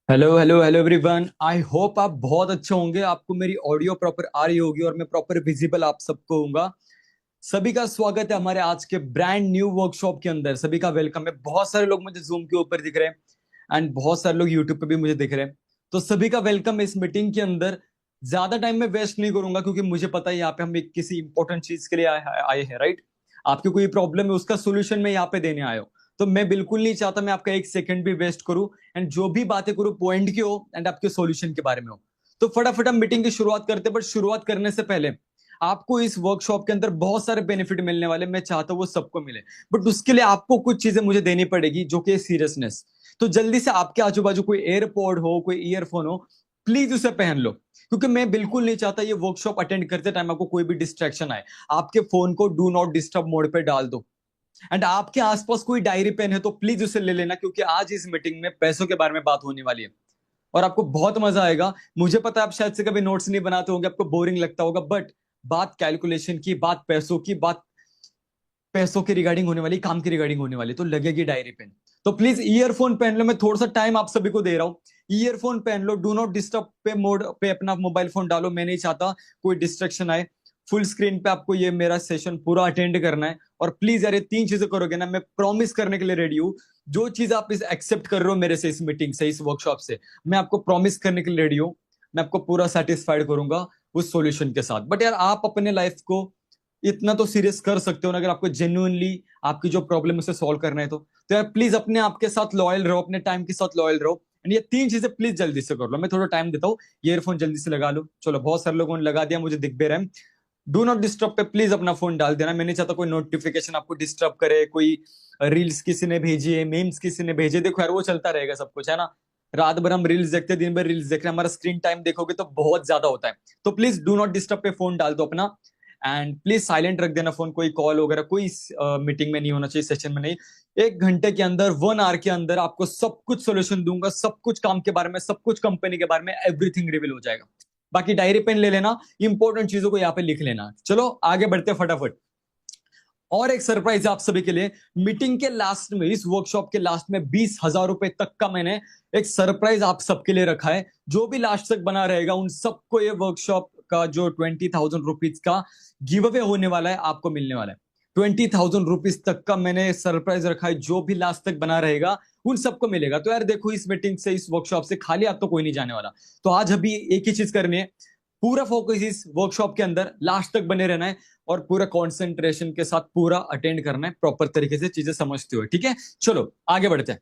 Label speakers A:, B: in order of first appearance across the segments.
A: Hello hello hello everyone. I hope आप बहुत अच्छे होंगे। आपको मेरी ऑडियो प्रॉपर आ रही होगी और मैं प्रॉपर विजिबल आप सबको होऊंगा। सभी का स्वागत है हमारे आज के ब्रांड न्यू वर्कशॉप के अंदर। सभी का वेलकम है। बहुत सारे लोग मुझे जूम के ऊपर दिख रहे हैं एंड बहुत सारे लोग यूट्यूब पे भी मुझे दिख रहे हैं। तो सभी का वेलकम है इस मीटिंग के अंदर। ज्यादा टाइम में वेस्ट नहीं करूंगा क्योंकि मुझे पता है यहाँ पे हम एक किसी इंपॉर्टेंट चीज के लिए आए हैं, राइट। आपकी कोई प्रॉब्लम है उसका सोल्यूशन मैं यहाँ पे देने आया हूँ। तो मैं बिल्कुल नहीं चाहता मैं आपका एक सेकंड भी वेस्ट करूं एंड जो भी बातें करूं पॉइंट की हो एंड आपके सॉल्यूशन के बारे में हो। तो फटाफट हम मीटिंग की शुरुआत करते हैं। बट शुरुआत करने से पहले आपको इस वर्कशॉप के अंदर बहुत सारे बेनिफिट मिलने वाले, मैं चाहता हूँ वो सबको मिले। बट उसके लिए आपको कुछ चीजें मुझे देनी पड़ेगी जो कि सीरियसनेस। तो जल्दी से आपके आजू बाजू कोई एयरपॉड हो, कोई ईयरफोन हो, प्लीज उसे पहन लो क्योंकि मैं बिल्कुल नहीं चाहता ये वर्कशॉप अटेंड करते टाइम आपको कोई भी डिस्ट्रैक्शन आए। आपके फोन को डू नॉट डिस्टर्ब मोड पे डाल दो। एंड आपके आसपास कोई डायरी पेन है तो प्लीज उसे ले लेना क्योंकि आज इस मीटिंग में पैसों के बारे में बात होने वाली है और आपको बहुत मजा आएगा। मुझे पता है आप शायद से कभी नोट्स नहीं बनाते होंगे, आपको बोरिंग लगता होगा, बट बात कैलकुलेशन की, बात पैसों की, बात पैसों के रिगार्डिंग होने वाली, काम की रिगार्डिंग होने वाली, तो लगेगी डायरी पेन। तो प्लीज ईयरफोन पहन लो। मैं थोड़ा सा टाइम आप सभी को दे रहा हूँ। ईयरफोन पहन लो, डू नॉट डिस्टर्ब पे मोड पे अपना मोबाइल फोन डालो। मैं नहीं चाहता कोई डिस्ट्रक्शन आए। फुल स्क्रीन पे आपको ये मेरा सेशन पूरा अटेंड करना है। और प्लीज यार ये तीन चीजें करोगे ना, मैं प्रॉमिस करने के लिए रेडी हूँ। जो चीज आप इस एक्सेप्ट कर रहे हो मेरे से, इस मीटिंग से, इस वर्कशॉप से, मैं आपको प्रॉमिस करने के लिए रेडी हूँ। मैं आपको पूरा सेटिस्फाइड करूंगा उस सॉल्यूशन के साथ। बट यार आप अपने लाइफ को इतना तो सीरियस कर सकते हो ना, अगर आपको जेन्युइनली आपकी जो प्रॉब्लम है उसे सॉल्व करना है तो यार प्लीज अपने आप के साथ लॉयल रहो, अपने टाइम के साथ लॉयल रहो। एंड ये तीन चीजें प्लीज जल्दी से कर लो। मैं थोड़ा टाइम देता हूँ। ईयरफोन जल्दी से लगा लो। चलो बहुत सारे लोगों ने लगा दिया, मुझे दिख भी रहा है। डू नॉट डिस्टर्ब पे प्लीज अपना फोन डाल देना। मैं नहीं चाहता कोई नोटिफिकेशन आपको डिस्टर्ब करे, कोई रील्स किसी ने भेजी है, मीम्स किसी ने भेजे। देखो यार वो चलता रहेगा सब कुछ, है ना। रात भर हम रील्स देखते हैं, दिन भर रील्स देख रहे हैं, हमारा स्क्रीन टाइम देखोगे तो बहुत ज्यादा होता है। तो प्लीज डू नॉट डिस्टर्ब पे फोन डाल दो अपना। एंड प्लीज साइलेंट रख देना फोन। कोई कॉल वगैरह कोई मीटिंग में नहीं होना चाहिए, सेशन में नहीं। 1 घंटे के अंदर, 1 आवर के अंदर आपको सब कुछ सोल्यूशन दूंगा, सब कुछ काम के बारे में, सब कुछ कंपनी के बारे में, एवरीथिंग रिवील हो जाएगा। बाकी डायरी पेन ले लेना, इंपॉर्टेंट चीजों को यहाँ पे लिख लेना। चलो आगे बढ़ते हैं फटाफट। और एक सरप्राइज है आप सभी के लिए। मीटिंग के लास्ट में, इस वर्कशॉप के लास्ट में 20,000 रुपए तक का मैंने एक सरप्राइज आप सबके लिए रखा है। जो भी लास्ट तक बना रहेगा उन सबको ये वर्कशॉप का जो 20,000 रुपीज का गिव अवे होने वाला है आपको मिलने वाला है। 20,000 रुपीज तक का मैंने सरप्राइज रखा है। जो भी लास्ट तक बना रहेगा उन सबको मिलेगा। तो यार देखो, इस मीटिंग से, इस वर्कशॉप से खाली हाथ तो कोई नहीं जाने वाला। तो आज अभी एक ही चीज करनी है। पूरा फोकस इस वर्कशॉप के अंदर लास्ट तक बने रहना है और पूरा कंसंट्रेशन के साथ पूरा अटेंड करना है, प्रॉपर तरीके से चीजें समझते हुए, ठीक है। चलो आगे बढ़ते हैं।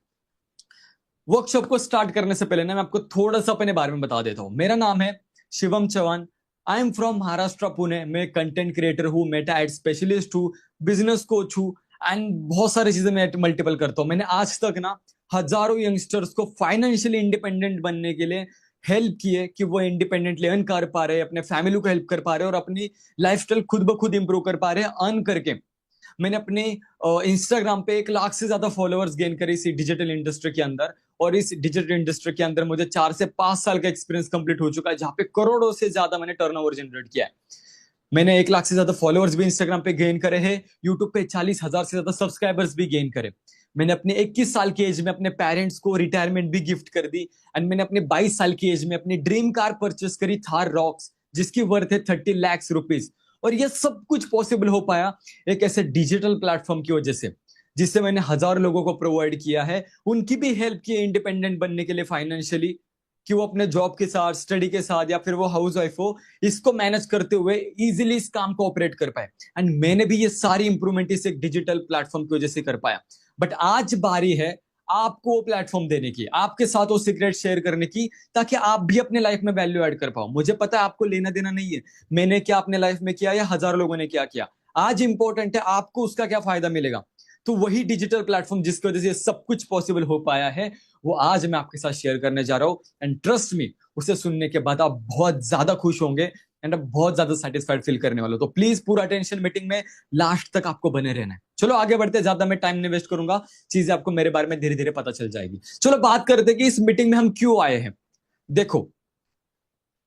A: वर्कशॉप को स्टार्ट करने से पहले ना मैं आपको थोड़ा सा अपने बारे में बता देता हूँ। मेरा नाम है Shivam Chauhan. I am from Maharashtra, Pune. मैं कंटेंट क्रिएटर हूँ, मेटा एड स्पेशलिस्ट हूँ, बिजनेस कोच हूँ एंड बहुत सारी चीजें मैं मल्टीपल करता हूँ। मैंने आज तक ना हजारों यंगस्टर्स को फाइनेंशियली इंडिपेंडेंट बनने के लिए हेल्प की है कि वो इंडिपेंडेंटली अर्न कर पा रहे हैं, अपने फैमिली को हेल्प कर पा रहे हैं और अपनी लाइफस्टाइल खुद ब खुद इंप्रूव कर पा रहे हैं अर्न करके। मैंने अपने इंस्टाग्राम पे 1 लाख से ज्यादा फॉलोअर्स गेन करे इस डिजिटल इंडस्ट्री के अंदर। और इस डिजिटल इंडस्ट्री के अंदर मुझे 4 से 5 साल का एक्सपीरियंस कंप्लीट हो चुका है, जहां पे करोड़ों से ज्यादा मैंने टर्नओवर जनरेट किया है। मैंने 1 लाख से ज्यादा फॉलोअर्स भी इंस्टाग्राम पे गेन करे हैं। यूट्यूब पे 40,000 से ज्यादा सब्सक्राइबर्स भी गेन करे। मैंने अपने 21 साल की एज में अपने पेरेंट्स को रिटायरमेंट भी गिफ्ट कर दी। एंड मैंने अपने 22 साल की एज में अपनी ड्रीम कार परचेस करी, थार रॉक्स, जिसकी वर्थ है 30 लाख रुपीज। और ये सब कुछ पॉसिबल हो पाया एक ऐसे डिजिटल प्लेटफॉर्म की वजह से, जिससे मैंने हजार लोगों को प्रोवाइड किया है, उनकी भी हेल्प की है इंडिपेंडेंट बनने के लिए फाइनेंशियली, कि वो अपने जॉब के साथ, स्टडी के साथ, या फिर वो हाउस वाइफ हो, इसको मैनेज करते हुए इजीली इस काम को ऑपरेट कर पाए। एंड मैंने भी ये सारी इंप्रूवमेंट इस एक डिजिटल प्लेटफॉर्म की वजह से कर पाया। बट आज बारी है आपको वो प्लेटफॉर्म देने की, आपके साथ वो सीक्रेट शेयर करने की, ताकि आप भी अपने लाइफ में वैल्यू ऐड कर पाओ। मुझे पता है आपको लेना देना नहीं है मैंने क्या अपने लाइफ में किया या हजार लोगों ने क्या किया। आज इंपॉर्टेंट है आपको उसका क्या फायदा मिलेगा। तो वही डिजिटल प्लेटफॉर्म जिसकी वजह से सब कुछ पॉसिबल हो पाया है, वो आज मैं आपके साथ शेयर करने जा रहा हूं। एंड ट्रस्ट मी, उसे सुनने के बाद आप बहुत ज्यादा खुश होंगे एंड आप बहुत ज्यादा सेटिस्फाइड फील करने वाले हो। तो प्लीज पूरा अटेंशन मीटिंग में लास्ट तक आपको बने रहना है। चलो आगे बढ़ते हैं, ज्यादा मैं टाइम नहीं वेस्ट करूंगा। चीजें आपको मेरे बारे में धीरे धीरे पता चल जाएगी। चलो बात करते हैं कि इस मीटिंग में हम क्यों आए हैं। देखो,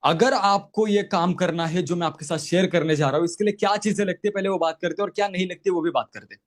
A: अगर आपको ये काम करना है जो मैं आपके साथ शेयर करने जा रहा हूं, इसके लिए क्या चीजें लगती है पहले वो बात करते हैं, और क्या नहीं लगती वो भी बात करते हैं।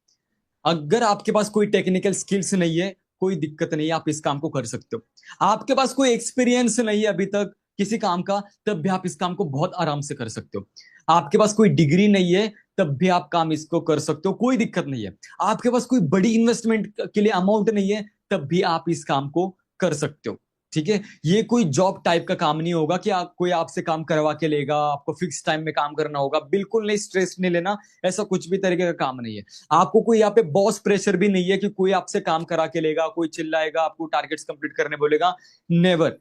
A: अगर आपके पास कोई टेक्निकल स्किल्स नहीं है, कोई दिक्कत नहीं है, आप इस काम को कर सकते हो। आपके पास कोई एक्सपीरियंस नहीं है अभी तक किसी काम का, तब भी आप इस काम को बहुत आराम से कर सकते हो। आपके पास कोई डिग्री नहीं है, तब भी आप काम इसको कर सकते हो, कोई दिक्कत नहीं है। आपके पास कोई बड़ी इन्वेस्टमेंट के लिए अमाउंट नहीं है, तब भी आप इस काम को कर सकते हो। ठीक है, ये कोई जॉब टाइप का काम नहीं होगा कि कोई आपसे काम करवा के लेगा, आपको फिक्स टाइम में काम करना होगा, बिल्कुल नहीं, स्ट्रेस नहीं लेना, ऐसा कुछ भी तरीके का काम नहीं है। आपको कोई यहाँ पे बॉस प्रेशर भी नहीं है कि कोई आपसे काम करा के लेगा, कोई चिल्लाएगा, आपको टारगेट्स कंप्लीट करने बोलेगा, नेवर।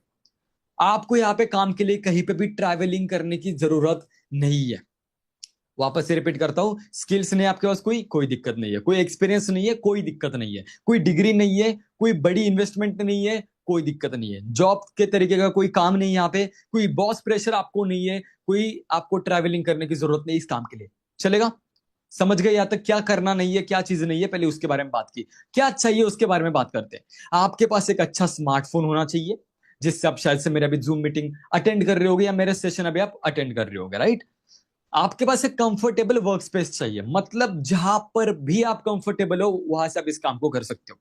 A: आपको यहाँ पे काम के लिए कहीं पे भी ट्रैवलिंग करने की जरूरत नहीं है। वापस से रिपीट करता हूं, स्किल्स नहीं आपके पास, कोई कोई दिक्कत नहीं है, कोई एक्सपीरियंस नहीं है, कोई दिक्कत नहीं है, कोई डिग्री नहीं है, कोई बड़ी इन्वेस्टमेंट नहीं है, कोई दिक्कत नहीं है, जॉब के तरीके का कोई काम नहीं है यहाँ पे, कोई बॉस प्रेशर आपको नहीं है, कोई आपको ट्रैवलिंग करने की जरूरत नहीं इस काम के लिए। चलेगा? समझ गए यहाँ तक क्या करना नहीं है, क्या चीज नहीं है? पहले उसके बारे में बात की, क्या चाहिए उसके बारे में बात करते हैं। आपके पास एक अच्छा स्मार्टफोन होना चाहिए, जिससे आप शायद से मेरे अभी जूम मीटिंग अटेंड कर रहे होगे या मेरे सेशन अभी आप अटेंड कर रहे होगे, राइट? आपके पास एक कंफर्टेबल वर्क स्पेस चाहिए, मतलब जहां पर भी आप कंफर्टेबल हो वहां से आप इस काम को कर सकते हो।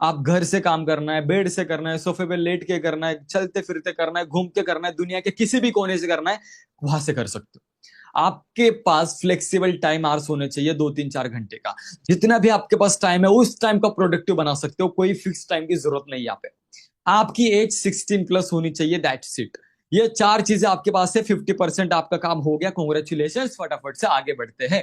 A: आप घर से काम करना है, बेड से करना है, सोफे पे लेट के करना है, चलते फिरते करना है, घूम के करना है, दुनिया के किसी भी कोने से करना है, वहां से कर सकते हो। आपके पास फ्लेक्सिबल टाइम आवर्स होने चाहिए, 2 3 4 घंटे का। जितना भी आपके पास टाइम है उस टाइम का प्रोडक्टिव बना सकते हो, कोई फिक्स टाइम की जरूरत नहीं है यहाँ पे। आपकी एज 16+ होनी चाहिए, दैट्स इट। ये 4 चीजें आपके पास है, 50% आपका काम हो गया, कॉन्ग्रेचुलेशन, फटाफट से आगे बढ़ते हैं।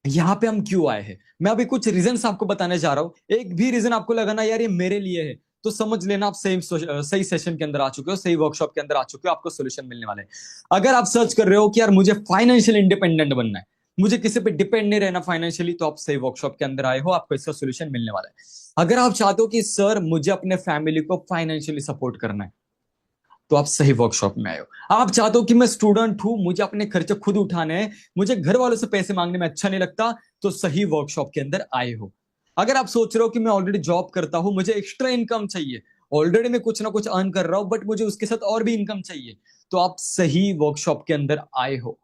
A: यहां पे हम क्यों आए हैं, मैं अभी कुछ रीजंस आपको बताने जा रहा हूं। एक भी रीजन आपको लगा ना यार ये मेरे लिए है, तो समझ लेना आप सही सेशन के अंदर आ चुके हो, सही वर्कशॉप के अंदर आ चुके हो, आपको सोल्यूशन मिलने वाला है। अगर आप सर्च कर रहे हो कि यार मुझे फाइनेंशियल इंडिपेंडेंट बनना है, मुझे किसी पे डिपेंड नहीं रहना फाइनेंशियली, तो आप सही वर्कशॉप के अंदर आए हो, आपको इसका सोल्यूशन मिलने वाला है। अगर आप चाहते हो कि सर मुझे अपने फैमिली को फाइनेंशियली सपोर्ट करना है, तो आप सही वर्कशॉप में आए हो। आप चाहते हो कि मैं स्टूडेंट हूं, मुझे अपने खर्चे खुद उठाने हैं, मुझे घर वालों से पैसे मांगने में अच्छा नहीं लगता, तो सही वर्कशॉप के अंदर आए हो। अगर आप सोच रहे हो कि मैं ऑलरेडी जॉब करता हूं, मुझे एक्स्ट्रा इनकम चाहिए, ऑलरेडी मैं कुछ ना कुछ अर्न कर रहा हूं, बट मुझे उसके साथ और भी इनकम चाहिए, तो आप सही वर्कशॉप के अंदर आए हो।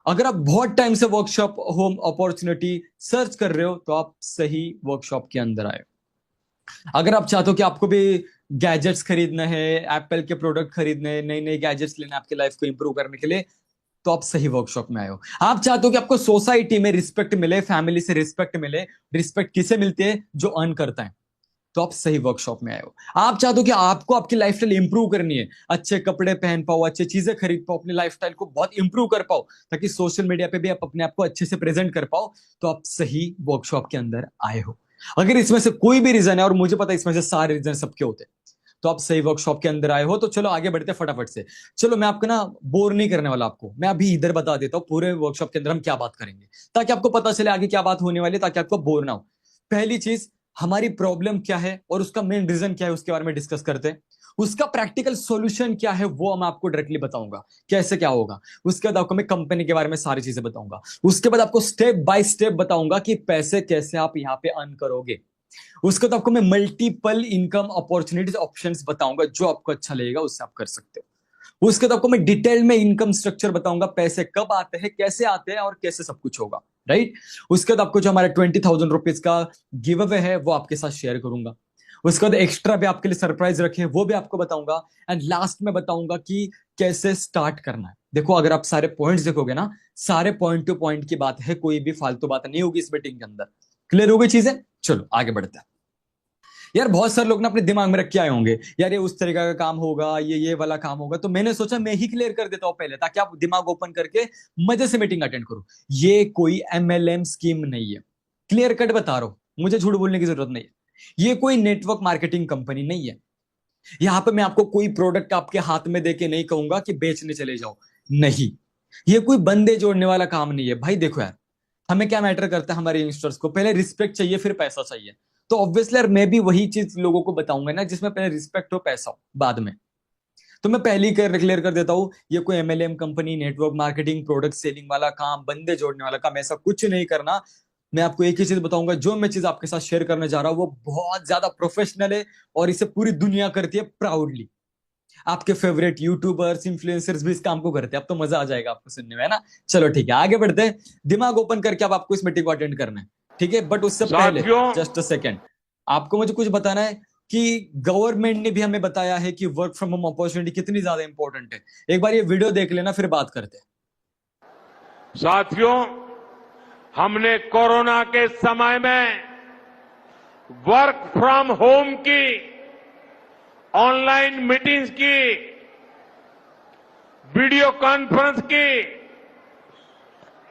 A: अगर आप बहुत टाइम से वर्कशॉप होम अपॉर्चुनिटी सर्च कर रहे हो, तो आप सही वर्कशॉप के अंदर आए हो। अगर आप चाहते हो कि आपको भी गैजेट्स खरीदना है, एप्पल के प्रोडक्ट खरीदने हैं, नए नए गैजेट्स लेने आपके लाइफ को इंप्रूव करने के लिए, तो आप सही वर्कशॉप में आए हो। आप चाहते हो कि आपको सोसाइटी में रिस्पेक्ट मिले, फैमिली से रिस्पेक्ट मिले। रिस्पेक्ट किसे मिलती है? जो अर्न करता है। तो आप सही वर्कशॉप में आए हो। आप चाहते हो कि आपको आपकी लाइफस्टाइल इंप्रूव करनी है, अच्छे कपड़े पहन पाओ, अच्छे चीजें खरीद पाओ, अपनी लाइफस्टाइल को बहुत इंप्रूव कर पाओ, ताकि सोशल मीडिया पे भी आप अपने आप को अच्छे से प्रेजेंट कर पाओ, तो आप सही वर्कशॉप के अंदर आए हो। अगर इसमें से कोई भी रीजन है, और मुझे पता है इसमें से सारे रीजन सबके होते हैं, तो आप सही वर्कशॉप के अंदर आए हो। तो चलो आगे बढ़ते हैं फटाफट से। चलो मैं आपको ना बोर नहीं करने वाला, आपको मैं अभी इधर बता देता हूँ पूरे वर्कशॉप के अंदर हम क्या बात करेंगे, ताकि आपको पता चले आगे क्या बात होने वाली है, ताकि आपको बोर ना हो। पहली चीज, हमारी प्रॉब्लम क्या है और उसका मेन रीजन क्या है, उसके बारे में डिस्कस करते हैं। उसका प्रैक्टिकल सॉल्यूशन क्या है वो मैं आपको डायरेक्टली बताऊंगा, कैसे क्या होगा। उसके बाद आपको मैं कंपनी के बारे में सारी चीजें बताऊंगा। उसके बाद आपको स्टेप बाय स्टेप बताऊंगा कि पैसे कैसे आप यहाँ पे अर्न करोगे। उसके बाद आपको मैं मल्टीपल इनकम अपॉर्चुनिटीज ऑप्शंस बताऊंगा, जो आपको अच्छा लगेगा उससे आप कर सकते हो। उसके बाद आपको मैं डिटेल में इनकम स्ट्रक्चर बताऊंगा, पैसे कब आते हैं, कैसे आते हैं और कैसे सब कुछ होगा, राइट। उसके बाद आपको जो हमारे 20,000 रुपीज का गिव अवे है वो आपके साथ शेयर करूंगा। उसके बाद एक्स्ट्रा भी आपके लिए सरप्राइज रखे हैं वो भी आपको बताऊंगा। एंड लास्ट में बताऊंगा कि कैसे स्टार्ट करना है। देखो अगर आप सारे पॉइंट्स देखोगे ना, सारे पॉइंट टू पॉइंट की बात है, कोई भी फालतू बात नहीं होगी इस मीटिंग के अंदर। क्लियर हो गई चीजें? चलो आगे बढ़ते हैं। यार बहुत सारे लोग ना अपने दिमाग में रख के आए होंगे, यार ये उस तरीके का काम होगा, ये वाला काम होगा, तो मैंने सोचा मैं ही क्लियर कर देता हूं पहले, ताकि आप दिमाग ओपन करके मजे से मीटिंग अटेंड करो। ये कोई MLM स्कीम नहीं है, क्लियर कट बता रहा हूं, मुझे झूठ बोलने की जरूरत नहीं है। ये कोई नेटवर्क मार्केटिंग कंपनी नहीं है। यहां पे मैं आपको कोई प्रोडक्ट आपके हाथ में देके नहीं कहूंगा कि बेचने चले जाओ, नहीं। ये कोई बंदे जोड़ने वाला काम नहीं है भाई। देखो यार, हमें क्या मैटर करता है, हमारे यंगस्टर्स को पहले रिस्पेक्ट चाहिए, फिर पैसा चाहिए। तो ऑब्वियसली यार मैं भी वही चीज लोगों को बताऊंगा ना, जिसमें पहले रिस्पेक्ट हो, पैसा हो बाद में। तो मैं पहले ही क्लियर कर देता हूँ, ये कोई MLM company, network marketing, product selling वाला काम, बंदे जोड़ने वाला काम, ऐसा कुछ नहीं करना। मैं आपको एक ही चीज बताऊंगा, जो मैं चीज आपके साथ शेयर करने जा रहा हूँ वो बहुत ज्यादा प्रोफेशनल है, और इसे पूरी दुनिया करती है प्राउडली। आपके फेवरेट यूट्यूबर्स, इन्फ्लुएंसर्स भी इस काम को करते हैं। अब तो मजा आ जाएगा आपको सुनने में, है ना। चलो ठीक है, आगे बढ़ते हैं। दिमाग ओपन करके अब आपको इस मीटिंग को अटेंड करना है, ठीक है। बट उससे पहले
B: साथियों
A: जस्ट अ सेकेंड, आपको मुझे कुछ बताना है कि गवर्नमेंट ने भी हमें बताया है कि वर्क फ्रॉम होम अपॉर्चुनिटी कितनी ज्यादा इंपॉर्टेंट है। एक बार ये वीडियो देख लेना, फिर बात करते हैं।
B: साथियों, हमने कोरोना के समय में वर्क फ्रॉम होम की, ऑनलाइन मीटिंग्स की, वीडियो कॉन्फ्रेंस की,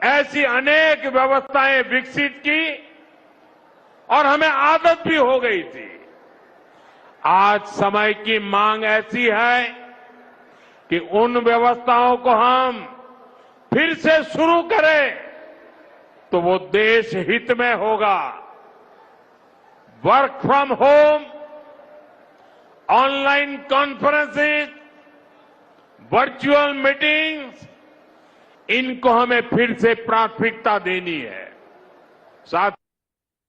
B: ऐसी अनेक व्यवस्थाएं विकसित की और हमें आदत भी हो गई थी। आज समय की मांग ऐसी है कि उन व्यवस्थाओं को हम फिर से शुरू करें तो वो देश हित में होगा। Work from home, online conferences, virtual meetings, इनको हमें फिर से प्राथमिकता देनी है। साथ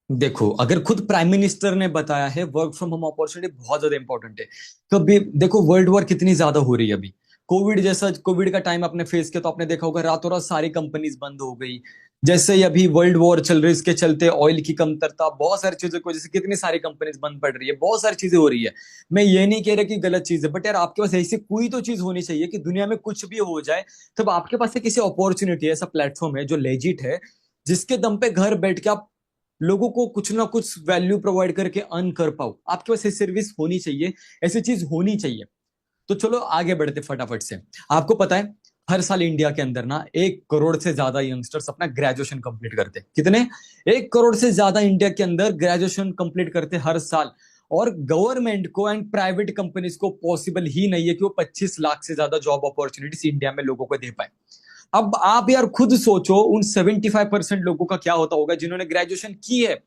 A: देखो, अगर खुद प्राइम मिनिस्टर ने बताया है वर्क फ्रॉम होम अपॉर्चुनिटी बहुत ज्यादा इंपॉर्टेंट है, तो अभी देखो वर्ल्ड वॉर कितनी ज्यादा हो रही है। अभी कोविड का टाइम आपने फेस किया तो आपने देखा होगा रातों रात सारी कंपनीज बंद हो गई। जैसे ही अभी वर्ल्ड वॉर चल रही है, इसके चलते ऑयल की कमतरता, बहुत सारी चीजों की वजह से कितनी सारी कंपनीज बंद पड़ रही है, बहुत सारी चीजें हो रही है। मैं ये नहीं कह रहा कि गलत चीज है, बट यार आपके पास ऐसी कोई तो चीज होनी चाहिए कि दुनिया में कुछ भी हो जाए तब आपके पास एक किसी अपॉर्चुनिटी, ऐसा प्लेटफॉर्म है जो लेजिट है, जिसके दम पे घर बैठ के आप लोगों को कुछ ना कुछ वैल्यू प्रोवाइड करके अर्न कर पाओ। आपके पास ऐसी सर्विस होनी चाहिए, ऐसी चीज होनी चाहिए। तो चलो आगे बढ़ते फटाफट से। आपको पता है हर साल इंडिया के अंदर ना 1 करोड़ से ज्यादा यंगस्टर्स अपना ग्रेजुएशन कंप्लीट करते हैं। कितने? 1 करोड़ से ज्यादा इंडिया के अंदर ग्रेजुएशन कंप्लीट करते हर साल। और गवर्नमेंट को एंड प्राइवेट कंपनीज को पॉसिबल ही नहीं है कि वो 25 लाख से ज्यादा जॉब अपॉर्चुनिटीज इंडिया में लोगों को दे पाए। अब आप यार खुद सोचो उन 75% लोगों का क्या होता होगा जिन्होंने ग्रेजुएशन की है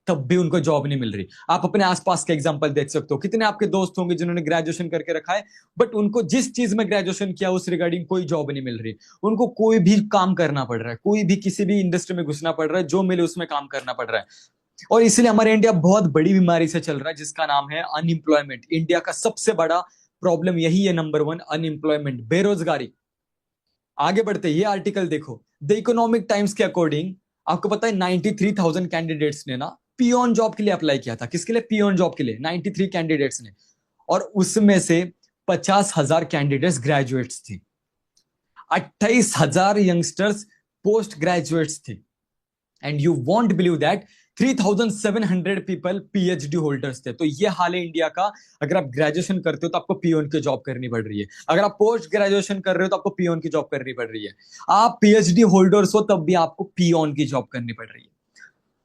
A: तब भी उनको जॉब नहीं मिल रही। आप अपने आसपास के एग्जांपल देख सकते हो, कितने आपके दोस्त होंगे जिन्होंने ग्रेजुएशन करके रखा है बट उनको जिस चीज में ग्रेजुएशन किया उस रिगार्डिंग कोई जॉब नहीं मिल रही। उनको कोई भी काम करना पड़ रहा है, कोई भी किसी भी इंडस्ट्री में घुसना पड़ रहा है, जो मिले उसमें काम करना पड़ रहा है। और इसलिए हमारे इंडिया बहुत बड़ी बीमारी से चल रहा है जिसका नाम है अनएम्प्लॉयमेंट। इंडिया का सबसे बड़ा प्रॉब्लम यही है, नंबर 1 अनएम्प्लॉयमेंट, बेरोजगारी। आगे बढ़ते ये आर्टिकल देखो, द इकोनॉमिक टाइम्स के अकॉर्डिंग आपको पता है 93,000 कैंडिडेट्स ने ना पियोन जॉब के लिए अप्लाई किया था। किसके लिए? पियोन जॉब के लिए 93 कैंडिडेट्स ने। और उसमें से 50,000 कैंडिडेट्स ग्रेजुएट्स थे, 28,000 यंगस्टर्स पोस्ट ग्रेजुएट्स थे। And you won't believe that 3,700 people PhD holders थे। तो ये हाल है इंडिया का। अगर आप ग्रेजुएशन करते हो तो आपको पियोन की जॉब करनी पड़ रही है, अगर आप पोस्ट ग्रेजुएशन कर रहे हो तो आपको पियोन की जॉब करनी पड़ रही है, आप पीएचडी होल्डर्स हो तब भी आपको पियोन की जॉब करनी पड़ रही है।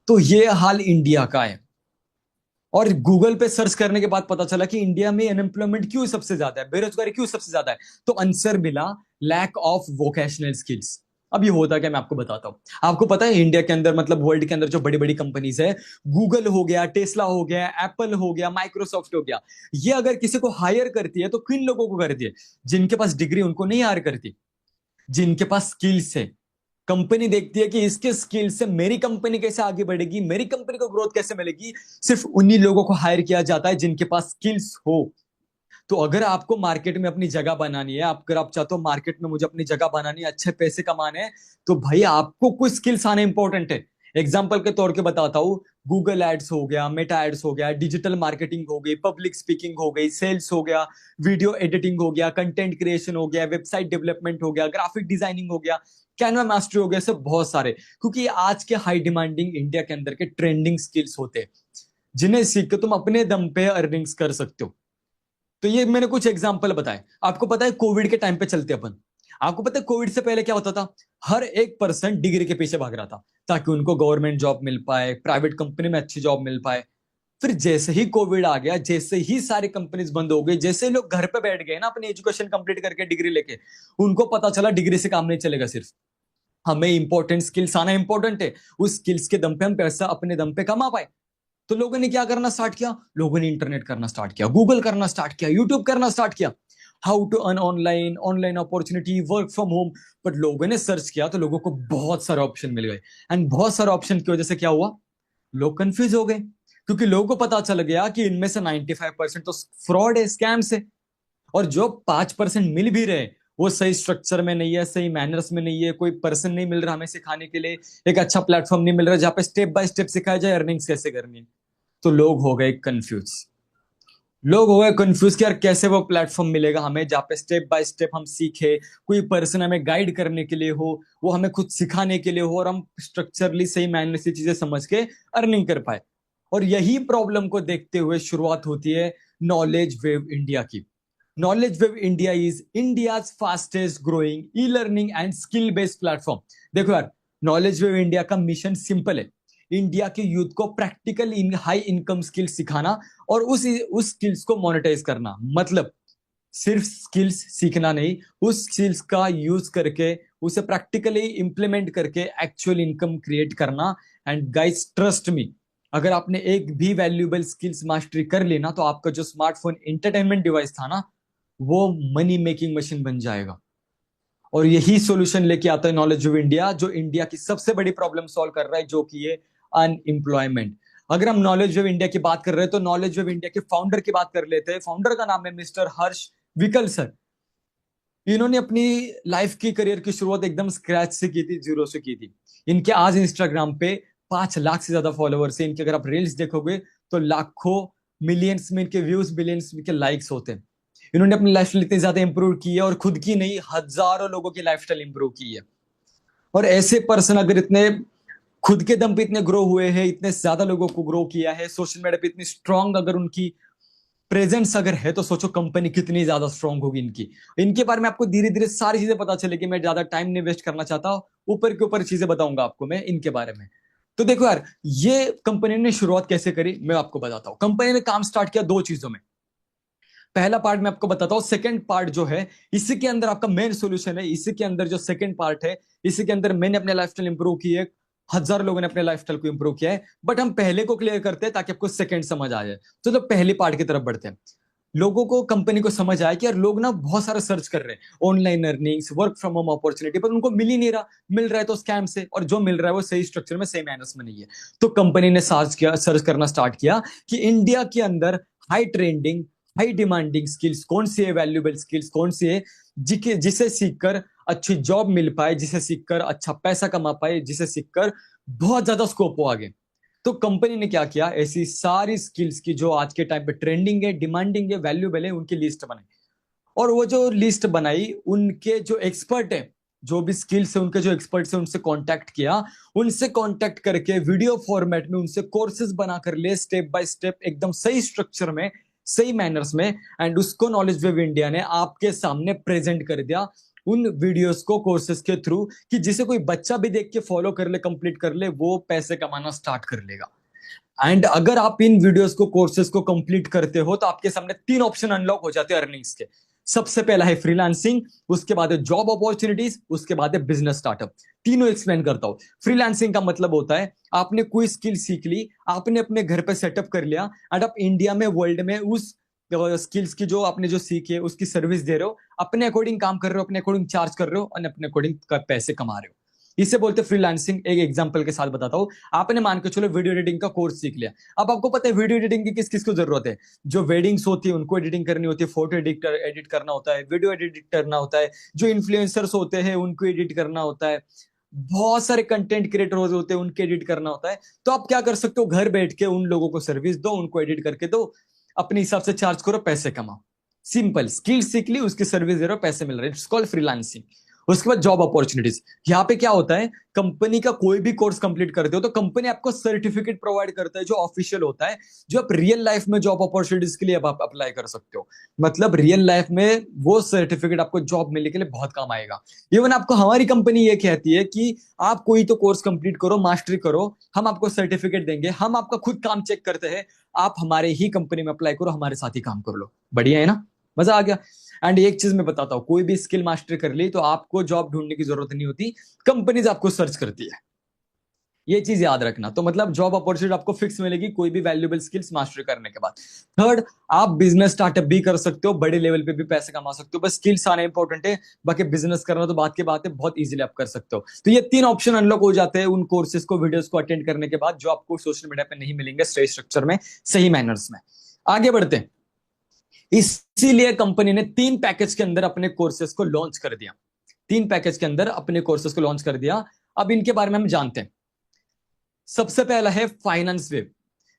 A: तो ये हाल इंडिया का है। और गूगल पे सर्च करने के बाद पता चला कि इंडिया में अनएम्प्लॉयमेंट क्यों सबसे ज्यादा है, बेरोजगारी क्यों सबसे ज्यादा है। तो आंसर मिला लैक ऑफ वोकेशनल स्किल्स। अब ये होता क्या मैं आपको बताता हूं। आपको पता है इंडिया के अंदर मतलब वर्ल्ड के अंदर जो बड़ी बड़ी कंपनीज है, गूगल हो गया, टेस्ला हो गया, एप्पल हो गया, माइक्रोसॉफ्ट हो गया, ये अगर किसी को हायर करती है तो किन लोगों को करती है? जिनके पास डिग्री उनको नहीं हायर करती, जिनके पास स्किल्स है। कंपनी देखती है कि इसके स्किल से मेरी कंपनी कैसे आगे बढ़ेगी, मेरी कंपनी को ग्रोथ कैसे मिलेगी, सिर्फ उन्हीं लोगों को हायर किया जाता है जिनके पास स्किल्स हो। तो अगर आपको मार्केट में अपनी जगह बनानी है, अगर आप चाहते हो मार्केट में मुझे अपनी जगह बनानी है, अच्छे पैसे कमाने हैं, तो भाई आपको कुछ स्किल्स आने इंपॉर्टेंट है। एग्जाम्पल के तौर पे बताता हूँ, गूगल एड्स हो गया, मेटा एड्स हो गया, डिजिटल मार्केटिंग हो गई, पब्लिक स्पीकिंग हो गई, सेल्स हो गया, वीडियो एडिटिंग हो गया, कंटेंट क्रिएशन हो गया, वेबसाइट डेवलपमेंट हो गया, ग्राफिक डिजाइनिंग हो गया, कैनवा मास्टरी हो गया, सब बहुत सारे। क्योंकि ये आज के हाई डिमांडिंग इंडिया के अंदर के ट्रेंडिंग स्किल्स होते हैं जिन्हें सीख के तुम अपने दम पे अर्निंग्स कर सकते हो। तो ये मैंने कुछ एग्जांपल बताए। आपको पता है कोविड के टाइम पे चलते अपन, आपको पता है कोविड से पहले क्या होता था? हर एक पर्सन डिग्री के पीछे भाग रहा था ताकि उनको गवर्नमेंट जॉब मिल पाए, प्राइवेट कंपनी में अच्छी जॉब मिल पाए। फिर जैसे ही कोविड आ गया, जैसे ही सारी कंपनीज बंद हो गई, जैसे लोग घर पे बैठ गए ना अपनी एजुकेशन कंप्लीट करके डिग्री लेके, उनको पता चला डिग्री से काम नहीं चलेगा, सिर्फ हमें इंपॉर्टेंट स्किल्स आना इंपॉर्टेंट है। उस स्किल्स के दम पे हम पैसा अपने दम पे कमा पाए। तो लोगों ने क्या करना स्टार्ट किया? लोगों ने इंटरनेट करना स्टार्ट किया, गूगल करना स्टार्ट किया, यूट्यूब करना स्टार्ट किया, how to earn online, online opportunity, work from home. But लोगों ने सर्च किया तो लोगों को बहुत सारे ऑप्शन मिल गए। एंड बहुत सारे ऑप्शन की वजह से क्या हुआ? लोग कंफ्यूज हो गए, क्योंकि लोगों को पता चल गया कि इनमें से 95% तो फ्रॉड है, स्कैम्स है। और जो 5% मिल भी रहे वो सही स्ट्रक्चर में नहीं है, सही मैनर्स में नहीं है, कोई पर्सन नहीं मिल रहा हमें सिखाने के लिए, एक अच्छा प्लेटफॉर्म नहीं मिल रहा जहां पे स्टेप बाय स्टेप सिखाया जाए अर्निंग्स कैसे करनी है। तो लोग हो गए कंफ्यूज। लोग हो गए कंफ्यूज कि यार कैसे वो प्लेटफॉर्म मिलेगा हमें जहाँ पे स्टेप बाय स्टेप हम सीखे, कोई पर्सन हमें गाइड करने के लिए हो, वो हमें खुद सिखाने के लिए हो, और हम स्ट्रक्चरली सही मैनर से चीजें समझ के अर्निंग कर पाए। और यही प्रॉब्लम को देखते हुए शुरुआत होती है नॉलेज वेव इंडिया की। Knowledge wave India is India's fastest growing e learning and skill based platform. देखो यार, नॉलेज वेव इंडिया का मिशन सिंपल है, इंडिया के यूथ को practical in high income skill सिखाना और उस स्किल्स को मोनेटाइज करना। मतलब सिर्फ स्किल्स सीखना नहीं, उस स्किल्स का यूज करके उसे प्रैक्टिकली इंप्लीमेंट करके एक्चुअल इनकम क्रिएट करना। एंड गाइस ट्रस्ट मी, अगर आपने एक भी वैल्यूएबल स्किल्स मास्टरी कर ली ना, तो आपका जो स्मार्टफोन इंटरटेनमेंट डिवाइस था ना, वो मनी मेकिंग मशीन बन जाएगा। और यही सॉल्यूशन लेके आता है नॉलेज ऑफ इंडिया, जो इंडिया की सबसे बड़ी प्रॉब्लम सॉल्व कर रहा है, जो कि है अनएम्प्लॉयमेंट। अगर हम नॉलेज ऑफ इंडिया की बात कर रहे हैं तो नॉलेज ऑफ इंडिया के फाउंडर की बात कर लेते हैं। फाउंडर का नाम है मिस्टर हर्ष विकल सर। इन्होंने अपनी लाइफ की करियर की शुरुआत एकदम स्क्रैच से की थी, जीरो से की थी। इनके आज इंस्टाग्राम पे 5 लाख से ज्यादा फॉलोअर्स है इनके। अगर आप रील्स देखोगे तो लाखों मिलियंस में इनके व्यूज, बिलियंस में के लाइक्स होते हैं। इन्होंने अपनी लाइफस्टाइल इतनी ज्यादा इंप्रूव की है, और खुद की नहीं हजारों लोगों की लाइफस्टाइल इंप्रूव की है। और ऐसे पर्सन अगर इतने खुद के दम पे इतने ग्रो हुए हैं, इतने ज्यादा लोगों को ग्रो किया है, सोशल मीडिया पे इतनी स्ट्रांग अगर उनकी प्रेजेंस अगर है, तो सोचो कंपनी कितनी ज्यादा स्ट्रांग होगी इनकी। इनके बारे में आपको धीरे धीरे सारी चीजें पता चलेगी। मैं ज्यादा टाइम नहीं वेस्ट करना चाहता, ऊपर के ऊपर चीजें बताऊंगा आपको मैं इनके बारे में। तो देखो यार, ये कंपनी ने शुरुआत कैसे करी मैं आपको बताता हूँ। कंपनी ने काम स्टार्ट किया 2 चीजों में। पहला पार्ट मैं आपको बताता हूँ, सेकंड पार्ट जो है इसी के अंदर आपका मेन सॉल्यूशन है। इसी के अंदर जो सेकंड पार्ट है, इसी के अंदर मैंने अपने लाइफस्टाइल इंप्रूव की है, हजारों लोगों ने अपने लाइफस्टाइल को इंप्रूव किया है। बट हम पहले को क्लियर करते हैं ताकि आपको सेकंड समझ आ जाए। तो पहली पार्ट की तरफ बढ़ते हैं। लोगों को, कंपनी को समझ आया कि यार लोग ना बहुत सारा सर्च कर रहे हैं, online earnings, work from home opportunity, पर उनको मिल ही नहीं रहा। मिल रहा है तो स्कैम से, और जो मिल रहा है वो सही स्ट्रक्चर में, सही मैनर्स में नहीं है। तो कंपनी ने सर्च करना स्टार्ट किया कि इंडिया के अंदर high trending, high demanding skills कौन सी है, वैल्यूएबल स्किल्स कौन सी है, जिसे सीखकर अच्छी जॉब मिल पाए, जिसे सीखकर अच्छा पैसा कमा पाए, जिसे सीखकर बहुत ज्यादा स्कोप हो आगे। तो कंपनी ने क्या किया, ऐसी सारी स्किल्स की जो आज के टाइम पे ट्रेंडिंग है, डिमांडिंग है, वैल्यूएबल है, उनकी लिस्ट बनाई। और वो जो लिस्ट बनाई, उनके जो एक्सपर्ट है, जो भी स्किल्स है, उनके जो एक्सपर्ट्स है, उनसे कांटेक्ट किया। उनसे कांटेक्ट करके वीडियो फॉर्मेट में उनसे कोर्सेज बना कर लिए, स्टेप बाय स्टेप, एकदम सही स्ट्रक्चर में, सही मैनर्स में। एंड उसको नॉलेज वेव इंडिया ने आपके सामने प्रेजेंट कर दिया, उन वीडियोस को कोर्सेज के थ्रू, कि जिसे कोई बच्चा भी देख के फॉलो कर ले, कंप्लीट कर ले, वो पैसे कमाना स्टार्ट कर लेगा। एंड अगर आप इन वीडियोस को, कोर्सेज को कंप्लीट करते हो, तो आपके सामने 3 ऑप्शन अनलॉक हो जाते हैं अर्निंग्स के। सबसे पहला है फ्रीलांसिंग, उसके बाद है जॉब अपॉर्चुनिटीज, उसके बाद है बिजनेस स्टार्टअप। तीनों एक्सप्लेन करता हूं। फ्रीलांसिंग का मतलब होता है आपने कोई स्किल सीख ली, आपने अपने घर पे सेटअप कर लिया, एंड आप इंडिया में, वर्ल्ड में उस स्किल्स की जो आपने जो सीखी है उसकी सर्विस दे रहे हो, अपने अकॉर्डिंग काम कर रहे हो, अपने अकॉर्डिंग चार्ज कर रहे हो, और अपने अकॉर्डिंग पैसे कमा रहे हो। इसे बोलते हैं फ्रीलांसिंग। एक एग्जांपल के साथ बताता हूं। आपने मान के चलो वीडियो एडिटिंग का कोर्स सीख लिया। अब आपको पता है वीडियो एडिटिंग की किस किस को जरूरत है। जो वेडिंग्स होती है उनको एडिटिंग करनी होती है, फोटो एडिट करना होता है, वीडियो एडिट करना होता है, जो इन्फ्लुएंसर्स होते हैं उनको एडिट करना होता है, बहुत सारे कंटेंट क्रिएटर होते हैं उनके एडिट करना होता है। तो आप क्या कर सकते हो, घर बैठ के उन लोगों को सर्विस दो, उनको एडिट करके दो, अपने हिसाब से चार्ज करो, पैसे कमाओ। सिंपल, स्किल सीख ली, उसकी सर्विस दे रहे हो, पैसे मिल रहे हैं, इट्स कॉल्ड फ्रीलांसिंग। उसके बाद जॉब अपॉर्चुनिटीज। यहाँ पे क्या होता है, कंपनी का कोई भी कोर्स कंप्लीट करते हो तो कंपनी आपको सर्टिफिकेट प्रोवाइड करता है, जो ऑफिशियल होता है, जो आप रियल लाइफ में जॉब अपॉर्चुनिटीज के लिए आप अप्लाई कर सकते हो। मतलब रियल लाइफ में वो सर्टिफिकेट आपको जॉब मिलने के लिए बहुत काम आएगा। इवन आपको हमारी कंपनी ये कहती है कि आप कोई तो कोर्स कंप्लीट करो, मास्टरी करो, हम आपको सर्टिफिकेट देंगे, हम आपका खुद काम चेक करते हैं, आप हमारे ही कंपनी में अप्लाई करो, हमारे साथ ही काम कर लो। बढ़िया है ना, मजा आ गया। एंड एक चीज मैं बताता हूं, कोई भी स्किल मास्टर कर ली तो आपको जॉब ढूंढने की जरूरत नहीं होती, कंपनीज आपको सर्च करती है। ये चीज याद रखना। तो मतलब जॉब अपॉर्चुनिटी आपको फिक्स मिलेगी कोई भी वैल्यूएबल स्किल्स मास्टर करने के बाद। थर्ड, आप बिजनेस स्टार्टअप भी कर सकते हो, बड़े लेवल पे भी पैसे कमा सकते हो, बस स्किल्स आना इंपॉर्टेंट है। बाकी बिजनेस करना तो बात की बात है, बहुत इजीली आप कर सकते हो। तो ये 3 ऑप्शन अनलॉक हो जाते हैं उन कोर्सेज को, वीडियोस को अटेंड करने के बाद, जो आपको सोशल मीडिया पे नहीं मिलेंगे, सही स्ट्रक्चर में, सही मैनर्स में। आगे बढ़ते हैं। इसीलिए कंपनी ने 3 पैकेज के अंदर अपने कोर्सेज को लॉन्च कर दिया। 3 पैकेज के अंदर अपने कोर्सेज को लॉन्च कर दिया। अब इनके बारे में हम जानते हैं। सबसे पहला है फाइनेंस वेव।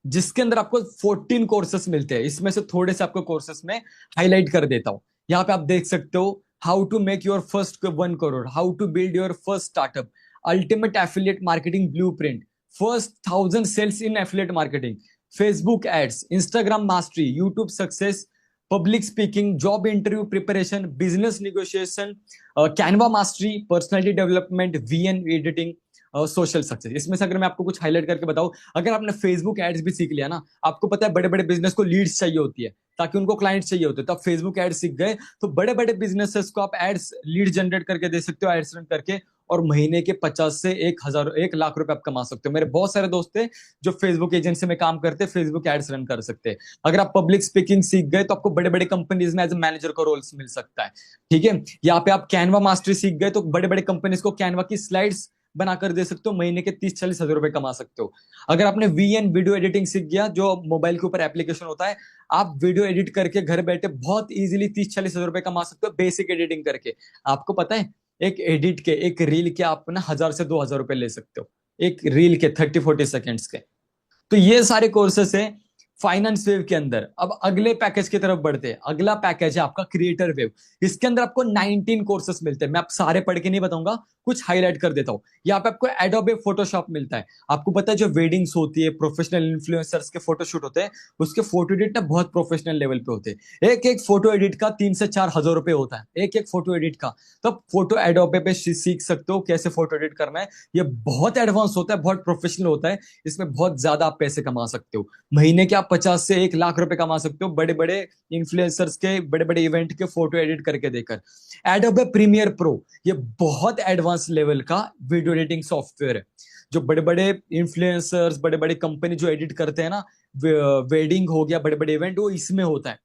A: जिसके अंदर आपको 14 कोर्सेस मिलते हैं। इसमें से थोड़े से आपको कोर्सेस में हाईलाइट कर देता हूं। यहाँ पे आप देख सकते हो, how to make your first 1 crore, how to build your first startup, ultimate affiliate marketing blueprint, first 1000 sales in affiliate marketing, Facebook ads, Instagram mastery, YouTube success, public speaking, job interview preparation, business negotiation, Canva mastery, personality development, VN editing, social success. इसमें से अगर मैं आपको कुछ highlight करके बताऊं, अगर आपने फेसबुक एड्स भी सीख लिया ना, आपको पता है बड़े बड़े बिजनेस को लीड्स चाहिए होती है, ताकि उनको क्लाइंट्स चाहिए होते हैं, तो आप फेसबुक एड्स सीख गए तो बड़े बड़े बिजनेसेस को आप एड्स लीड जनरेट करके दे सकते हो, एड्स रन करके, और महीने के 50 से 1000 1 लाख रुपए आप कमा सकते हो। मेरे बहुत सारे दोस्त हैं जो फेसबुक एजेंसी में काम करते हैं, फेसबुक एड्स रन कर सकते हैं। अगर आप पब्लिक स्पीकिंग सीख गए तो आपको बड़े बड़े कंपनीज में एज ए मैनेजर का रोल्स मिल सकता है। ठीक है, यहाँ पे आप कैनवा मास्टरी सीख गए तो बड़े बड़े कंपनीज को कैनवा की स्लाइड्स बनाकर दे सकते हो, महीने के 30-40 हजार रुपए कमा सकते हो। अगर आपने वीएन वीडियो एडिटिंग सीख गया, जो मोबाइल के ऊपर एप्लीकेशन होता है, आप वीडियो एडिट करके घर बैठे बहुत इजीली 30-40 हजार रुपए कमा सकते हो बेसिक एडिटिंग करके। आपको पता है एक एडिट के, एक रील के आप ना 1000 से 2000 रुपए ले सकते हो, एक रील के 30-40 सेकेंड्स के। तो ये सारे कोर्सेस है फाइनेंस वेव के अंदर। अब अगले पैकेज की तरफ बढ़ते हैं। अगला पैकेज है आपका क्रिएटर वेव। इसके अंदर आपको 19 कोर्सेस मिलते हैं। मैं आप सारे पढ़ के नहीं बताऊंगा, कुछ हाईलाइट कर देता हूं। यहाँ पे आपको एडोबे फोटोशॉप मिलता है। आपको पता है जो वेडिंग्स होती है, प्रोफेशनल इन्फ्लुएंसर्स के फोटोशूट होते हैं, उसके फोटो एडिट ना बहुत प्रोफेशनल लेवल पे होते हैं। एक एक फोटो एडिट का 3 से 4 हजार रुपए होता है, एक एक फोटो एडिट का। तो आप फोटो एडोबे पे सीख सकते हो कैसे फोटो एडिट करना है। ये बहुत एडवांस होता है, बहुत प्रोफेशनल होता है। इसमें बहुत ज्यादा आप पैसे कमा सकते हो। महीने के आप 50 से 1 लाख रुपए कमा सकते हो, बड़े बड़े इन्फ्लुएंसर्स के, बड़े बड़े इवेंट के फोटो एडिट करके देकर। एडोबे प्रीमियर प्रो, ये बहुत एडवांस लेवल का वीडियो एडिटिंग सॉफ्टवेयर है। जो बड़े बड़े इन्फ्लुएंसर्स, बड़े बड़े कंपनी जो एडिट करते हैं ना, वेडिंग हो गया, बड़े बड़े इवेंट, वो इसमें होता है।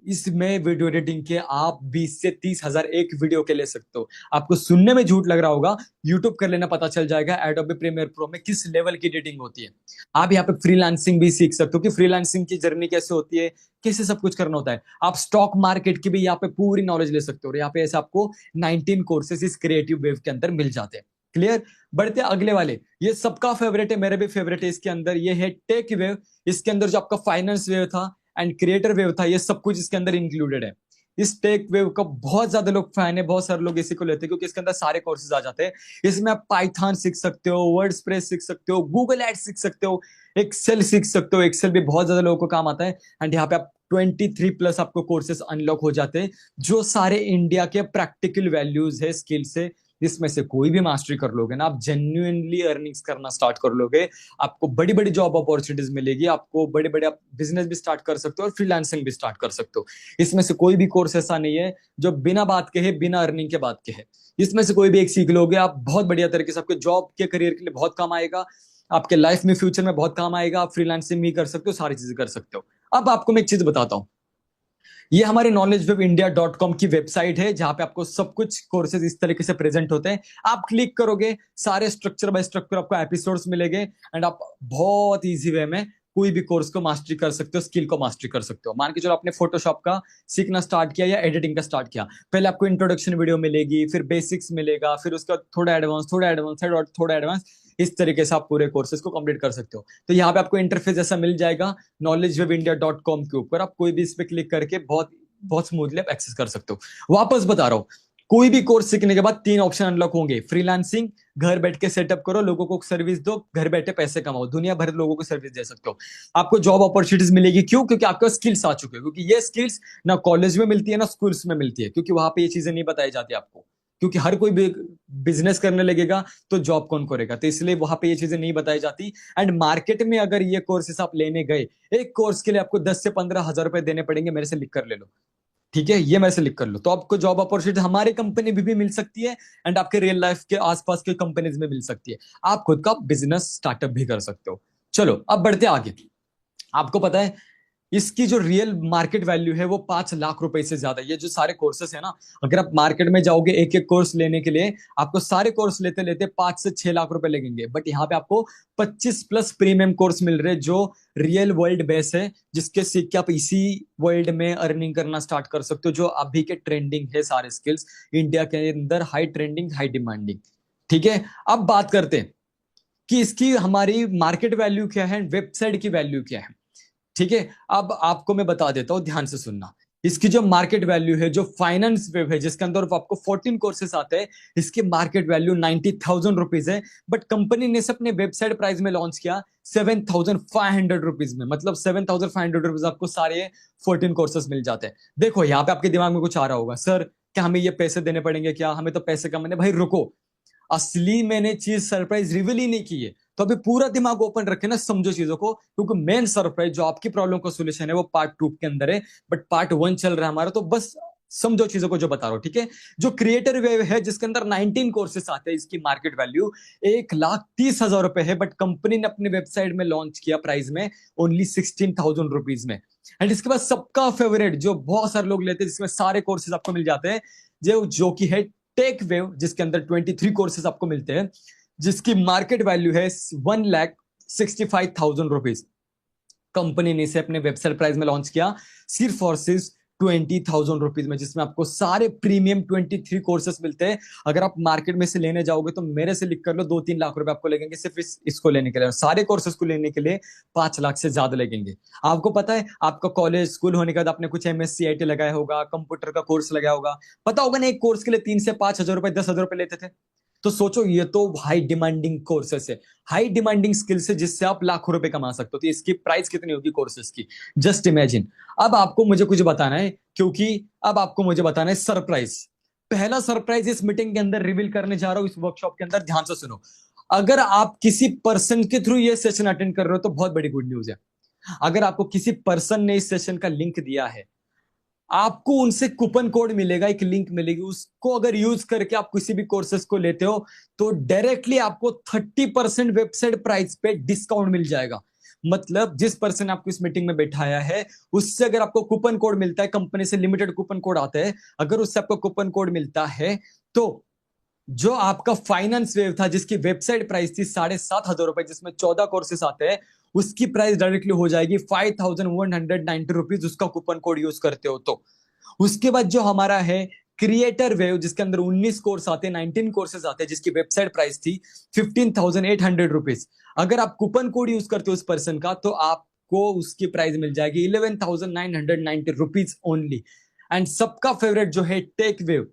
A: इसमें वीडियो एडिटिंग के आप 20 से 30 हजार एक वीडियो के ले सकते हो। आपको सुनने में झूठ लग रहा होगा, यूट्यूब कर लेना, पता चल जाएगा एडोबे प्रीमियर प्रो में किस लेवल की एडिटिंग होती है। आप यहाँ पे फ्रीलांसिंग भी सीख सकते हो कि फ्रीलांसिंग की जर्नी कैसे होती है, कैसे सब कुछ करना होता है। आप स्टॉक मार्केट की भी यहाँ पे पूरी नॉलेज ले सकते हो। और यहाँ पे ऐसे आपको 19 कोर्सेज इस क्रिएटिव वेव के अंदर मिल जाते हैं। क्लियर। बढ़ते अगले वाले, ये सबका फेवरेट है, मेरे भी फेवरेट है। इसके अंदर ये है टेक वेव। इसके अंदर जो आपका फाइनेंस वेव था एंड क्रिएटर वेव था, ये सब कुछ इसके अंदर इंक्लूडेड है। इस टेक वेव का बहुत ज्यादा लोग फैन है, बहुत सारे लोग इसी को लेते हैं क्योंकि इसके अंदर सारे कोर्सेज आ जाते हैं। इसमें आप पाइथन सीख सकते हो, वर्डप्रेस सीख सकते हो, गूगल एड्स सीख सकते हो, एक्सेल सीख सकते हो। एक्सेल भी बहुत ज्यादा लोगों को काम आता है। एंड यहाँ पे आप 23+ आपको कोर्सेज अनलॉक हो जाते हैं, जो सारे इंडिया के प्रैक्टिकल वैल्यूज है, स्किल्स है। इसमें से कोई भी मास्टरी कर लोगे ना, आप जेन्युइनली अर्निंग्स करना स्टार्ट कर लोगे। आपको बड़ी बड़ी जॉब अपॉर्चुनिटीज मिलेगी, आपको बड़े बड़े आप बिजनेस भी स्टार्ट कर सकते हो और फ्रीलांसिंग भी स्टार्ट कर सकते हो। इसमें से कोई भी कोर्स ऐसा नहीं है जो बिना बात के है, बिना अर्निंग के बात के है। इसमें से कोई भी एक सीख लोगे आप, बहुत बढ़िया तरीके से आपके जॉब के करियर के लिए बहुत काम आएगा, आपके लाइफ में फ्यूचर में बहुत काम आएगा। आप फ्रीलांसिंग भी कर सकते हो, सारी चीजें कर सकते हो। अब आपको मैं एक चीज बताता हूँ। ये हमारे knowledgewebindia.com की वेबसाइट है, जहां पे आपको सब कुछ कोर्सेज इस तरीके से प्रेजेंट होते हैं। आप क्लिक करोगे, सारे स्ट्रक्चर बाय स्ट्रक्चर आपको एपिसोड्स मिलेंगे एंड आप बहुत इजी वे में कोई भी कोर्स को मास्टरी कर सकते हो, स्किल को मास्टरी कर सकते हो। मान के चलो आपने फोटोशॉप का सीखना स्टार्ट किया या एडिटिंग का स्टार्ट किया, पहले आपको इंट्रोडक्शन वीडियो मिलेगी, फिर बेसिक्स मिलेगा, फिर उसके बाद थोड़ा एडवांस, थोड़ा एडवांस, थोड़ा एडवांस। इस तरीके से आप पूरे कोर्सेज को कंप्लीट कर सकते हो। तो यहाँ पे आपको इंटरफेस ऐसा मिल जाएगा knowledgewebindia.com के ऊपर। आप कोई भी इस पे क्लिक करके बहुत बहुत स्मूथली आप एक्सेस कर सकते हो। वापस बता रहा हूं, कोई भी कोर्स सीखने के बाद 3 ऑप्शन अनलॉक होंगे। फ्रीलांसिंग, घर बैठ के सेटअप करो, लोगों को सर्विस दो, घर बैठे पैसे कमाओ, दुनिया भर लोगों को सर्विस दे सकते हो। आपको जॉब अपॉर्चुनिटीज मिलेगी, क्यों? क्योंकि आपके स्किल्स आ चुके हैं। क्योंकि ये स्किल्स ना कॉलेज में मिलती है ना स्कूल्स में मिलती है, क्योंकि वहां पे ये चीजें नहीं बताई जाती आपको। क्योंकि हर कोई बिजनेस करने लगेगा तो जॉब कौन करेगा, तो इसलिए वहां पे ये चीजें नहीं बताई जाती। एंड मार्केट में अगर ये कोर्सेस आप लेने गए, एक कोर्स के लिए आपको 10 से 15 हजार रुपए देने पड़ेंगे। मेरे से लिख कर ले लो, ठीक है, ये मेरे से लिख कर लो। तो आपको जॉब अपॉर्चुनिटी हमारे कंपनी में भी मिल सकती है एंड आपके रियल लाइफ के आसपास के कंपनीज में मिल सकती है। आप खुद का बिजनेस स्टार्टअप भी कर सकते हो। चलो अब बढ़ते आगे। आपको पता है इसकी जो रियल मार्केट वैल्यू है वो 5 लाख रुपए से ज्यादा। ये जो सारे कोर्सेस है ना, अगर आप मार्केट में जाओगे एक एक कोर्स लेने के लिए, आपको सारे कोर्स लेते लेते 5 से 6 लाख रुपए लगेंगे। बट यहाँ पे आपको 25+ प्रीमियम कोर्स मिल रहे हैं जो रियल वर्ल्ड बेस है, जिसके सीख के आप इसी वर्ल्ड में अर्निंग करना स्टार्ट कर सकते हो। जो अभी के ट्रेंडिंग है सारे स्किल्स इंडिया के अंदर, हाई ट्रेंडिंग, हाई डिमांडिंग। ठीक है, अब बात करते हैं कि इसकी हमारी मार्केट वैल्यू क्या है, वेबसाइट की वैल्यू क्या है। ठीक है, अब आपको मैं बता देता हूं, ध्यान से सुनना। इसकी जो मार्केट वैल्यू है, जो फाइनेंस वेब है जिसके अंदर आपको 14 कोर्सेस आते हैं, इसकी मार्केट वैल्यू 90,000 रुपीज है। बट कंपनी ने इसे अपने वेबसाइट प्राइस में लॉन्च किया 7,500 रुपीज में। मतलब 7,500 रुपीज आपको सारे 14 कोर्सेस मिल जाते हैं। देखो यहाँ पे आपके दिमाग में कुछ आ रहा होगा, सर क्या हमें ये पैसे देने पड़ेंगे, क्या हमें तो पैसे कम है। भाई रुको, असली मैंने चीज सरप्राइज रिवील ही नहीं की है, तो अभी पूरा दिमाग ओपन रखे ना, समझो चीजों को, क्योंकि मेन सरप्राइज जो आपकी प्रॉब्लम का सोल्यूशन है वो पार्ट 2 के अंदर है। बट पार्ट 1 चल रहा है हमारा, तो बस समझो चीजों को जो बता रहा हूं। ठीक है, जो क्रिएटर वेव है जिसके अंदर 19 कोर्सेस आते हैं, इसकी मार्केट वैल्यू 1,30,000 रुपए है। बट कंपनी ने अपनी वेबसाइट में लॉन्च किया प्राइस में ओनली 16,000 रुपीज में। एंड इसके बाद सबका फेवरेट जो बहुत सारे लोग लेते हैं, जिसमें सारे कोर्सेज आपको मिल जाते हैं, जो कि है टेक वेव, जिसके अंदर 23 कोर्सेज आपको मिलते हैं, जिसकी मार्केट वैल्यू है 1,65,000 रुपीज। कंपनी ने इसे अपने वेबसाइट प्राइस में लॉन्च किया सिर्फ और सिर्फ 20,000 रुपीज में, जिसमें आपको सारे प्रीमियम 23 कोर्सेस मिलते हैं। अगर आप मार्केट में से लेने जाओगे तो मेरे से लिख कर लो 2-3 लाख रुपए आपको लगेंगे सिर्फ इसको लेने के लिए। और सारे कोर्सेस को लेने के लिए 5 लाख से ज्यादा लगेंगे। आपको पता है, आपका कॉलेज स्कूल होने के बाद आपने कुछ MSc IT लगाया होगा, कंप्यूटर का कोर्स लगाया होगा, पता होगा ना, एक कोर्स के लिए 3 से 5 हजार रुपए, 10,000 रुपए लेते थे। तो सोचो, ये तो हाई डिमांडिंग कोर्सेस है, हाई डिमांडिंग स्किल्स है, जिससे आप लाखों रुपए कमा सकते हो। तो इसकी प्राइस कितनी होगी कोर्सेस की, जस्ट इमेजिन। अब आपको मुझे कुछ बताना है, क्योंकि अब आपको मुझे बताना है सरप्राइज। पहला सरप्राइज इस मीटिंग के अंदर रिवील करने जा रहा हूं, इस वर्कशॉप के अंदर। ध्यान से सुनो, अगर आप किसी पर्सन के थ्रू ये सेशन अटेंड कर रहे हो तो बहुत बड़ी गुड न्यूज है। अगर आपको किसी पर्सन ने इस सेशन का लिंक दिया है, आपको उनसे कूपन कोड मिलेगा, एक लिंक मिलेगी, उसको अगर यूज करके आप किसी भी कोर्सेस को लेते हो तो डायरेक्टली आपको 30% वेबसाइट प्राइस पे डिस्काउंट मिल जाएगा। मतलब जिस पर्सन ने आपको इस मीटिंग में बैठाया है, उससे अगर आपको कूपन कोड मिलता है, कंपनी से लिमिटेड कूपन कोड आता है, अगर उससे आपको कूपन कोड मिलता है तो जो आपका फाइनेंस वेव था, जिसकी वेबसाइट प्राइस थी 7,500 रुपए, जिसमें 14 कोर्सेस आते हैं, उसकी प्राइस डायरेक्टली हो जाएगी 5,190 रुपीज, उसका कूपन कोड यूज करते हो तो। उसके बाद जो हमारा है क्रिएटर वेव, जिसके अंदर 19 कोर्स आते हैं, 19 कोर्सेज आते हैं, जिसकी वेबसाइट प्राइस थी 15,800 रुपीज। अगर आप कूपन कोड यूज करते हो उस पर्सन का, तो आपको उसकी प्राइस मिल जाएगी 11,990 रुपीज ओनली। एंड सबका फेवरेट जो है टेक वेव,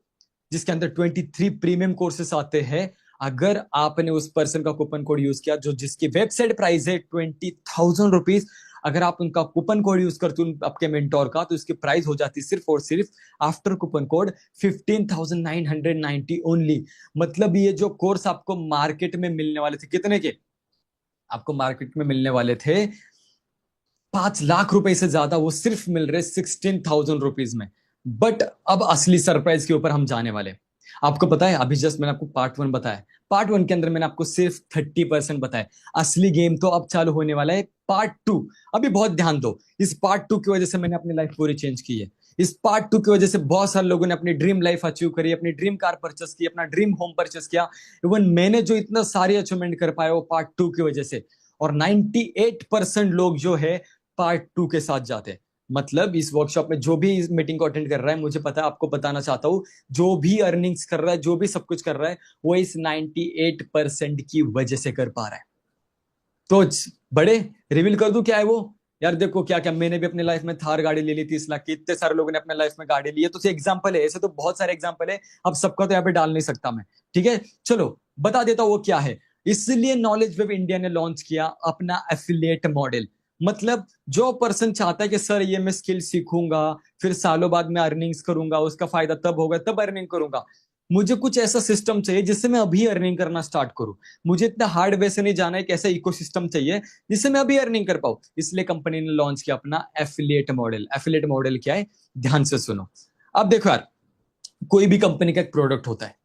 A: जिसके अंदर 23 प्रीमियम कोर्सेस आते हैं, अगर आपने उस पर्सन का कूपन कोड यूज किया, जो जिसकी वेबसाइट प्राइस है 20,000 रुपीज, अगर आप उनका कूपन कोड यूज करते हो आपके मेंटोर का, तो इसकी प्राइस हो जाती है सिर्फ और सिर्फ आफ्टर कूपन कोड 15,990 ओनली। मतलब ये जो कोर्स आपको मार्केट में मिलने वाले थे, कितने के आपको मार्केट में मिलने वाले थे, 5 लाख रुपए से ज्यादा, वो सिर्फ मिल रहे 16,000 रुपीज में। बट अब असली सरप्राइज के ऊपर हम जाने वाले। आपको पता है, अभी जस्ट मैंने आपको पार्ट 1 बताया, पार्ट 1 के अंदर मैंने आपको सिर्फ 30% बताया। असली गेम तो अब चालू होने वाला है पार्ट 2। अभी बहुत ध्यान दो, इस पार्ट 2 की वजह से मैंने अपनी लाइफ पूरी चेंज की है। इस पार्ट 2 की वजह से बहुत सारे लोगों ने अपनी ड्रीम लाइफ अचीव करी, अपनी ड्रीम कार परचेस की, अपना ड्रीम होम परचेस किया। इवन मैंने जो इतना सारी अचीवमेंट कर पाया वो पार्ट 2 की वजह से। और 98% लोग जो है पार्ट 2 के साथ जाते हैं। मतलब इस वर्कशॉप में जो भी इस मीटिंग को अटेंड कर रहा है, मुझे पता है, आपको बताना चाहता हूं, जो भी अर्निंग्स कर रहा है, जो भी सब कुछ कर रहा है, वो इस 98% की वजह से कर पा रहा है। तो बड़े रिवील कर दूं क्या है वो। यार देखो, क्या क्या मैंने भी अपनी लाइफ में थार गाड़ी ले ली 30 लाख की, इतने सारे लोगों ने अपने लाइफ में गाड़ी ली है। तो एग्जाम्पल है, ऐसे तो बहुत सारे एग्जाम्पल है, अब सबका तो यहाँ पे डाल नहीं सकता मैं। ठीक है, चलो बता देता हूं वो क्या है। इसलिए नॉलेज वेब इंडिया ने लॉन्च किया अपना एफिलिएट मॉडल। मतलब जो पर्सन चाहता है कि सर ये मैं स्किल सीखूंगा, फिर सालों बाद मैं अर्निंग्स करूंगा, उसका फायदा तब होगा, तब अर्निंग करूंगा, मुझे कुछ ऐसा सिस्टम चाहिए जिससे मैं अभी अर्निंग करना स्टार्ट करूं। मुझे इतना हार्ड वे से नहीं जाना है, एक ऐसा इकोसिस्टम चाहिए जिससे मैं अभी अर्निंग कर पाऊं। इसलिए कंपनी ने लॉन्च किया अपना एफिलिएट मॉडल। एफिलिएट मॉडल क्या है, ध्यान से सुनो। अब देखो यार, कोई भी कंपनी का एक प्रोडक्ट होता है,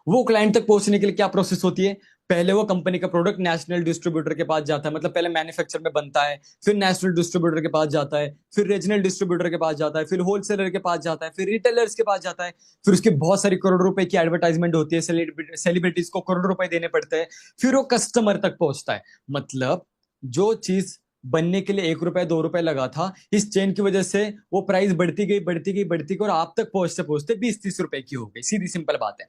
A: वो क्लाइंट तक पहुंचने के लिए क्या प्रोसेस होती है। पहले वो कंपनी का प्रोडक्ट नेशनल डिस्ट्रीब्यूटर के पास जाता है, मतलब पहले मैन्युफैक्चर में बनता है, फिर नेशनल डिस्ट्रीब्यूटर के पास जाता है, फिर रीजनल डिस्ट्रीब्यूटर के पास जाता है, फिर होलसेलर के पास जाता है, फिर रिटेलर्स के पास जाता है, फिर उसके बहुत सारी करोड़ रुपए की एडवर्टाइजमेंट होती है, सेलिब्रिटीज को करोड़ रुपए देने पड़ते हैं, फिर वो कस्टमर तक पहुंचता है। मतलब जो चीज बनने के लिए 1 रुपए 2 रुपए लगा था, इस चेन की वजह से वो प्राइस बढ़ती गई, बढ़ती गई, बढ़ती गई, और आप तक पहुंचते पहुंचते 20-30 रुपए की हो गई। सीधी सिंपल बात है।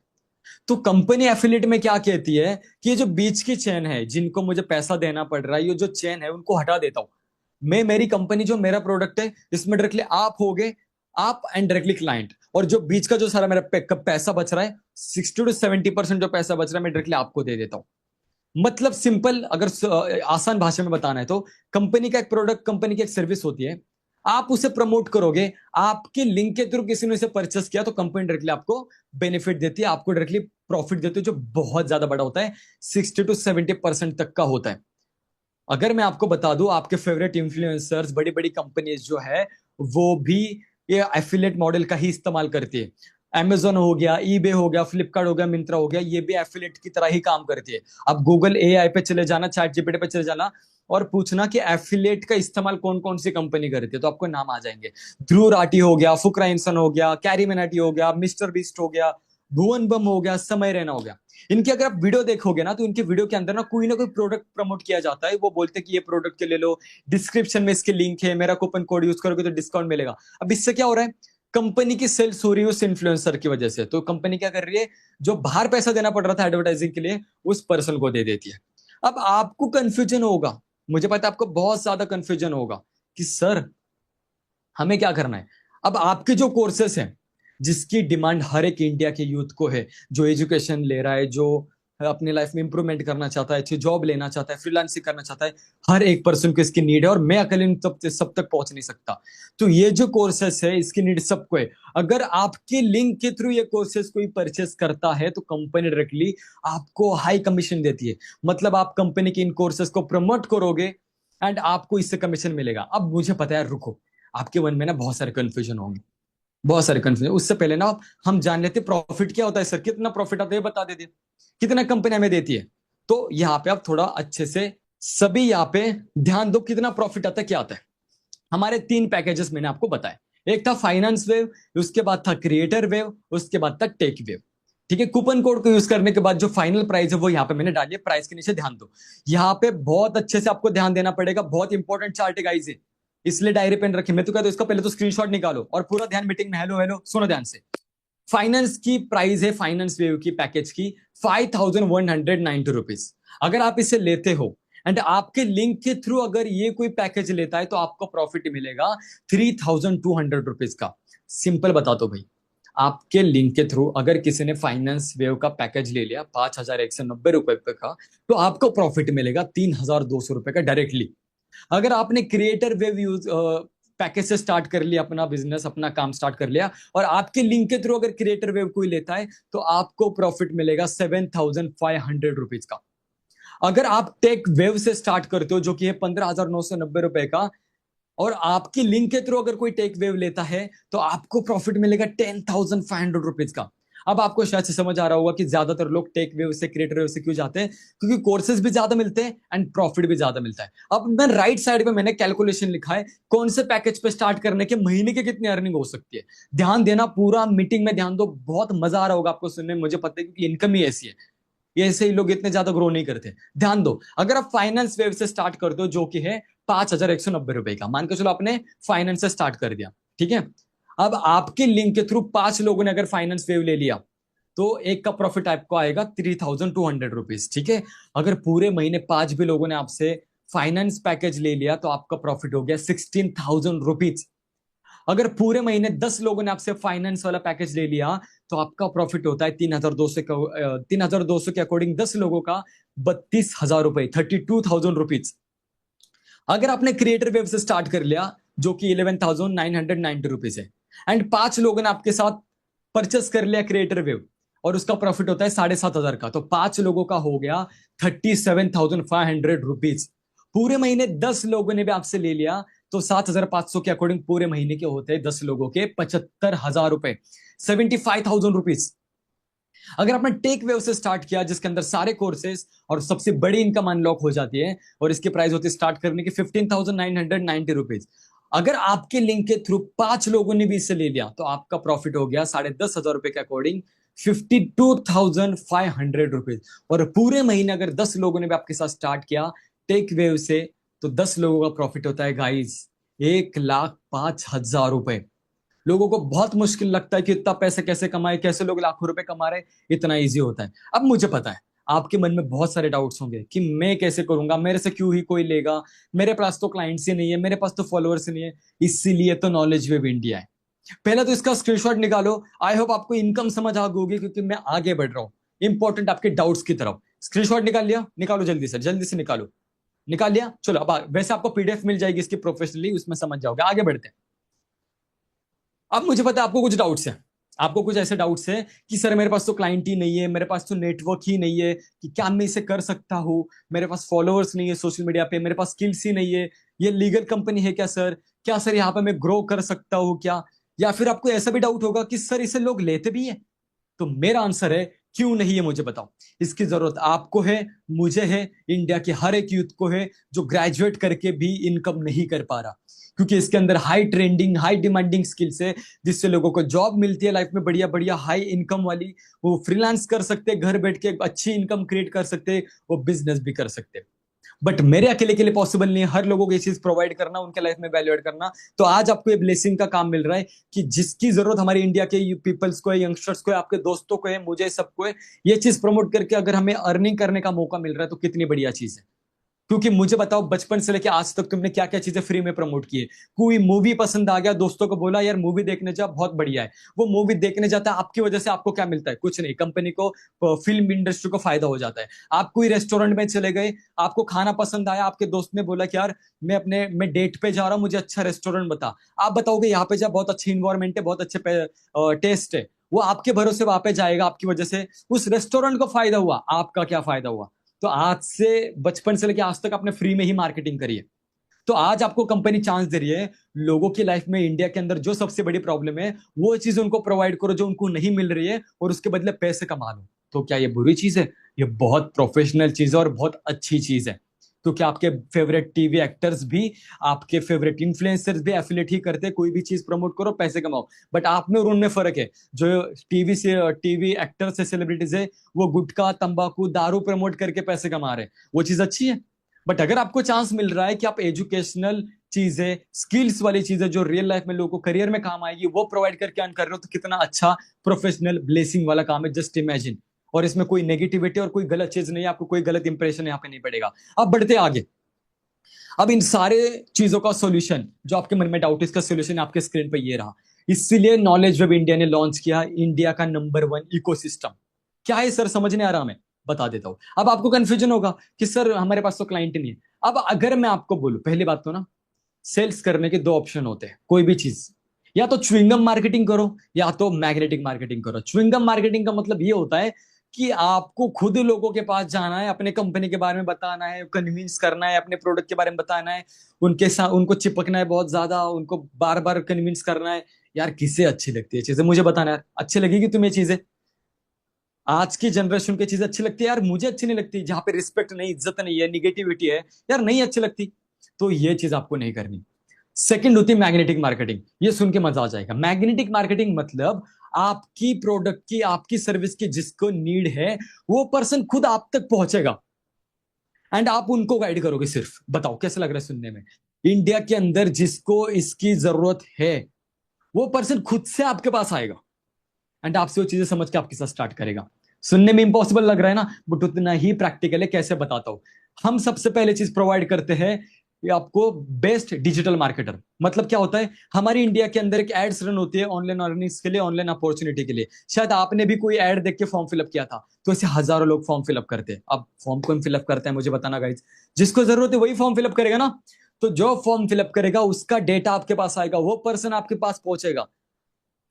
A: तो कंपनी एफिलिएट में क्या कहती है कि ये जो बीच की चेन है, जिनको मुझे पैसा देना पड़ रहा है, ये जो चेन है उनको हटा देता हूं मैं। मेरी कंपनी जो मेरा प्रोडक्ट है इसमें डायरेक्टली आप होगे, आप एंड डायरेक्टली क्लाइंट, और जो बीच का जो सारा मेरा पैसा बच रहा है 60 to 70% जो पैसा बच रहा है मैं डायरेक्टली आपको दे देता हूं। मतलब सिंपल, अगर आसान भाषा में बताना है तो कंपनी का एक प्रोडक्ट, कंपनी की एक सर्विस होती है, आप उसे प्रमोट करोगे, आपके लिंक के थ्रू किसी ने उसे परचेस किया तो कंपनी डायरेक्टली आपको बेनिफिट देती है, आपको डायरेक्टली प्रॉफिट देती है, जो बहुत ज्यादा बड़ा होता है, 60 to 70% तक का होता है। अगर मैं आपको बता दूं, आपके फेवरेट इन्फ्लुएंसर्स, बड़ी बड़ी कंपनीज जो है वो भी ये एफिलिएट मॉडल का ही इस्तेमाल करती है। Amazon हो गया, eBay हो गया, फ्लिपकार्ट हो गया, मिंत्रा हो गया, ये भी एफिलिएट की तरह ही काम करती है। अब गूगल एआई पे चले जाना, चैट जीपीटी पे चले जाना और पूछना कि एफिलिएट का इस्तेमाल कौन कौन सी कंपनी करती है, तो आपको नाम आ जाएंगे। ध्रुव राठी हो गया, फुकरा इंसन हो गया, कैरी मिनाटी हो गया, मिस्टर बीस्ट हो गया, भुवन बम हो गया, समय रैना हो गया। इनकी अगर आप वीडियो देखोगे ना तो इनके वीडियो के अंदर ना कोई प्रोडक्ट प्रमोट किया जाता है, वो बोलते हैं कि ये प्रोडक्ट के ले लो, डिस्क्रिप्शन में इसके लिंक है, मेरा कूपन कोड यूज करोगे तो डिस्काउंट मिलेगा। अब इससे क्या हो रहा है, कंपनी की सेल्स हो रही है उस इन्फ्लुएंसर की वजह से। तो कंपनी क्या कर रही है, जो बाहर पैसा देना पड़ रहा था एडवर्टाइजिंग के लिए उस पर्सन को दे देती है। अब आपको कंफ्यूजन होगा, मुझे पता है आपको बहुत ज्यादा कंफ्यूजन होगा कि सर हमें क्या करना है। अब आपके जो कोर्सेस हैं, जिसकी डिमांड हर एक इंडिया के यूथ को है, जो एजुकेशन ले रहा है, जो अपनी लाइफ में इंप्रूवमेंट करना चाहता है, अच्छी जॉब लेना चाहता है, फ्रीलांसिंग करना चाहता है, हर एक पर्सन को इसकी नीड है और मैं अकेले इन सब तक पहुंच नहीं सकता। तो ये जो कोर्सेस है इसकी नीड सबको है। अगर आपके लिंक के थ्रू ये कोर्सेस कोई परचेस करता है तो कंपनी डायरेक्टली आपको हाई कमीशन देती है। मतलब आप कंपनी के इन कोर्सेस को प्रमोट करोगे एंड आपको इससे कमीशन मिलेगा। अब मुझे पता है, रुको, आपके मन में ना बहुत सारे कंफ्यूजन होंगे, बहुत सारे कंफ्यूजन। उससे पहले ना हम जान लेते प्रॉफिट क्या होता है। सर कितना प्रॉफिट आता है ये बता देते, कितना कंपनी हमें देती है। तो यहाँ पे आप थोड़ा अच्छे से सभी यहाँ पे ध्यान दो, कितना प्रॉफिट आता है, क्या आता है। हमारे 3 पैकेजेस मैंने आपको बताए, एक था फाइनेंस वेव, उसके बाद था क्रिएटर वेव, उसके बाद था टेक वेव। ठीक है, कूपन कोड को यूज करने के बाद जो फाइनल प्राइस है वो यहाँ पे मैंने डाली है। प्राइस के नीचे ध्यान दो, यहाँ पे बहुत अच्छे से आपको ध्यान देना पड़ेगा, बहुत इंपॉर्टेंट चार्ट है गाइस, इसलिए डायरी पेन रखिए। मैं तो कहता हूं इसका पहले तो स्क्रीनशॉट निकालो और पूरा ध्यान मीटिंग में, हेलो हेलो सुनो ध्यान से। फाइनेंस की प्राइस है, फाइनेंस वेव की पैकेज की 5190 रुपीज। अगर आप इसे लेते हो एंड आपके लिंक के थ्रू अगर ये कोई पैकेज लेता है तो आपको प्रॉफिट मिलेगा 3200 रुपीज का। सिंपल बता दो भाई, आपके लिंक के थ्रू अगर किसी ने फाइनेंस वेव का पैकेज ले लिया 5190 रुपए का, तो आपको प्रॉफिट मिलेगा 3200 रुपए का डायरेक्टली। अगर आपने क्रिएटर वेव यूज पैकेज से स्टार्ट कर लिया, अपना बिजनेस अपना काम स्टार्ट कर लिया और आपके लिंक के थ्रू अगर क्रिएटर वेव कोई लेता है तो आपको प्रॉफिट मिलेगा 7500 रुपीज का। अगर आप टेक वेव से स्टार्ट करते हो जो कि है 15990 रुपए का, और आपकी लिंक के थ्रू अगर कोई टेक वेव लेता है तो आपको प्रॉफिट मिलेगा 10500 रुपीज का। अब आपको शायद से समझ आ रहा होगा कि ज्यादातर लोग टेक वेव से क्रिएटर वेव से क्यों जाते हैं, क्योंकि कोर्सेज भी ज्यादा मिलते हैं एंड प्रॉफिट भी ज्यादा मिलता है। अब मैं राइट साइड पे मैंने कैलकुलेशन लिखा है कौन से पैकेज पे स्टार्ट करने के महीने के कितनी अर्निंग हो सकती है। ध्यान देना, पूरा मीटिंग में ध्यान दो, बहुत मजा आ रहा होगा आपको सुनने में, मुझे पता है क्योंकि इनकम ही ऐसी है, ये ऐसे ही लोग इतने ज्यादा ग्रो नहीं करते। ध्यान दो, अगर आप फाइनेंस वेव से स्टार्ट कर दो जो कि है 5190 रुपए का, मान के चलो आपने फाइनेंस से स्टार्ट कर दिया, ठीक है। अब आपके लिंक के थ्रू 5 लोगों ने अगर फाइनेंस वेव ले लिया तो एक का प्रॉफिट आपको आएगा 3200 रुपीज, ठीक है। अगर पूरे महीने 5 भी लोगों ने आपसे फाइनेंस पैकेज ले लिया तो आपका प्रॉफिट हो गया 16,000 रुपीज। अगर पूरे महीने 10 लोगों ने आपसे फाइनेंस वाला पैकेज ले लिया तो आपका प्रॉफिट होता है 3200 के अकॉर्डिंग 10 लोगों का 32,000 रुपए, 32,000 रुपीज। अगर आपने क्रिएटर वेब से स्टार्ट कर लिया जो कि 11,990 रुपीज है एंड 5 लोगों ने आपके साथ परचेस कर लिया क्रिएटर वेब और उसका प्रॉफिट होता है 7,500 का, तो 5 लोगों का हो गया 37,500 रुपीज। पूरे महीने 10 लोगों ने भी आपसे ले लिया तो 7,500 के अकॉर्डिंग पूरे महीने के होते हैं 10 लोगों के 75,000 रुपए, 75,000 रुपीज। अगर आपने टेक वेव से स्टार्ट किया जिसके अंदर सारे कोर्सेज और सबसे बड़ी इनकम अनलॉक हो जाती है और इसकी प्राइस होती है स्टार्ट करने की 15,990 रुपीज। अगर आपके लिंक के थ्रू 5 लोगों ने भी इससे ले लिया तो आपका प्रॉफिट हो गया 10,500 के अकॉर्डिंग 52,500 रुपीज। और पूरे महीने अगर 10 लोगों ने भी आपके साथ स्टार्ट किया टेक वेव से तो 10 लोगों का प्रॉफिट होता है गाइस 1,05,000 रुपए। लोगों को बहुत मुश्किल लगता है कि इतना पैसे कैसे कमाए, कैसे लोग लाखों रुपए कमा रहे हैं, इतना इजी होता है। अब मुझे पता है आपके मन में बहुत सारे डाउट्स होंगे कि मैं कैसे करूंगा, मेरे से क्यों ही कोई लेगा, मेरे पास तो क्लाइंट्स ही नहीं है, मेरे पास तो फॉलोअर्स ही नहीं है। इसीलिए तो नॉलेज वेब इंडिया है। पहले तो इसका स्क्रीनशॉट निकालो। आई होप आपको इनकम समझ आ गई होगी, क्योंकि मैं आगे बढ़ रहा हूं इंपॉर्टेंट आपके डाउट्स की तरफ। स्क्रीनशॉट निकाल लिया? निकालो जल्दी से निकालो। निकाल लिया? चलो अब वैसे आपको पीडीएफ मिल जाएगी इसकी प्रोफेशनली, उसमें समझ जाओगे। आगे बढ़ते हैं। अब मुझे पता है आपको कुछ डाउट्स हैं, आपको कुछ ऐसे डाउट्स हैं कि सर मेरे पास तो क्लाइंट ही नहीं है, मेरे पास तो नेटवर्क ही नहीं है, कि क्या मैं इसे कर सकता हूं, मेरे पास फॉलोअर्स नहीं है सोशल मीडिया पे, मेरे पास स्किल्स ही नहीं है, ये लीगल कंपनी है क्या सर, क्या सर यहाँ पे मैं ग्रो कर सकता हूँ क्या? या फिर आपको ऐसा भी डाउट होगा कि सर इसे लोग लेते भी है। तो मेरा आंसर है क्यों नहीं है मुझे बताओ। इसकी जरूरत आपको है, मुझे है, इंडिया के हर एक यूथ को है जो ग्रेजुएट करके भी इनकम नहीं कर पा रहा, क्योंकि इसके अंदर high trending high demanding skills है, जिससे लोगों को जॉब मिलती है लाइफ में बढ़िया बढ़िया हाई इनकम वाली। वो फ्रीलांस कर सकते हैं, घर बैठ के अच्छी इनकम क्रिएट कर सकते हैं, वो बिजनेस भी कर सकते हैं। बट मेरे अकेले के लिए पॉसिबल नहीं है हर लोगों को ये चीज प्रोवाइड करना, उनके लाइफ में वैल्यू ऐड करना। तो आज आपको ये ब्लेसिंग का काम मिल रहा है कि जिसकी जरूरत हमारे इंडिया के पीपल्स को है, यंगस्टर्स को है, आपके दोस्तों को है, मुझे सबको है, ये चीज प्रमोट करके अगर हमें अर्निंग करने का मौका मिल रहा है तो कितनी बढ़िया चीज है। क्योंकि मुझे बताओ बचपन से लेके आज तक तुमने क्या क्या चीजें फ्री में प्रमोट की है। कोई मूवी पसंद आ गया, दोस्तों को बोला यार मूवी देखने जा, बहुत बढ़िया है, वो मूवी देखने जाता है, आपकी वजह से आपको क्या मिलता है? कुछ नहीं, कंपनी को, फिल्म इंडस्ट्री को फायदा हो जाता है। आप कोई रेस्टोरेंट में चले गए, आपको खाना पसंद आया, आपके दोस्त ने बोला कि यार मैं डेट पे जा रहा हूँ, मुझे अच्छा रेस्टोरेंट बता। आप बताओगे यहाँ पे जा, बहुत अच्छी इन्वायरमेंट है, बहुत अच्छे टेस्ट है, वो आपके भरोसे वहां पे जाएगा, आपकी वजह से उस रेस्टोरेंट को फायदा हुआ, आपका क्या फायदा हुआ? तो आज से बचपन से लेके आज तक आपने फ्री में ही मार्केटिंग करी है। तो आज आपको कंपनी चांस दे रही है, लोगों की लाइफ में इंडिया के अंदर जो सबसे बड़ी प्रॉब्लम है वो चीज उनको प्रोवाइड करो जो उनको नहीं मिल रही है, और उसके बदले पैसे कमा लो। तो क्या ये बुरी चीज है? ये बहुत प्रोफेशनल चीज है और बहुत अच्छी चीज है। तो क्या आपके फेवरेट टीवी एक्टर्स भी, आपके फेवरेट इन्फ्लुएंसर्स भी एफिलिएट ही करते हैं? कोई भी चीज प्रमोट करो, पैसे कमाओ। बट आप में और उनमें फर्क है। जो टीवी एक्टर्स है, सेलिब्रिटीज है, वो गुटखा तंबाकू दारू प्रमोट करके पैसे कमा रहे हैं, वो चीज अच्छी है। बट अगर आपको चांस मिल रहा है कि आप एजुकेशनल चीजें, स्किल्स वाली चीजें जो रियल लाइफ में लोगों को करियर में काम आएगी, वो प्रोवाइड करके अर्न कर रहे हो, तो कितना अच्छा प्रोफेशनल ब्लेसिंग वाला काम है, जस्ट इमेजिन। और इसमें कोई नेगेटिविटी और कोई गलत चीज नहीं है, आपको कोई गलत इंप्रेशन यहाँ पे नहीं पड़ेगा। अब बढ़ते आगे। अब इन सारे चीजों का सॉल्यूशन, जो आपके मन में डाउट है, इसका सॉल्यूशन आपके स्क्रीन पर ये रहा। इसीलिए नॉलेज वेब इंडिया ने लॉन्च किया इंडिया का नंबर 1 इकोसिस्टम। क्या है सर, समझ नहीं आ रहा? मैं बता देता हूं। अब आपको कंफ्यूजन होगा कि सर हमारे पास तो क्लाइंट नहीं है। अब अगर मैं आपको बोलूं, पहली बात तो ना, सेल्स करने के दो ऑप्शन होते हैं कोई भी चीज, या तो च्युइंगम मार्केटिंग करो या तो मैग्नेटिक मार्केटिंग करो। च्युइंगम मार्केटिंग का मतलब ये होता है कि आपको खुद लोगों के पास जाना है, अपने कंपनी के बारे में बताना है, कन्विंस करना है, अपने प्रोडक्ट के बारे में बताना है, उनके साथ उनको चिपकना है, बहुत ज्यादा उनको बार बार कन्विंस करना है। यार किसे अच्छी लगती है चीजें, मुझे बताना है। अच्छी लगेगी तुम्हें चीजें? आज की जनरेशन की चीज अच्छी लगती है? यार मुझे अच्छी नहीं लगती। जहां पे रिस्पेक्ट नहीं, इज्जत नहीं है, निगेटिविटी है, यार नहीं अच्छी लगती। तो ये चीज आपको नहीं करनी। सेकंड होती है मैग्नेटिक मार्केटिंग। ये सुन के मजा आ जाएगा। मैग्नेटिक मार्केटिंग मतलब आपकी प्रोडक्ट की, आपकी सर्विस की जिसको नीड है, वो पर्सन खुद आप तक पहुंचेगा एंड आप उनको गाइड करोगे सिर्फ। बताओ कैसा लग रहा है सुनने में? इंडिया के अंदर जिसको इसकी जरूरत है, वो पर्सन खुद से आपके पास आएगा एंड आपसे वो चीजें समझ के आपके साथ स्टार्ट करेगा। सुनने में इंपॉसिबल लग रहा है ना, बट उतना ही प्रैक्टिकल है। कैसे बताता हूं। हम सबसे पहले चीज प्रोवाइड करते हैं ये आपको, बेस्ट डिजिटल मार्केटर। मतलब क्या होता है, हमारी इंडिया के अंदर एक एड्स रन होती है ऑनलाइन अर्निंग्स के लिए, ऑनलाइन अपॉर्चुनिटी के लिए। शायद आपने भी कोई एड देख के फॉर्म फिलअप किया था, तो ऐसे हजारों लोग फॉर्म फिलअप करते हैं। अब फॉर्म कौन फिलअप करता है मुझे बताना गाइज? जिसको जरूरत है वही फॉर्म फिलअप करेगा ना। तो जो फॉर्म फिलअप करेगा उसका डेटा आपके पास आएगा, वो पर्सन आपके पास पहुंचेगा।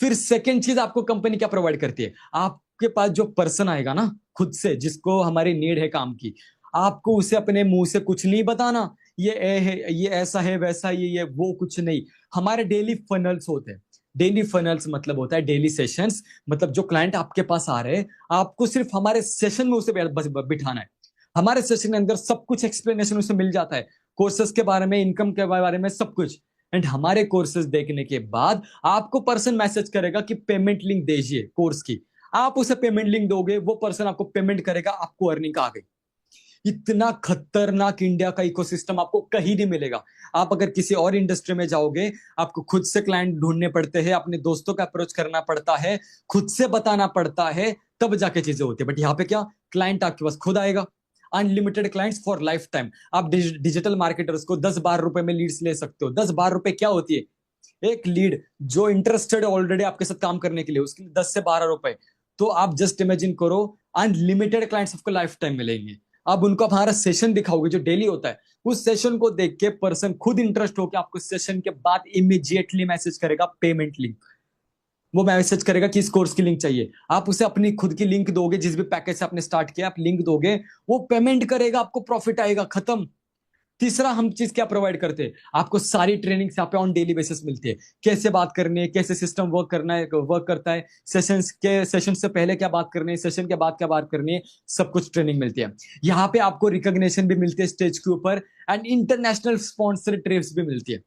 A: फिर सेकेंड चीज आपको कंपनी क्या प्रोवाइड करती है, आपके पास जो पर्सन आएगा ना खुद से, जिसको हमारी नीड है काम की, आपको उसे अपने मुंह से कुछ नहीं बताना, ये ए है, ये ऐसा है, वैसा ये वो कुछ नहीं। हमारे डेली फनल्स होते हैं। डेली फनल्स मतलब होता है डेली सेशंस। मतलब जो क्लाइंट आपके पास आ रहे हैं, आपको सिर्फ हमारे सेशन में उसे बिठाना है। हमारे सेशन के अंदर सब कुछ एक्सप्लेनेशन उसे मिल जाता है, कोर्सेज के बारे में, इनकम के बारे में, सब कुछ। एंड हमारे कोर्सेज देखने के बाद आपको पर्सन मैसेज करेगा कि पेमेंट लिंक दीजिए कोर्स की। आप उसे पेमेंट लिंक दोगे, वो पर्सन आपको पेमेंट करेगा, आपको अर्निंग आ गई। इतना खतरनाक इंडिया का इकोसिस्टम आपको कहीं नहीं मिलेगा। आप अगर किसी और इंडस्ट्री में जाओगे, आपको खुद से क्लाइंट ढूंढने पड़ते हैं, अपने दोस्तों का अप्रोच करना पड़ता है, खुद से बताना पड़ता है, तब जाके चीजें होती है। बट यहाँ पे क्या, क्लाइंट आपके पास खुद आएगा। Unlimited clients for life time. आप डिजिटल मार्केटर्स को 10-12 रुपए में लीड्स ले सकते हो। 10-12 रुपए क्या होती है? एक लीड जो इंटरेस्टेड है ऑलरेडी आपके साथ काम करने के लिए, उसके लिए 10 से 12 रुपए। तो आप जस्ट इमेजिन करो, अनलिमिटेड क्लाइंट्स आपको लाइफ टाइम मिलेंगे। अब उनको आप हमारा सेशन दिखाओगे जो डेली होता है, उस सेशन को देख के पर्सन खुद इंटरेस्ट होकर आपको सेशन के बाद इमीडिएटली मैसेज करेगा पेमेंट लिंक। वो मैसेज करेगा कि इस कोर्स की लिंक चाहिए। आप उसे अपनी खुद की लिंक दोगे, जिस भी पैकेज से आपने स्टार्ट किया आप लिंक दोगे, वो पेमेंट करेगा, आपको प्रॉफिट आएगा, खत्म। तीसरा हम चीज क्या प्रोवाइड करते हैं? आपको सारी ट्रेनिंग यहाँ पे ऑन डेली बेसिस मिलती है। कैसे बात करनी है, कैसे सिस्टम वर्क करना है, वर्क करता है, सेशन से पहले क्या बात करनी है, सेशन के बाद क्या बात करनी है, सब कुछ ट्रेनिंग मिलती है। यहाँ पे आपको रिकॉग्निशन भी मिलती है स्टेज के ऊपर, एंड इंटरनेशनल स्पॉन्सर ट्रिप्स भी मिलती है।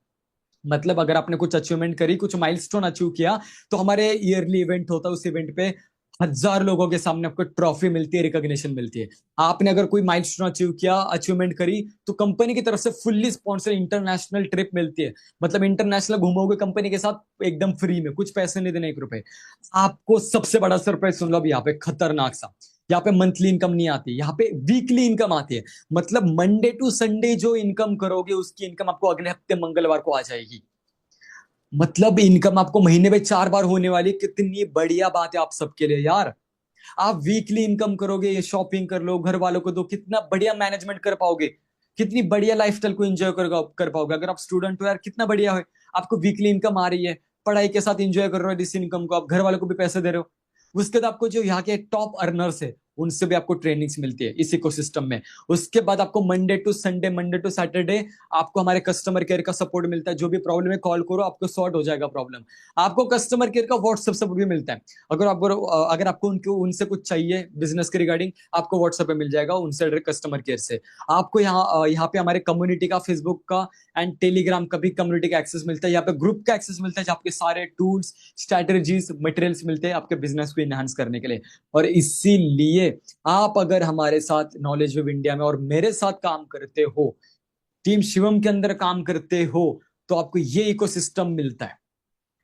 A: मतलब अगर आपने कुछ अचीवमेंट करी, कुछ माइलस्टोन अचीव किया, तो हमारे ईयरली इवेंट होता है, उस इवेंट पे 1000 लोगों के सामने आपको ट्रॉफी मिलती है, रिकॉग्निशन मिलती है। आपने अगर कोई माइलस्टोन अचीव किया, अचीवमेंट करी, तो कंपनी की तरफ से फुल्ली स्पॉन्सर इंटरनेशनल ट्रिप मिलती है। मतलब इंटरनेशनल घूमोगे कंपनी के साथ एकदम फ्री में, कुछ पैसे नहीं देने, 1 रुपए। आपको सबसे बड़ा सरप्राइज सुन लो अब यहाँ पे, खतरनाक सा। यहाँ पे मंथली इनकम नहीं आती, यहाँ पे वीकली इनकम आती है। मतलब मंडे टू संडे जो इनकम करोगे, उसकी इनकम आपको अगले हफ्ते मंगलवार को आ जाएगी। मतलब इनकम आपको महीने में 4 बार होने वाली। कितनी बढ़िया बात है आप सबके लिए यार। आप वीकली इनकम करोगे, ये शॉपिंग कर लो, घर वालों को दो, कितना बढ़िया मैनेजमेंट कर पाओगे, कितनी बढ़िया लाइफस्टाइल को एंजॉय कर पाओगे। अगर आप स्टूडेंट हो यार, कितना बढ़िया है, आपको वीकली इनकम आ रही है, पढ़ाई के साथ एंजॉय कर रहे हो इस इनकम को, आप घर वालों को भी पैसे दे रहे हो। उसके बाद आपको जो यहाँ के टॉप अर्नर्स है, उनसे भी आपको ट्रेनिंग्स मिलती है इस इकोसिस्टम में। उसके बाद आपको Monday to Sunday, Monday to Saturday आपको हमारे कस्टमर केयर का सपोर्ट मिलता है। जो भी प्रॉब्लम है कॉल करो, आपको सॉर्ट हो जाएगा प्रॉब्लम। आपको कस्टमर केयर का व्हाट्सएप सपोर्ट भी मिलता है। अगर आपको उनसे कुछ चाहिए बिजनेस के रिगार्डिंग, आपको व्हाट्सएप पे मिल जाएगा, उनसे डायरेक्ट कस्टमर केयर से। आपको यहाँ पे हमारे कम्युनिटी का, फेसबुक का एंड टेलीग्राम का भी कम्युनिटी का एक्सेस मिलता है। यहाँ पे ग्रुप का एक्सेस मिलता है, जहाँ पे सारे टूल्स, स्ट्रेटेजीज, मटेरियल्स मिलते हैं आपके बिजनेस को इनहांस करने के लिए। और इसीलिए आप अगर हमारे साथ नॉलेज वेब इंडिया में और मेरे साथ काम करते हो, टीम शिवम के अंदर काम करते हो, तो आपको ये इकोसिस्टम मिलता है।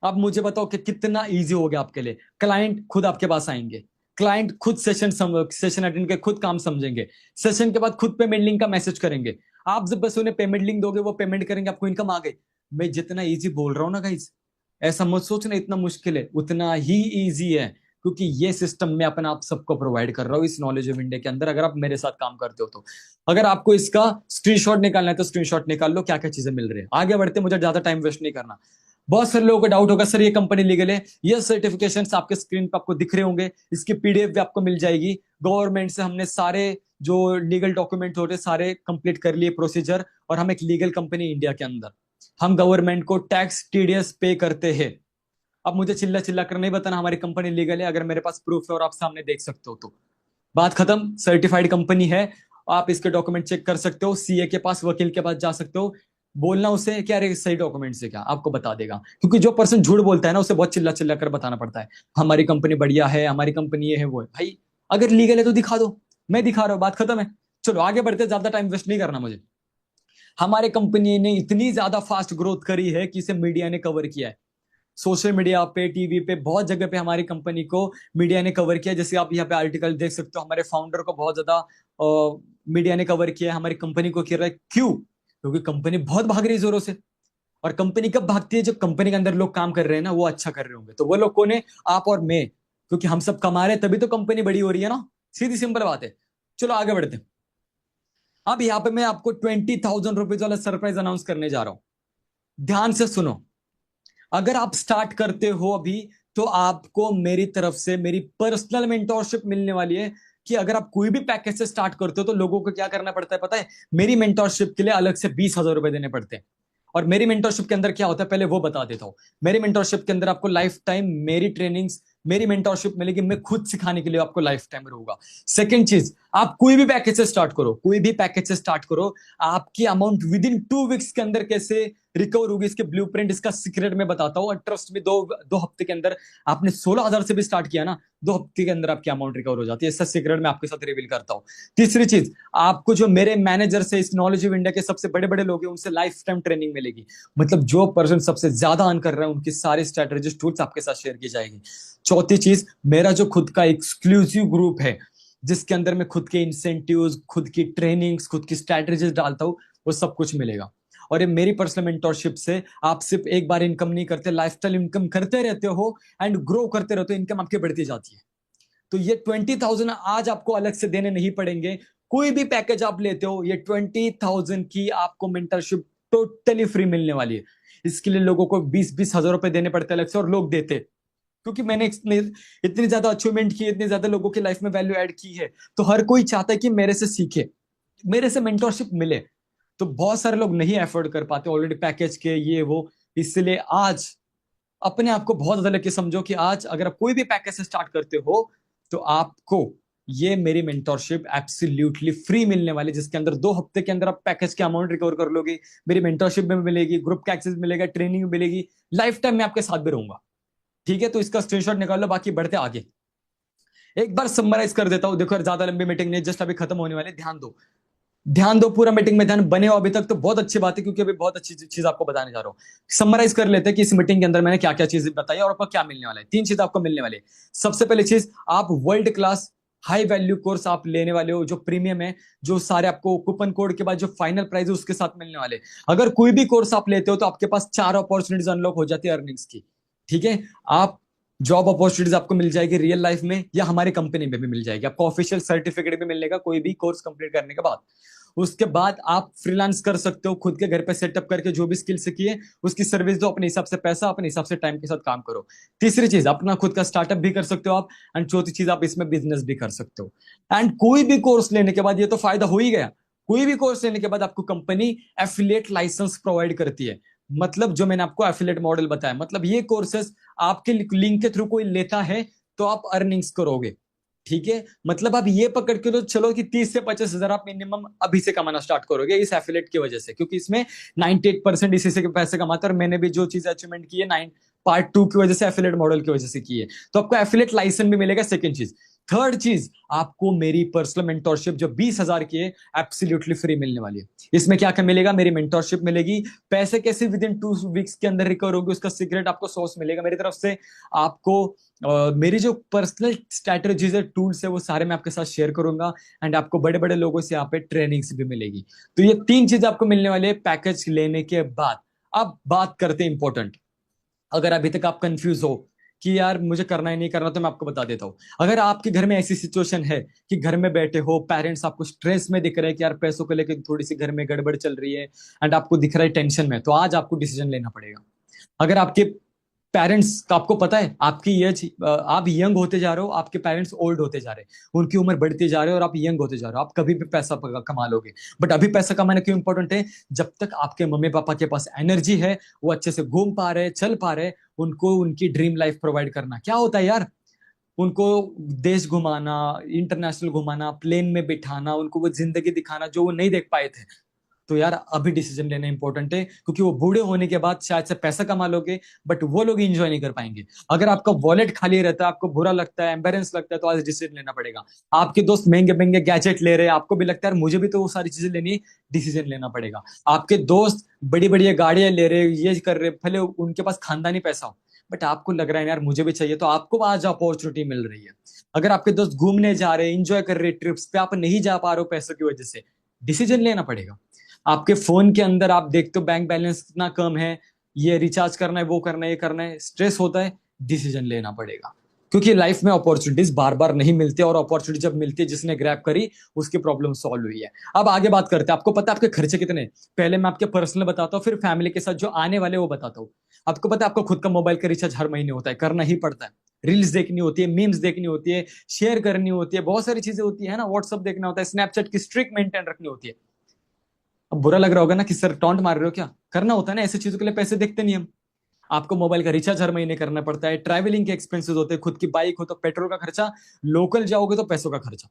A: अब मुझे बताओ कि कितना इजी हो गया आपके लिए। क्लाइंट खुद आपके पास आएंगे, क्लाइंट खुद सेशन अटेंड के खुद काम समझेंगे, सेशन के बाद खुद पेमेंट लिंक का मैसेज करेंगे। आप जब बस उन्हें पेमेंट लिंक दोगे, वो पेमेंट करेंगे, आपको इनकम आ गई। मैं जितना इजी बोल रहा हूं ना गाइस, ऐसा मत सोचना इतना मुश्किल है, उतना ही इजी है। क्योंकि ये सिस्टम मैं अपना आप सबको प्रोवाइड कर रहा हूँ इस नॉलेज ऑफ इंडिया के अंदर, अगर आप मेरे साथ काम करते हो तो। अगर आपको इसका स्क्रीनशॉट निकालना है तो स्क्रीनशॉट निकाल लो, क्या क्या चीजें मिल रही है। आगे बढ़ते, मुझे ज्यादा टाइम वेस्ट नहीं करना। बहुत सारे लोगों को डाउट होगा, सर ये कंपनी लीगल है? ये सर्टिफिकेशन आपके स्क्रीन पे आपको दिख रहे होंगे, इसकी पीडीएफ भी आपको मिल जाएगी। गवर्नमेंट से हमने सारे जो लीगल डॉक्यूमेंट होते सारे कंप्लीट कर लिए प्रोसीजर, और हम एक लीगल कंपनी इंडिया के अंदर, हम गवर्नमेंट को टैक्स टीडीएस पे करते हैं। अब मुझे चिल्ला चिल्ला कर नहीं बताना हमारी कंपनी लीगल है, अगर मेरे पास प्रूफ है और आप सामने देख सकते हो तो बात खत्म। सर्टिफाइड कंपनी है, आप इसके डॉक्यूमेंट चेक कर सकते हो, सीए के पास, वकील के पास जा सकते हो, बोलना उसे क्या रे सही डॉक्यूमेंट से, क्या आपको बता देगा। क्योंकि जो पर्सन झूठ बोलता है ना, उसे बहुत चिल्ला चिल्ला कर बताना पड़ता है हमारी कंपनी बढ़िया है, हमारी कंपनी ये है वो है। भाई अगर लीगल है तो दिखा दो, मैं दिखा रहा हूँ, बात खत्म है। चलो आगे बढ़ते, ज्यादा टाइम वेस्ट नहीं करना मुझे। हमारे कंपनी ने इतनी ज्यादा फास्ट ग्रोथ करी है कि इसे मीडिया ने कवर किया है। सोशल मीडिया पे, टीवी पे, बहुत जगह पे हमारी कंपनी को मीडिया ने कवर किया। जैसे आप यहाँ पे आर्टिकल देख सकते हो, हमारे फाउंडर को बहुत ज्यादा मीडिया ने कवर किया है, हमारी कंपनी को किया है। क्यों? क्योंकि कंपनी बहुत भाग रही है जोरों से। और कंपनी कब भागती है? जब कंपनी के अंदर लोग काम कर रहे हैं ना, वो अच्छा कर रहे होंगे। तो वो लोग कौन है? आप और मैं। क्योंकि हम सब कमा रहे हैं तभी तो कंपनी बड़ी हो रही है ना, सीधी सिंपल बात है। चलो आगे बढ़ते हैं। अब यहाँ पे मैं आपको 20,000 रुपीज वाला सरप्राइज अनाउंस करने जा रहा हूं। ध्यान से सुनो। अगर आप स्टार्ट करते हो अभी, तो आपको मेरी तरफ से मेरी पर्सनल मेंटोरशिप मिलने वाली है। कि अगर आप कोई भी पैकेज से स्टार्ट करते हो तो लोगों को क्या करना पड़ता है पता है? मेरी मेंटोरशिप के लिए अलग से 20,000 रुपए देने पड़ते हैं। और मेरी मेंटोरशिप के अंदर क्या होता है पहले वो बता देता हूं। मेरी मेंटोरशिप के अंदर आपको लाइफ टाइम मेरी ट्रेनिंग्स, मेरी मेंटोरशिप मिलेगी, मैं खुद सिखाने के लिए आपको लाइफ टाइम रहूंगा। सेकंड चीज, आप कोई भी पैकेज से स्टार्ट करो, कोई भी पैकेज से स्टार्ट करो, आपकी अमाउंट विद इन 2 वीक्स के अंदर कैसे रिकवर होगी, इसके ब्लूप्रिंट, इसका सीक्रेट मैं बताता हूँ। और ट्रस्ट में, दो दो हफ्ते के अंदर आपने 16,000 से भी स्टार्ट किया ना, 2 हफ्ते के अंदर आपकी अमाउंट रिकवर हो जाती है। इसका सीक्रेट मैं आपके साथ रिवील करता हूँ। तीसरी चीज, आपको जो मेरे मैनेजर से, इस नॉलेज ऑफ इंडिया के सबसे बड़े बड़े लोग हैं, उनसे लाइफ टाइम ट्रेनिंग मिलेगी। मतलब जो पर्सन सबसे ज्यादा अर्न कर रहे हैं, उनकी सारी स्ट्रेटेजी टूल्स आपके साथ शेयर की जाएगी। चौथी चीज, मेरा जो खुद का एक्सक्लूसिव ग्रुप है, जिसके अंदर मैं खुद के इंसेंटिव्स, खुद की ट्रेनिंग्स, खुद की स्ट्रैटेजीज डालता हूँ, वो सब कुछ मिलेगा। और ये मेरी पर्सनल मेंटोरशिप से आप सिर्फ एक बार इनकम नहीं करते, लाइफस्टाइल इनकम करते रहते हो एंड ग्रो करते रहते हो, इनकम आपकी बढ़ती जाती है। तो ये 20,000 आज आपको अलग से देने नहीं पड़ेंगे। कोई भी पैकेज आप लेते हो, ये 20,000 की आपको मेंटरशिप टोटली फ्री मिलने वाली है। इसके लिए लोगों को 20-20 हजार रुपए देने पड़ते अलग से, और लोग देते, क्योंकि मैंने इतनी ज्यादा अचीवमेंट की, इतनी ज्यादा लोगों की लाइफ में वैल्यू ऐड की है। तो हर कोई चाहता है कि मेरे से सीखे, मेरे से मेंटोरशिप मिले। तो बहुत सारे लोग नहीं अफोर्ड कर पाते ऑलरेडी पैकेज के ये वो। इसलिए आज अपने आप को बहुत ज्यादा लेके समझो कि आज अगर आप कोई भी पैकेज से स्टार्ट करते हो, तो आपको ये मेरी मेंटोरशिप एब्सोल्युटली फ्री मिलने वाली, जिसके अंदर 2 हफ्ते के अंदर आप पैकेज की अमाउंट रिकवर कर लोगे। मेरी मेंटोरशिप में मिलेगी, ग्रुप का एक्सेस मिलेगा, ट्रेनिंग मिलेगी, लाइफ टाइम मैं आपके साथ भी रहूंगा। ठीक है, तो इसका स्क्रीनशॉट निकाल लो, बाकी बढ़ते आगे। एक बार समराइज कर देता हूं। देखो यार, ज्यादा लंबी मीटिंग नहीं, जस्ट अभी खत्म होने वाले। ध्यान दो, ध्यान दो, पूरा मीटिंग में ध्यान बने हो अभी तक तो बहुत अच्छी बात है, क्योंकि अभी बहुत अच्छी चीज आपको बताने जा रहा हूँ। समराइज कर लेते हैं कि इस मीटिंग के अंदर मैंने क्या क्या चीजें बताई और आपको क्या मिलने वाला है। 3 चीज आपको मिलने वाली है। सबसे पहली चीज, आप world class high value course आप लेने वाले हो, जो प्रीमियम है, जो सारे आपको कूपन कोड के बाद जो फाइनल प्राइस है उसके साथ मिलने वाले। अगर कोई भी कोर्स आप लेते हो तो आपके पास 4 अपॉर्चुनिटीज अनलॉक हो जाती है अर्निंग्स की। ठीक है, आप जॉब अपॉर्चुनिटीज आपको मिल जाएगी रियल लाइफ में, या हमारी कंपनी में भी मिल जाएगी। आपको ऑफिशियल सर्टिफिकेट भी मिलेगा कोई भी कोर्स कंप्लीट करने के बाद। उसके बाद आप फ्रीलांस कर सकते हो, खुद के घर पे सेटअप करके जो भी स्किल सीखिए उसकी सर्विस दो, अपने हिसाब से पैसा, अपने हिसाब से टाइम के साथ काम करो। तीसरी चीज, अपना खुद का स्टार्टअप भी कर सकते हो आप। एंड चौथी चीज, आप इसमें बिजनेस भी कर सकते हो। एंड कोई भी कोर्स लेने के बाद, ये तो फायदा हो ही गया, कोई भी कोर्स लेने के बाद आपको कंपनी एफिलिएट लाइसेंस प्रोवाइड करती है। मतलब जो मैंने आपको एफिलिएट मॉडल बताया, मतलब ये कोर्सेस आपके लिंक के थ्रू कोई लेता है तो आप अर्निंग्स करोगे। ठीक है, मतलब आप ये पकड़ के तो चलो कि 30 से 50 हजार आप मिनिमम अभी से कमाना स्टार्ट करोगे इस एफिलिएट की वजह से, क्योंकि इसमें 98% इसी से पैसे कमाते हैं। और मैंने भी जो चीज अचीवमेंट की है 9 पार्ट 2 की वजह से, एफिलिएट मॉडल की वजह से की है। तो आपको एफिलिएट लाइसेंस भी मिलेगा, सेकंड चीज। थर्ड चीज, आपको मेरी पर्सनल मेंटोरशिप जो 20,000 की है एब्सोल्युटली फ्री मिलने वाली है। इसमें क्या क्या मिलेगा, मेरी मेंटोरशिप मिलेगी, पैसे कैसे विद इन 2 वीक्स के अंदर रिकवर होगी उसका सीक्रेट आपको सोर्स मिलेगा मेरी तरफ से। आपको मेरी जो पर्सनल स्ट्रैटेजीज है, टूल्स है, वो सारे मैं आपके साथ शेयर करूंगा। एंड आपको बड़े बड़े लोगों से यहाँ पे ट्रेनिंग्स भी मिलेगी। तो ये 3 चीज आपको मिलने वाले है पैकेज लेने के बाद। अब बात करते हैं इंपॉर्टेंट। अगर अभी तक आप कंफ्यूज हो कि यार मुझे करना ही नहीं करना, तो मैं आपको बता देता हूं। अगर आपके घर में ऐसी सिचुएशन है कि घर में बैठे हो, पेरेंट्स आपको स्ट्रेस में दिख रहे हैं कि यार पैसों को लेकर थोड़ी सी घर में गड़बड़ चल रही है, एंड आपको दिख रहा है टेंशन में, तो आज आपको डिसीजन लेना पड़ेगा। अगर आपके पेरेंट्स का, आपको पता है आपकी एज, आप यंग होते जा रहे हो, आपके पेरेंट्स ओल्ड होते जा रहे हैं, उनकी उम्र बढ़ती जा रही है और आप यंग होते जा रहे हो, आप कभी भी पैसा कमा लोगे। बट अभी पैसा कमाना क्यों इंपॉर्टेंट है? जब तक आपके मम्मी पापा के पास एनर्जी है, वो अच्छे से घूम पा रहे, चल पा रहे, उनको उनकी ड्रीम लाइफ प्रोवाइड करना। क्या होता है यार, उनको देश घुमाना, इंटरनेशनल घुमाना, प्लेन में बिठाना, उनको वो जिंदगी दिखाना जो वो नहीं देख पाए थे। तो यार अभी डिसीजन लेना इंपॉर्टेंट है, क्योंकि वो बूढ़े होने के बाद शायद से पैसा कमा लोगे, बट वो लोग एंजॉय नहीं कर पाएंगे। अगर आपका वॉलेट खाली रहता है, आपको बुरा लगता है, एम्बेरेंस लगता है, तो आज डिसीजन लेना पड़ेगा। आपके दोस्त महंगे महंगे गैजेट ले रहे हैं, आपको भी लगता है यार मुझे भी तो वो सारी चीजें लेनी है, डिसीजन लेना पड़ेगा। आपके दोस्त बड़ी बड़ी गाड़ियां ले रहे, ये कर रहे, भले उनके पास खानदानी पैसा हो, बट आपको लग रहा है यार मुझे भी चाहिए, तो आपको आज अपॉर्चुनिटी मिल रही है। अगर आपके दोस्त घूमने जा रहे हैं, इंजॉय कर रहे, ट्रिप्स पे, आप नहीं जा पा रहे हो पैसों की वजह से, डिसीजन लेना पड़ेगा। आपके फोन के अंदर आप देखते हो बैंक बैलेंस कितना कम है, ये रिचार्ज करना है, वो करना है, ये करना है, स्ट्रेस होता है, डिसीजन लेना पड़ेगा। क्योंकि लाइफ में अपॉर्चुनिटीज बार बार नहीं मिलती, और अपॉर्चुनिटी जब मिलती है, जिसने ग्रैब करी उसकी प्रॉब्लम सॉल्व हुई है। अब आगे बात करते हैं। आपको पता है आपके खर्चे कितने? पहले मैं आपके पर्सनल बताता हूँ, फिर फैमिली के साथ जो आने वाले वो बताता हूँ। आपको पता है आपको खुद का मोबाइल का रिचार्ज हर महीने होता है, करना ही पड़ता है। रील्स देखनी होती है, मीम्स देखनी होती है, शेयर करनी होती है, बहुत सारी चीजें होती है ना, व्हाट्सअप देखना होता है, स्नैपचैट की स्ट्रिक मेंटेन रखनी होती है। अब बुरा लग रहा होगा ना कि सर टॉन्ट मार रहे हो क्या, करना होता है ना, ऐसी चीजों के लिए पैसे देखते नहीं हम। आपको मोबाइल का रिचार्ज हर महीने करना पड़ता है, ट्रैवलिंग के एक्सपेंसेस होते हैं, खुद की बाइक हो तो पेट्रोल का खर्चा, लोकल जाओगे तो पैसों का खर्चा।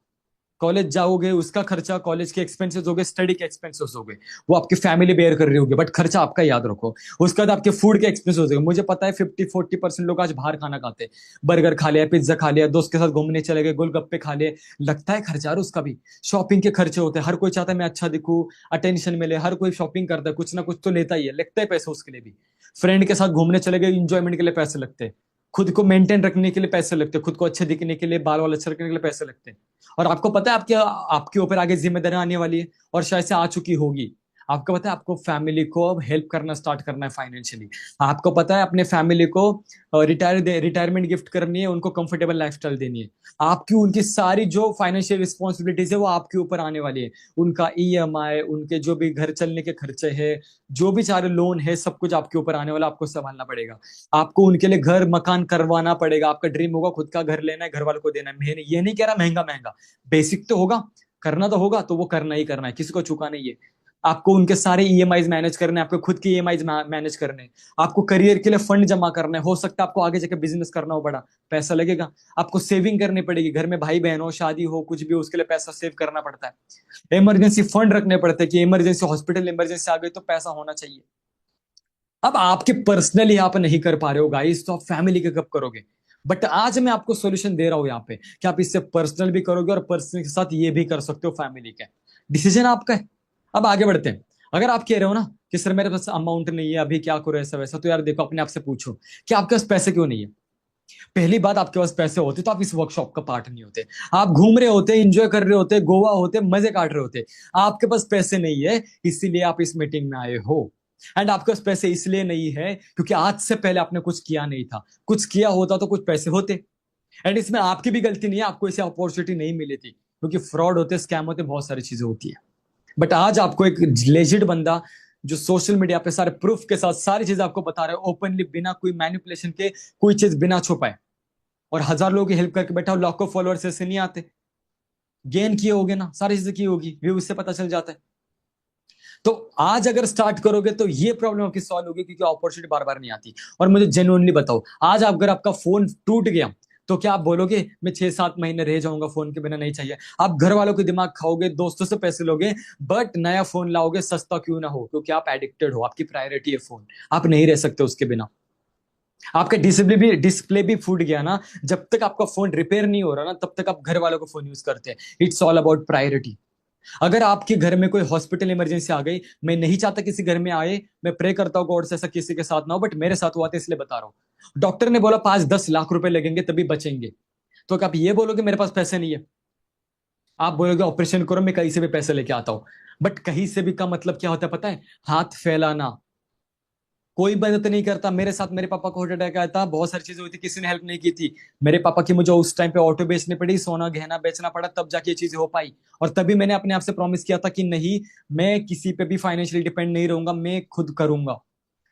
A: कॉलेज जाओगे उसका खर्चा, कॉलेज के एक्सपेंसेस हो गए, स्टडी के एक्सपेंसेस हो गए, वो आपकी फैमिली बेयर कर रही होगी, बट खर्चा आपका याद रखो। उसके बाद आपके फूड के एक्सपेंस हो जाएंगे। मुझे पता है 50-40% लोग आज बाहर खाना खाते हैं, बर्गर खा लिया, पिज्जा खा लिया, दोस्त के साथ घूमने चले गए, गोलगप्पे खा लिए, लगता है खर्चा, और उसका भी शॉपिंग के खर्चे होते हैं। हर कोई चाहता है मैं अच्छा दिखूं, अटेंशन मिले, हर कोई शॉपिंग करता है, कुछ ना कुछ तो लेता ही है, लगता है पैसे उसके लिए भी। फ्रेंड के साथ घूमने चले गए, इंजॉयमेंट के लिए पैसे लगते हैं, खुद को मेंटेन रखने के लिए पैसे लगते हैं, खुद को अच्छे दिखने के लिए, बाल वाल अच्छे रखने के लिए पैसे लगते हैं। और आपको पता है आपके आपके ऊपर आगे जिम्मेदारी आने वाली है, और शायद से आ चुकी होगी। आपको पता है आपको फैमिली को अब हेल्प करना स्टार्ट करना है फाइनेंशियली। आपको पता है अपने फैमिली को रिटायरमेंट गिफ्ट करनी है, उनको कंफर्टेबल लाइफस्टाइल देनी है। आपकी उनकी सारी जो फाइनेंशियल रिस्पॉन्सिबिलिटीज है वो आपके ऊपर आने वाली है। उनका ईएमआई, उनके जो भी घर चलने के खर्चे हैं, जो भी सारे लोन है, सब कुछ आपके ऊपर आने वाला, आपको संभालना पड़ेगा। आपको उनके लिए घर मकान करवाना पड़ेगा। आपका ड्रीम होगा खुद का घर लेना है, घर वालों को देना है। मैं ये नहीं कह रहा महंगा महंगा, बेसिक तो होगा, करना तो होगा, तो वो करना ही करना है, किसी को चुका नहीं है। आपको उनके सारे ईएमआईज मैनेज करने हैं, आपको खुद के ईएमआईज मैनेज करने हैं, आपको करियर के लिए फंड जमा करना है। हो सकता है आपको आगे जाकर बिजनेस करना हो, बड़ा पैसा लगेगा। आपको सेविंग करनी पड़ेगी, घर में भाई बहन हो, शादी हो, कुछ भी हो, उसके लिए पैसा सेव करना पड़ता है। इमरजेंसी फंड रखने पड़ते हैं कि इमरजेंसी हॉस्पिटल इमरजेंसी आ गई तो पैसा होना चाहिए। अब आपके पर्सनली आप नहीं कर पा रहे हो गाइस, तो आप फैमिली के कब करोगे? बट आज मैं आपको सॉल्यूशन दे रहा हूं यहाँ पे कि आप इससे पर्सनल भी करोगे और पर्सनल के साथ ये भी कर सकते हो फैमिली का। डिसीजन आपका है। अब आगे बढ़ते हैं। अगर आप कह रहे हो ना कि सर मेरे पास अमाउंट नहीं है, अभी क्या करो ऐसा वैसा, तो यार देखो अपने आप से पूछो कि आपके पास पैसे क्यों नहीं है। पहली बात, आपके पास पैसे होते तो आप इस वर्कशॉप का पार्ट नहीं होते। आप घूम रहे होते, एंजॉय कर रहे होते, गोवा होते, मजे काट रहे होते। आपके पास पैसे नहीं है, इसीलिए आप इस मीटिंग में आए हो। एंड आपके पास पैसे इसलिए नहीं है क्योंकि आज से पहले आपने कुछ किया नहीं था। कुछ किया होता तो कुछ पैसे होते। एंड इसमें आपकी भी गलती नहीं है, आपको ऐसी अपॉर्चुनिटी नहीं मिली थी, क्योंकि फ्रॉड होते, स्कैम होते, बहुत सारी चीजें होती है। बट आज आपको एक लेजिट बंदा जो सोशल मीडिया पे सारे प्रूफ के साथ सारी चीजें आपको बता रहे हो, ओपनली, बिना कोई मैनिपुलेशन के, कोई चीज बिना छुपाए, और 1000 लोगों की हेल्प करके बैठा हो, लाखों फॉलोअर्स ऐसे नहीं आते। गेन किए होगे ना, सारी चीजें की होगी, व्यू उससे पता चल जाता है। तो आज अगर स्टार्ट करोगे तो ये प्रॉब्लम आपकी सॉल्व होगी, क्योंकि अपॉर्चुनिटी बार बार नहीं आती। और मुझे जेन्युइनली बताओ, आज अगर आपका फोन टूट गया तो क्या आप बोलोगे मैं 6-7 महीने रह जाऊंगा, फोन के बिना नहीं चाहिए? आप घर वालों के दिमाग खाओगे, दोस्तों से पैसे लोगे, बट नया फोन लाओगे, सस्ता क्यों ना हो, क्योंकि आप एडिक्टेड हो, आपकी प्रायोरिटी है फोन, आप नहीं रह सकते उसके बिना। आपका डिस्प्ले भी फूट गया ना, जब तक आपका फोन रिपेयर नहीं हो रहा ना, तब तक आप घर वालों को फोन यूज करते हैं। It's all about priority. अगर आपके घर में कोई हॉस्पिटल इमरजेंसी आ गई, मैं नहीं चाहता किसी घर में आए, मैं प्रे करता हूँ गॉड से ऐसा किसी के साथ ना हो, बट मेरे साथ हुआ था इसलिए बता रहा हूं। डॉक्टर ने बोला 5-10 लाख रुपए लगेंगे तभी बचेंगे, तो क्या आप ये बोलोगे मेरे पास पैसे नहीं है? आप बोलोगे ऑपरेशन करो, मैं कहीं से भी पैसे लेके आता हूं। बट कहीं से भी का मतलब क्या होता है पता है? हाथ फैलाना। कोई मदद नहीं करता। मेरे साथ मेरे पापा को हार्ट अटैक आया था, बहुत सारी चीजें हुई थी, किसी ने हेल्प नहीं की थी। मेरे पापा की मुझे उस टाइम पे ऑटो बेचनी पड़ी, सोना गहना बेचना पड़ा, तब जाके ये चीजें हो पाई। और तभी मैंने अपने आप से प्रॉमिस किया था कि नहीं, मैं किसी पे भी फाइनेंशियली डिपेंड नहीं रहूंगा, मैं खुद करूंगा,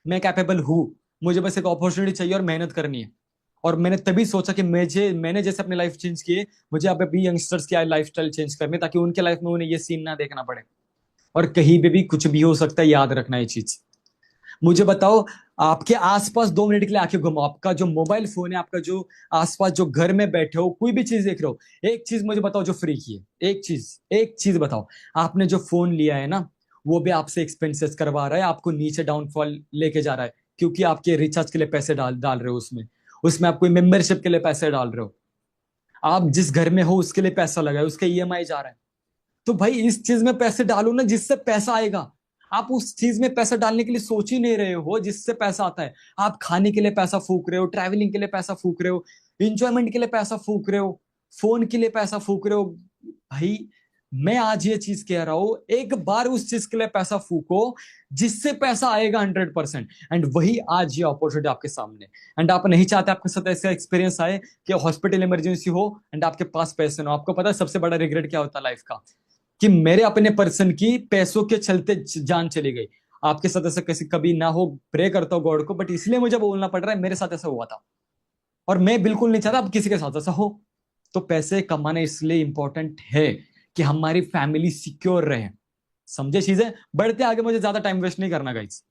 A: मैं कैपेबल हूं। मुझे बस एक अपॉर्चुनिटी चाहिए और मेहनत करनी है। और मैंने तभी सोचा कि मैंने जैसे अपनी लाइफ चेंज किए, मुझे अब भी यंगस्टर्स की लाइफ स्टाइल चेंज करनी, ताकि उनके लाइफ में उन्हें ये सीन ना देखना पड़े। और कहीं पे भी कुछ भी हो सकता है, याद रखना ये चीज। मुझे बताओ, आपके आसपास 2 मिनट के लिए आंखें घुमाओ, आपका जो मोबाइल फोन है, आपका जो आसपास जो घर में बैठे हो, कोई भी चीज देख रहे हो, एक चीज मुझे बताओ जो फ्री की है। एक चीज बताओ। आपने जो फोन लिया है ना, वो भी आपसे एक्सपेंसेस करवा रहा है, आपको नीचे डाउनफॉल लेके जा रहा है, क्योंकि आपके रिचार्ज के लिए पैसे डाल डाल रहे हो उसमें। उसमें आप कोई मेंबरशिप के लिए पैसे डाल रहे हो। आप जिस घर में हो उसके लिए पैसा लगा है, उसका ईएमआई जा रहा है। तो भाई इस चीज में पैसे डालो ना जिससे पैसा आएगा। आप उस चीज में पैसा डालने के लिए सोच ही नहीं रहे हो जिससे पैसा आता है। आप खाने के लिए पैसा फूक रहे हो, ट्रैवलिंग के लिए पैसा फूक रहे हो, इंजॉयमेंट के लिए पैसा फूक रहे हो, फोन के लिए पैसा फूक रहे हो। भाई मैं आज ये चीज कह रहा हूं, एक बार उस चीज के लिए पैसा फूको जिससे पैसा आएगा 100%। एंड वही आज ये अपॉर्चुनिटी आपके सामने। एंड आप नहीं चाहते आपके साथ ऐसा एक्सपीरियंस आए कि हॉस्पिटल इमरजेंसी हो एंड आपके पास पैसे ना हो। आपको पता है सबसे बड़ा रिग्रेट क्या होता है लाइफ का? कि मेरे अपने पर्सन की पैसों के चलते जान चली गई। आपके साथ ऐसा कैसे कभी ना हो, प्रे करता हूं गॉड को, बट इसलिए मुझे बोलना पड़ रहा है, मेरे साथ ऐसा हुआ था और मैं बिल्कुल नहीं चाहता अब किसी के साथ ऐसा हो। तो पैसे कमाना इसलिए इंपॉर्टेंट है कि हमारी फैमिली सिक्योर रहे। समझे चीजें? बढ़ते आगे, मुझे ज्यादा टाइम वेस्ट नहीं करना गाइस।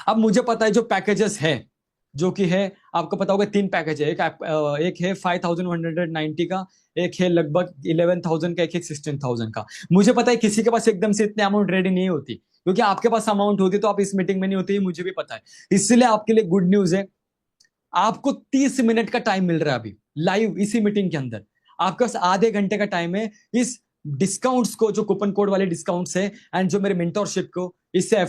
A: अब मुझे पता है जो पैकेजेस है, जो कि है, आपको पता होगा 3 पैकेज है। एक है 5190 का, एक है लगभग 11,000 का, एक है 16,000 का। मुझे पता है किसी के पास एकदम से इतने अमाउंट रेडी नहीं होती, क्योंकि आपके पास अमाउंट होती तो आप इस मीटिंग में नहीं होते, मुझे भी पता है। इसलिए आपके लिए गुड न्यूज है, आपको 30 मिनट का टाइम मिल रहा है अभी लाइव इसी मीटिंग के अंदर। आपके पास आधे घंटे का टाइम है इस डिस्काउंट्स को, जो कूपन कोड वाले डिस्काउंट्स है एंड जो मेरे मेंटोरशिप को, इससे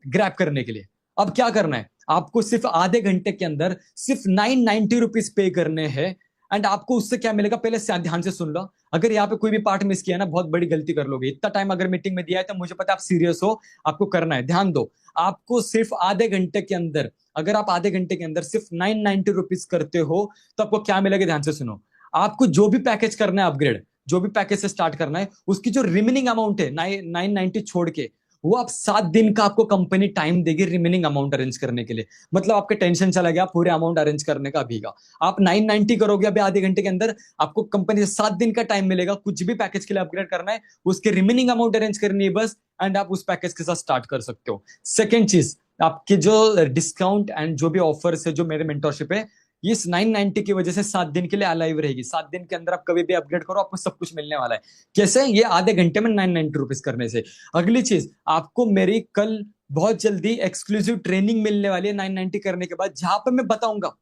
A: ग्रैब करने के लिए। अब क्या करना है, आपको सिर्फ आधे घंटे के अंदर सिर्फ 990 रुपीज पे करने हैं। एंड आपको उससे क्या मिलेगा, पहले ध्यान से सुन लो। अगर यहाँ पे कोई भी पार्ट मिस किया ना, बहुत बड़ी गलती कर लोगे। इतना टाइम अगर मीटिंग में दिया है तो मुझे पता है आप सीरियस हो, आपको करना है। ध्यान दो, आपको सिर्फ आधे घंटे के अंदर, अगर आप आधे घंटे के अंदर सिर्फ 990 रुपीज करते हो तो आपको क्या मिलेगा, ध्यान से सुनो। आपको जो भी पैकेज करना है अपग्रेड, जो भी पैकेज से स्टार्ट करना है, उसकी जो रिमेनिंग अमाउंट है 990 छोड़ के, वो आप 7 दिन का आपको कंपनी टाइम देगी रिमेनिंग अमाउंट अरेंज करने के लिए। मतलब आपका टेंशन चला गया पूरे अमाउंट अरेंज करने का अभी का। आप 990 करोगे अभी आधे घंटे के अंदर, आपको कंपनी से 7 दिन का टाइम मिलेगा। कुछ भी पैकेज के लिए अपग्रेड करना है, उसके रिमेनिंग अमाउंट अरेंज करनी है बस, एंड आप उस पैकेज के साथ स्टार्ट कर सकते हो। सेकेंड चीज, आपके जो डिस्काउंट एंड जो भी ऑफर्स है, जो मेरे मेंटरशिप है, इस 990 की वजह से 7 दिन के लिए अलाइव रहेगी। 7 दिन के अंदर आप कभी भी अपग्रेड करो, आपको सब कुछ मिलने वाला है। कैसे? ये आधे घंटे में 990 रुपीज करने से। अगली चीज, आपको मेरी कल बहुत जल्दी एक्सक्लूसिव ट्रेनिंग मिलने वाली है 990 करने के बाद, जहां पर मैं बताऊंगा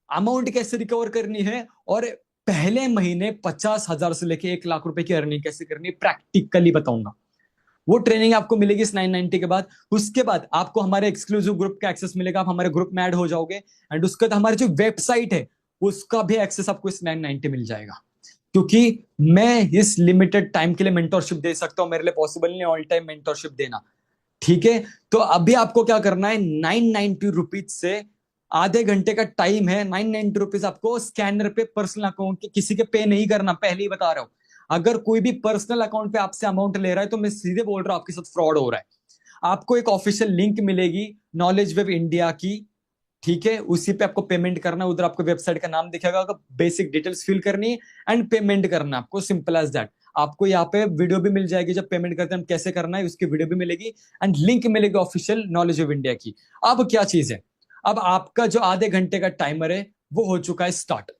A: अमाउंट कैसे रिकवर करनी है, और पहले महीने 50,000 से लेके 1 लाख रुपए की अर्निंग कैसे करनी है, प्रैक्टिकली बताऊंगा। वो ट्रेनिंग आपको मिलेगी इस 990 के बाद। उसके बाद आपको हमारे एक्सक्लूसिव ग्रुप का एक्सेस मिलेगा, आप हमारे ग्रुप में ऐड हो जाओगे। एंड उसके बाद हमारी जो वेबसाइट है उसका भी एक्सेस आपको इस 990 मिल जाएगा, क्योंकि मैं इस लिमिटेड टाइम के लिए मेंटरशिप दे सकता हूं। मेरे लिए पॉसिबल नहीं ऑल टाइम मेंटरशिप देना, ठीक है? तो अभी आपको क्या करना है, 990 रुपीज से आधे घंटे का टाइम है। 990 रुपीज आपको स्कैनर पे, पर्सनल अकाउंट के, किसी के पे नहीं करना, पहले ही बता रहा हूं। अगर कोई भी पर्सनल अकाउंट पे आपसे अमाउंट ले रहा है तो मैं सीधे बोल रहा हूं आपके साथ फ्रॉड हो रहा है। आपको एक ऑफिशियल लिंक मिलेगी नॉलेज वेब इंडिया की, ठीक है? उसी पे आपको पेमेंट करना है। उधर आपको वेबसाइट का नाम दिखेगा, बेसिक डिटेल्स फिल करनी है एंड पेमेंट करना है आपको, सिंपल एज दैट। आपको यहाँ पे वीडियो भी मिल जाएगी, जब पेमेंट करते हैं कैसे करना है उसकी वीडियो भी मिलेगी, एंड लिंक मिलेगी ऑफिशियल नॉलेज वेब इंडिया की। अब क्या चीज है, अब आपका जो आधे घंटे का टाइमर है वो हो चुका है स्टार्ट।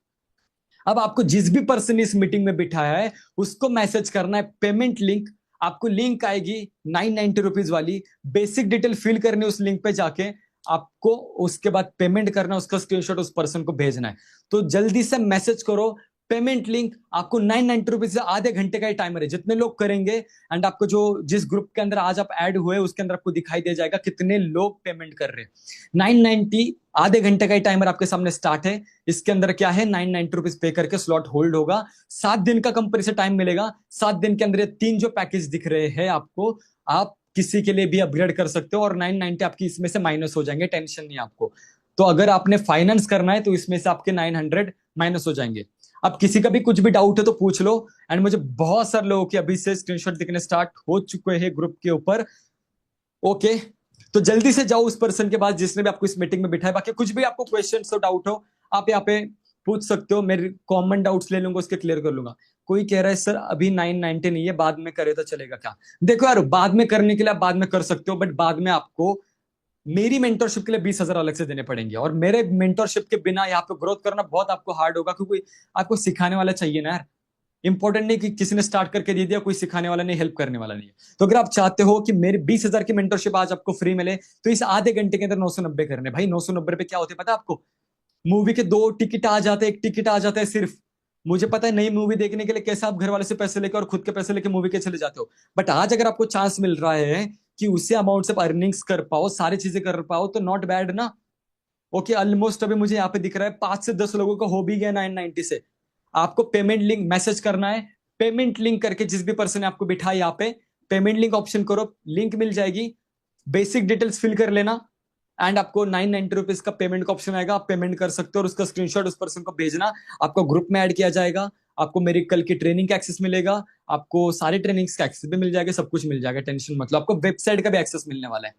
A: अब आपको जिस भी पर्सन इस मीटिंग में बिठाया है उसको मैसेज करना है पेमेंट लिंक। आपको लिंक आएगी 990 रुपीज वाली, बेसिक डिटेल फिल करनी है उस लिंक पे जाके आपको। उसके बाद पेमेंट करना, उसका स्क्रीनशॉट उस पर्सन को भेजना है। तो जल्दी से मैसेज करो पेमेंट लिंक। आपको 990 रुपीज से आधे घंटे का ही टाइमर है, जितने लोग करेंगे, एंड आपको जो जिस ग्रुप के अंदर आज आप ऐड हुए उसके अंदर आपको दिखाई दे जाएगा कितने लोग पेमेंट कर रहे हैं। 990 आधे घंटे का ही टाइमर आपके सामने स्टार्ट है। इसके अंदर क्या है, 990 रुपीज पे करके स्लॉट होल्ड होगा। 7 दिन का कंपनी से टाइम मिलेगा। 7 दिन के अंदर ये 3 जो पैकेज दिख रहे हैं आपको, आप किसी के लिए भी अपग्रेड कर सकते हो, और 990 आपकी इसमें से माइनस हो जाएंगे, टेंशन नहीं आपको। तो अगर आपने फाइनेंस करना है तो इसमें से आपके 900 माइनस हो जाएंगे। अब किसी का भी कुछ भी डाउट है तो पूछ लो। एंड मुझे बहुत सारे लोगों के अभी से स्क्रीनशॉट दिखने स्टार्ट हो चुके हैं ग्रुप के ऊपर। ओके, तो जल्दी से जाओ उस पर्सन के पास जिसने भी आपको इस मीटिंग में बिठाया। बाकी कुछ भी आपको क्वेश्चन हो, डाउट हो, आप यहाँ पे पूछ सकते हो। मेरे कॉमन डाउट्स ले लूंगा, उसके क्लियर कर लूंगा। कोई कह रहा है सर अभी 990 नहीं है, बाद में करे तो चलेगा क्या? देखो यार, बाद में करने के लिए आप बाद में कर सकते हो, बट बाद में आपको मेरी मेंटरशिप के लिए 20,000 अलग से देने पड़ेंगे, और मेरे मेंटरशिप के बिना यहाँ पे ग्रोथ करना बहुत आपको हार्ड होगा, क्योंकि आपको सिखाने वाला चाहिए ना यार। इंपॉर्टेंट नहीं कि किसी ने स्टार्ट करके दे दिया, कोई सिखाने वाला नहीं, हेल्प करने वाला नहीं है। तो अगर आप चाहते हो कि मेरे 20,000 की मेंटरशिप आज आपको फ्री मिले, तो इस आधे घंटे के अंदर 990 करने। भाई 990 रुपए क्या होते हैं पता है आपको? मूवी के 2 टिकट आ जाते हैं, 1 टिकट आ जाता है सिर्फ। मुझे पता है नई मूवी देखने के लिए कैसे आप घर वाले से पैसे लेकर और खुद के पैसे लेकर मूवी के चले जाते हो, बट आज अगर आपको चांस मिल रहा है कि उसी अमाउंट से अर्निंग्स कर पाओ, सारी चीजें कर पाओ, तो नॉट बैड ना। ओके, ऑलमोस्ट अभी मुझे यहाँ पे दिख रहा है 5 से 10 लोगों का हो भी गया 990 से। आपको पेमेंट लिंक मैसेज करना है, पेमेंट लिंक करके जिस भी पर्सन ने आपको बिठाया यहाँ पे पेमेंट लिंक ऑप्शन करो, लिंक मिल जाएगी, बेसिक डिटेल्स फिल कर लेना, एंड आपको 990 रुपीज का पेमेंट का ऑप्शन आएगा। आप पेमेंट कर सकते हो और उसका स्क्रीनशॉट उस पर्सन को भेजना। आपको ग्रुप में ऐड किया जाएगा, आपको मेरी कल की ट्रेनिंग का एक्सेस मिलेगा, आपको सारी ट्रेनिंग्स का एक्सेस भी मिल जाएगा, सब कुछ मिल जाएगा। टेंशन मतलब, आपको वेबसाइट का भी एक्सेस मिलने वाला है।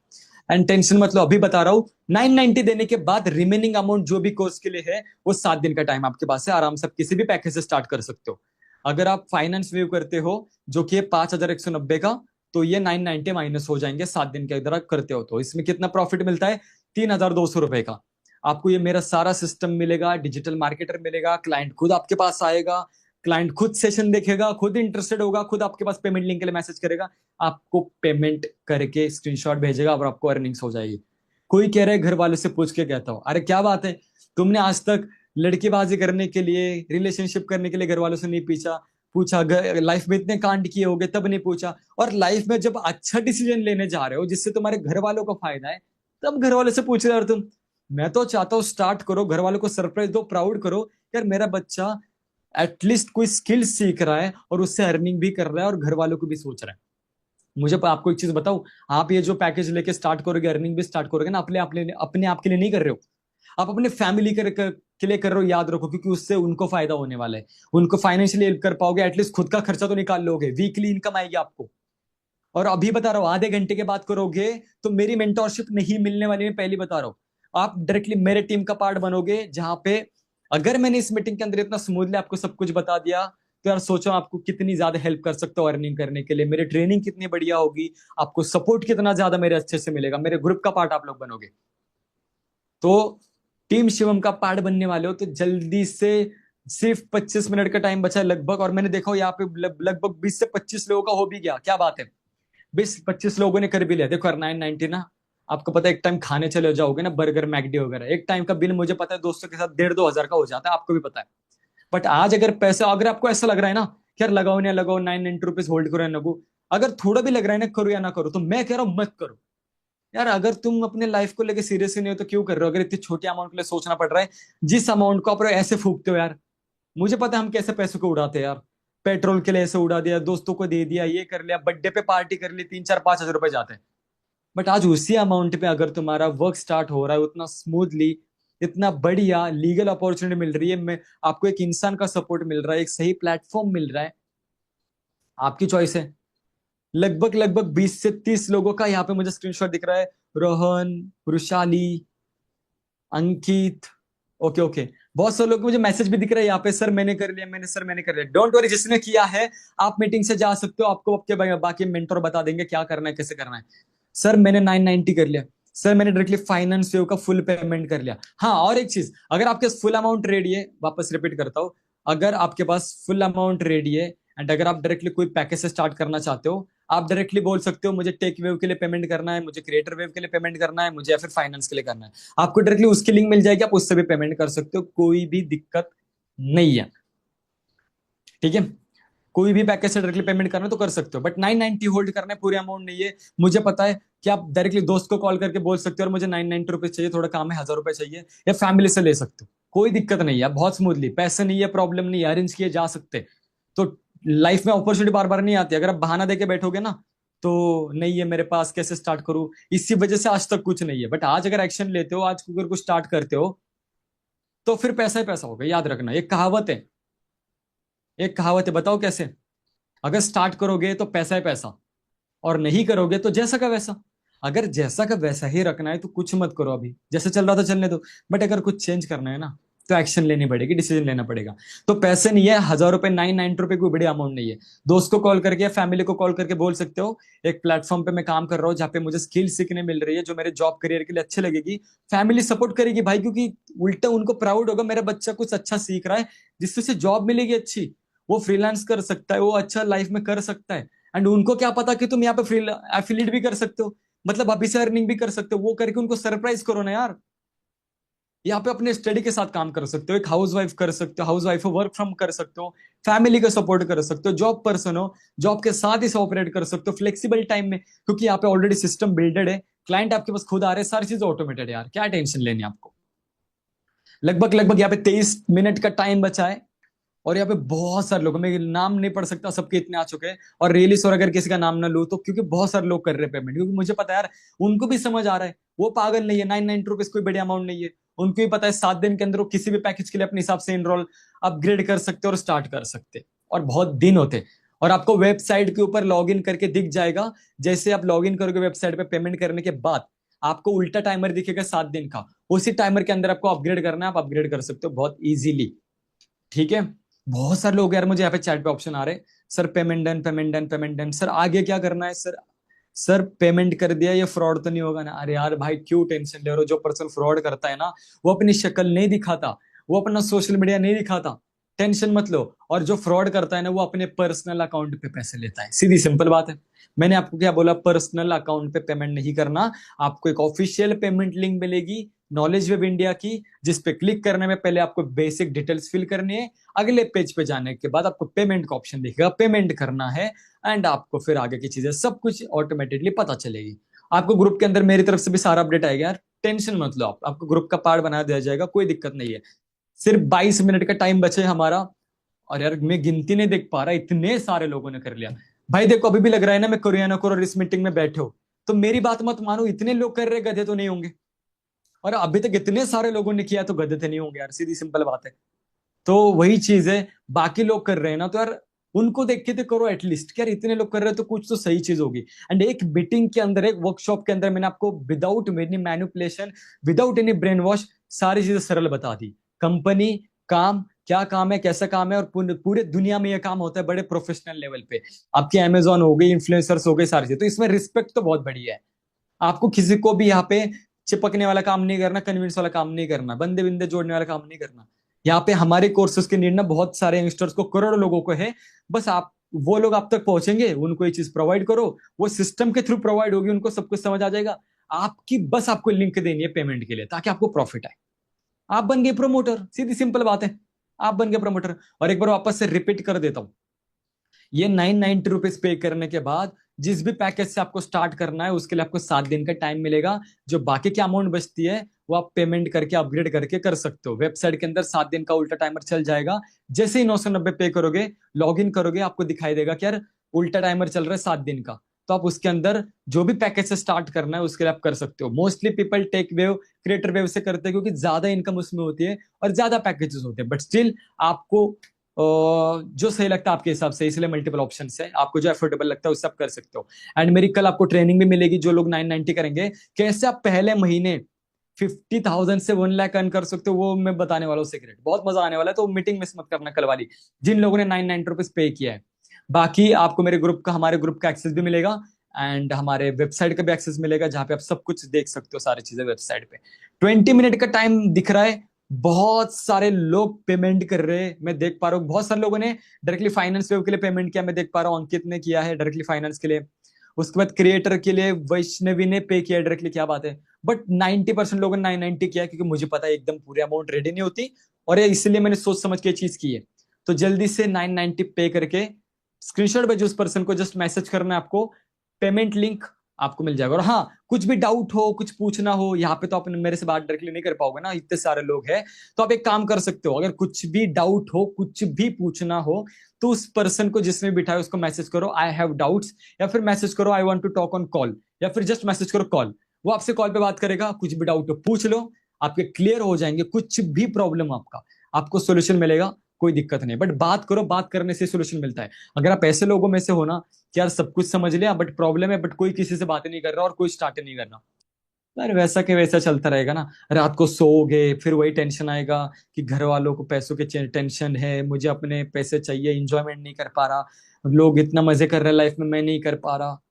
A: एंड टेंशन मतलब, अभी बता रहा हूं, 990 देने के बाद रिमेनिंग अमाउंट जो भी कोर्स के लिए है वो 7 दिन का टाइम आपके पास है। आराम से आप किसी भी पैकेज से स्टार्ट कर सकते हो। अगर आप फाइनेंस वेव करते हो जो कि 5,190 का, तो ये 990 माइनस हो जाएंगे 7 दिन के अंदर करते हो। तो इसमें कितना प्रॉफिट मिलता है? 3,200 रुपए का। आपको ये मेरा सारा सिस्टम मिलेगा, डिजिटल मार्केटर मिलेगा, क्लाइंट खुद आपके पास आएगा, क्लाइंट खुद सेशन देखेगा, खुद इंटरेस्टेड होगा, खुद आपके पास पेमेंट लिंक के लिए मैसेज करेगा, आपको पेमेंट करके स्क्रीनशॉट भेजेगा और आपको अर्निंग्स हो जाएगी। कोई कह रहा है घर वालों से पूछ के कहता हूँ, अरे क्या बात है, तुमने आज तक लड़कीबाजी करने के लिए, रिलेशनशिप करने के लिए घर वालों से नहीं पूछा पूछा लाइफ में इतने कांड किए होगे तब नहीं पूछा, और लाइफ में जब अच्छा डिसीजन लेने जा रहे हो जिससे तुम्हारे घर वालों को फायदा है, तब घर वालों से पूछ रहे हो तुम। मैं तो चाहता हूँ स्टार्ट करो, घर वालों को सरप्राइज दो, प्राउड करो यार मेरा बच्चा एटलीस्ट कोई स्किल सीख रहा है और उससे अर्निंग भी कर रहा है और घर वालों को भी सोच रहा है। मुझे आपको एक चीज बताऊं, आप ये जो पैकेज लेके स्टार्ट करोगे, अर्निंग भी स्टार्ट करोगे ना, अपने आप के लिए नहीं कर रहे हो, आप अपने फैमिली के लिए कर रहे हो, याद रखो, क्योंकि उससे उनको फायदा होने वाला है। उनको फाइनेंशियली हेल्प कर पाओगे, एटलीस्ट खुद का खर्चा तो निकाल लोगे, वीकली इनकम आएगी आपको। और अभी बता रहा हूं, आधे घंटे के बाद करोगे तो मेरी मेंटोरशिप नहीं मिलने वाली, मैं पहली बता रहा हूं। आप डायरेक्टली मेरे टीम का पार्ट बनोगे, जहां पे अगर मैंने इस मीटिंग के अंदर इतना स्मूथली आपको सब कुछ बता दिया, तो यार सोचो आपको कितनी ज्यादा हेल्प कर सकता हूँ अर्निंग करने के लिए, मेरी ट्रेनिंग कितनी बढ़िया होगी, आपको सपोर्ट कितना ज्यादा मेरे अच्छे से मिलेगा, मेरे ग्रुप का पार्ट आप लोग बनोगे। तो टीम शिवम का पार्ट बनने वाले हो तो जल्दी से, सिर्फ 25 मिनट का टाइम बचा है लगभग, और मैंने देखा यहाँ पे लगभग 20 से 25 लोगों का हो भी गया, क्या बात है, 20-25 लोगों ने कर भी लिया। देखो यार 990 ना, आपको पता है एक टाइम खाने चले जाओगे ना, बर्गर मैकडी वगैरह, एक टाइम का बिल मुझे पता है दोस्तों के साथ 1,500-2,000 का हो जाता है, आपको भी पता है। बट आज अगर पैसा, अगर आपको ऐसा लग रहा है ना कि यार लगाओ ना लगाओ, 990 रुपीज होल्ड करो या ना लगो, अगर थोड़ा भी लग रहा है ना करो या ना करो, तो मैं कह रहा हूं मत करो यार। अगर तुम अपने लाइफ को लेके सीरियस नहीं हो तो क्यों कर रहे हो, अगर इतनी छोटी अमाउंट के लिए सोचना पड़ रहा है, जिस अमाउंट को आप ऐसे फूकते हो यार, मुझे पता है हम कैसे पैसों को उड़ाते हैं यार, पेट्रोल के लिए ऐसे उड़ा दिया, दोस्तों को दे दिया, ये कर लिया, बर्थडे पे पार्टी कर ली, 3-4-5 हजार रुपए जाते हैं। बट आज उसी अमाउंट पे अगर तुम्हारा वर्क स्टार्ट हो रहा है उतना स्मूथली, इतना बढ़िया लीगल अपॉर्चुनिटी मिल रही है, मैं आपको एक इंसान का सपोर्ट मिल रहा है, एक सही प्लेटफॉर्म मिल रहा है, आपकी चॉइस है। लगभग लगभग 20 से 30 लोगों का यहाँ पे मुझे स्क्रीनशॉट दिख रहा है, रोहन, वृशाली, अंकित, ओके ओके, बहुत सारे लोग मुझे मैसेज भी दिख रहा है यहाँ पे, सर मैंने कर लिया, मैंने कर लिया। डोंट वरी, जिसने किया है आप मीटिंग से जा सकते हो, आपको आपके बाकी मेंटर बता देंगे क्या करना है, कैसे करना है। सर मैंने 990 कर लिया, सर मैंने डायरेक्टली फाइनेंस वेव का फुल पेमेंट कर लिया। हाँ, और एक चीज, अगर आपके पास फुल अमाउंट रेडी है, वापस रिपीट करता हूँ, अगर आपके पास फुल अमाउंट रेडी है एंड अगर आप डायरेक्टली कोई पैकेज से स्टार्ट करना चाहते हो, आप डायरेक्टली बोल सकते हो मुझे टेक वेव के लिए पेमेंट करना है, मुझे क्रिएटर वेव के लिए पेमेंट करना है, मुझे या फिर फाइनेंस के लिए करना है, आपको डायरेक्टली उसकी लिंक मिल जाएगी, आप उससे भी पेमेंट कर सकते हो, कोई भी दिक्कत नहीं है। ठीक है, कोई भी पैकेज से डायरेक्टली पेमेंट करना है तो कर सकते हो, बट 990 होल्ड करना है, पूरी अमाउंट नहीं है। मुझे पता है कि आप डायरेक्टली दोस्त को कॉल करके बोल सकते हो और मुझे 990 रुपीज चाहिए, थोड़ा काम है, 1,000 रुपए चाहिए, या फैमिली से ले सकते हो, कोई दिक्कत नहीं है, बहुत स्मूथली, पैसे नहीं है, प्रॉब्लम नहीं है, अरेंज किए जा सकते। तो लाइफ में अपॉर्चुनिटी बार बार नहीं आती, अगर आप बहाना देके बैठोगे ना, तो नहीं है मेरे पास, कैसे स्टार्ट करूं, इसी वजह से आज तक कुछ नहीं है। बट आज अगर एक्शन लेते हो, आज अगर कुछ स्टार्ट करते हो, तो फिर पैसा ही पैसा होगा, याद रखना, एक कहावत है, एक कहावत है, बताओ कैसे। अगर स्टार्ट करोगे तो पैसा है पैसा, और नहीं करोगे तो जैसा का वैसा। अगर जैसा का वैसा ही रखना है तो कुछ मत करो, अभी जैसे चल रहा था चलने दो, बट अगर कुछ चेंज करना है ना, तो एक्शन लेनी पड़ेगी, डिसीजन लेना पड़ेगा। तो पैसे नहीं है, 1,000 रुपए, 990 रुपए कोई बड़ी अमाउंट नहीं है। दोस्त को कॉल करके या फैमिली को कॉल करके बोल सकते हो, एक प्लेटफॉर्म पे मैं काम कर रहा हूँ जहाँ पे मुझे स्किल सीखने मिल रही है, जो मेरे जॉब करियर के लिए अच्छी लगेगी, फैमिली सपोर्ट करेगी भाई, क्योंकि उल्टा उनको प्राउड होगा मेरा बच्चा कुछ अच्छा सीख रहा है, जिससे उसे जॉब मिलेगी अच्छी, वो फ्रीलांस कर सकता है, वो अच्छा लाइफ में कर सकता है। एंड उनको क्या पता कि तुम यहाँ पे फ्री एफिलिएट भी कर सकते हो, मतलब अभी से अर्निंग भी कर सकते हो, वो करके उनको सरप्राइज करो ना यार। यहाँ पे अपने स्टडी के साथ काम कर सकते हो, एक हाउस वाइफ कर सकते हो, हाउस वाइफ वर्क फ्रॉम कर सकते हो, फैमिली का सपोर्ट कर सकते हो, जॉब पर्सन हो, जॉब के साथ ही ऑपरेट कर सकते हो फ्लेक्सिबल टाइम में, क्योंकि यहाँ पे ऑलरेडी सिस्टम बिल्डेड है, क्लाइंट आपके पास खुद आ रहे हैं, सारी चीजें ऑटोमेटेड है यार, क्या टेंशन लेनी है आपको। लगभग लगभग यहाँ पे 23 मिनट का टाइम बचा है, और यहाँ पे बहुत सारे लोग, मैं नाम नहीं पढ़ सकता, सबके इतने आ चुके हैं, और रियली सॉरी अगर किसी का नाम ना लूँ तो, क्योंकि बहुत सारे लोग कर रहे हैं पेमेंट, क्योंकि मुझे पता है यार, उनको भी समझ आ रहा है, वो पागल नहीं है, 990 रुपीज कोई बड़ी अमाउंट नहीं है, उनको भी पता है 7 दिन के अंदर वो किसी भी पैकेज के लिए अपने हिसाब से इनरोल, अपग्रेड कर सकते और स्टार्ट कर सकते, और बहुत दिन होते। और आपको वेबसाइट के ऊपर लॉग इन करके दिख जाएगा, जैसे आप लॉग इन करोगे वेबसाइट पे, पेमेंट करने के बाद आपको उल्टा टाइमर दिखेगा 7 दिन का, उसी टाइमर के अंदर आपको अपग्रेड करना है, आप अपग्रेड कर सकते हो बहुत इजीली। ठीक है, बहुत सारे लोग यार मुझे यहाँ पे चैट पे ऑप्शन आ रहे हैं, sir payment done, payment done, payment done, sir आगे क्या करना है सर, सर पेमेंट कर दिया, ये फ्रॉड तो नहीं होगा ना? अरे यार भाई क्यों टेंशन ले रहे हो? जो पर्सन फ्रॉड करता है ना, वो अपनी शक्ल नहीं दिखाता, वो अपना सोशल मीडिया नहीं दिखाता, टेंशन मत लो। और जो फ्रॉड करता है ना, वो अपने पर्सनल अकाउंट पे पैसे लेता है, सीधी सिंपल बात है। मैंने आपको क्या बोला? पर्सनल अकाउंट पे पेमेंट नहीं करना। आपको एक ऑफिशियल पेमेंट लिंक मिलेगी नॉलेज वेब इंडिया की, जिस पे क्लिक करने में पहले आपको बेसिक डिटेल्स फिल करनी है। अगले पेज पे जाने के बाद आपको पेमेंट का ऑप्शन दिखेगा, पेमेंट करना है, एंड आपको फिर आगे की चीजें सब कुछ ऑटोमेटिकली पता चलेगी। आपको ग्रुप के अंदर मेरी तरफ से भी सारा अपडेट आएगा यार, टेंशन मत लो। आपको ग्रुप का पार्ट बना दिया जाएगा, कोई दिक्कत नहीं है। सिर्फ 22 मिनट का टाइम बचे हमारा। और यार मैं गिनती नहीं देख पा रहा, इतने सारे लोगों ने कर लिया। भाई देखो अभी भी लग रहा है ना मैं कोरिया ना करो और इस मीटिंग में बैठे हो, तो मेरी बात मत मानो, इतने लोग कर रहे, गधे तो नहीं होंगे। और अभी तक इतने सारे लोगों ने किया, तो गधे तो नहीं होंगे यार, सीधी सिंपल बात है। तो वही चीज है, बाकी लोग कर रहे हैं ना, तो यार उनको देख के तो करो एटलीस्ट। यार इतने लोग कर रहे हैं तो कुछ तो सही चीज होगी। एंड एक मीटिंग के अंदर, एक वर्कशॉप के अंदर मैंने आपको without any manipulation, without any brain wash, सारी चीजें सरल बता दी। कंपनी, काम, क्या काम है, कैसा काम है, और पूरे दुनिया में यह काम होता है बड़े प्रोफेशनल लेवल पे। आपकी अमेजोन हो गई, इन्फ्लुएंसर्स हो गए, सारी चीजें। तो इसमें रिस्पेक्ट तो बहुत बढ़िया है। आपको किसी को भी यहाँ पे चिपकने वाला काम नहीं करना, कन्विंस वाला काम नहीं करना, बंदे बिंदे जोड़ने वाला काम नहीं करना। यहाँ पे हमारे कोर्सेज के नीड ना बहुत सारे यंगस्टर्स को, करोड़ों लोगों को है। बस आप, वो लोग आप तक पहुंचेंगे, उनको ये चीज प्रोवाइड करो, वो सिस्टम के थ्रू प्रोवाइड होगी, उनको सब कुछ समझ आ जाएगा। आपकी बस आपको लिंक देनी है पेमेंट के लिए, ताकि आपको प्रॉफिट आए। आप बन गए प्रमोटर, सीधी सिंपल बात है, आप बन गए प्रमोटर। और एक बार वापस से रिपीट कर देता हूं, ये 990 रुपीज पे करने के बाद जिस भी पैकेज से आपको स्टार्ट करना है, उसके लिए आपको 7 दिन का टाइम मिलेगा। जो बाकी की अमाउंट बचती है, वो आप पेमेंट करके अपग्रेड करके कर सकते हो। वेबसाइट के अंदर 7 दिन का उल्टा टाइमर चल जाएगा। जैसे ही 990 पे करोगे, लॉग इन करोगे, आपको दिखाई देगा कि यार उल्टा टाइमर चल रहा है 7 दिन का। तो आप उसके अंदर जो भी पैकेज से स्टार्ट करना है, उसके लिए आप कर सकते हो। Mostly people tech wave, creator wave से करते हैं, क्योंकि ज्यादा इनकम उसमें होती है और ज्यादा पैकेजेस होते हैं। बट स्टिल आपको जो सही लगता है आपके हिसाब से, इसलिए मल्टीपल ऑप्शन है, आपको जो एफोर्डेबल लगता है उससे आप कर सकते हो। एंड मेरी कल आपको ट्रेनिंग भी मिलेगी, जो लोग 990 करेंगे, कैसे आप पहले महीने 50,000 से 1 लाख अर्न कर सकते हो, वो मैं बताने वाला हूँ सीक्रेट। बहुत मजा आने वाला है, तो मीटिंग मिस मत करना कल वाली, जिन लोगों ने 990 रुपीज पे किया है। बाकी आपको मेरे ग्रुप का, हमारे ग्रुप का एक्सेस भी मिलेगा, एंड हमारे वेबसाइट का भी एक्सेस मिलेगा, जहां पे आप सब कुछ देख सकते हो, सारी चीजें वेबसाइट पे। 20 मिनट का टाइम दिख रहा है, बहुत सारे लोग पेमेंट कर रहे हैं, मैं देख पा रहा हूँ। बहुत सारे लोगों ने डायरेक्टली फाइनेंस वेब के लिए पेमेंट किया, मैं देख पा रहा हूँ। अंकित ने किया है डायरेक्टली फाइनेंस के लिए। उसके बाद क्रिएटर के लिए वैष्णवी ने पे किया डायरेक्टली, क्या बात है। बट 90% लोगों ने 990 किया, क्योंकि मुझे पता है एकदम पूरी अमाउंट रेडी नहीं होती, और ये इसलिए मैंने सोच समझ के चीज की है। तो जल्दी से 990 पे करके स्क्रीनशॉट भेजो उस पर्सन को, जस्ट मैसेज करना है आपको, पेमेंट लिंक आपको मिल जाएगा। और हाँ, कुछ भी डाउट हो, कुछ पूछना हो, यहाँ पे तो आप मेरे से बात डायरेक्टली नहीं कर पाओगे ना, इतने सारे लोग हैं। तो आप एक काम कर सकते हो, अगर कुछ भी डाउट हो, कुछ भी पूछना हो, तो उस पर्सन को जिसमें बिठाए उसको मैसेज करो आई हैव डाउट्स, या फिर मैसेज करो I want to talk on call, या फिर जस्ट मैसेज करो कॉल। वो आपसे कॉल पे बात करेगा, कुछ भी डाउट हो पूछ लो, आपके क्लियर हो जाएंगे। कुछ भी प्रॉब्लम आपका, आपको सोल्यूशन मिलेगा, कोई दिक्कत नहीं। बट बात करो, बात करने से सोल्यूशन मिलता है। अगर आप ऐसे लोगों में से हो ना कि यार सब कुछ समझ लिया बट प्रॉब्लम है, बट कोई किसी से बात नहीं कर रहा और कोई स्टार्ट नहीं कर रहा, यार वैसा के वैसा चलता रहेगा ना। रात को सोओगे, फिर वही टेंशन आएगा कि घर वालों को पैसों के टेंशन है, मुझे अपने पैसे चाहिए, इंजॉयमेंट नहीं कर पा रहा, लोग इतना मजे कर रहे हैं लाइफ में, मैं नहीं कर पा रहा।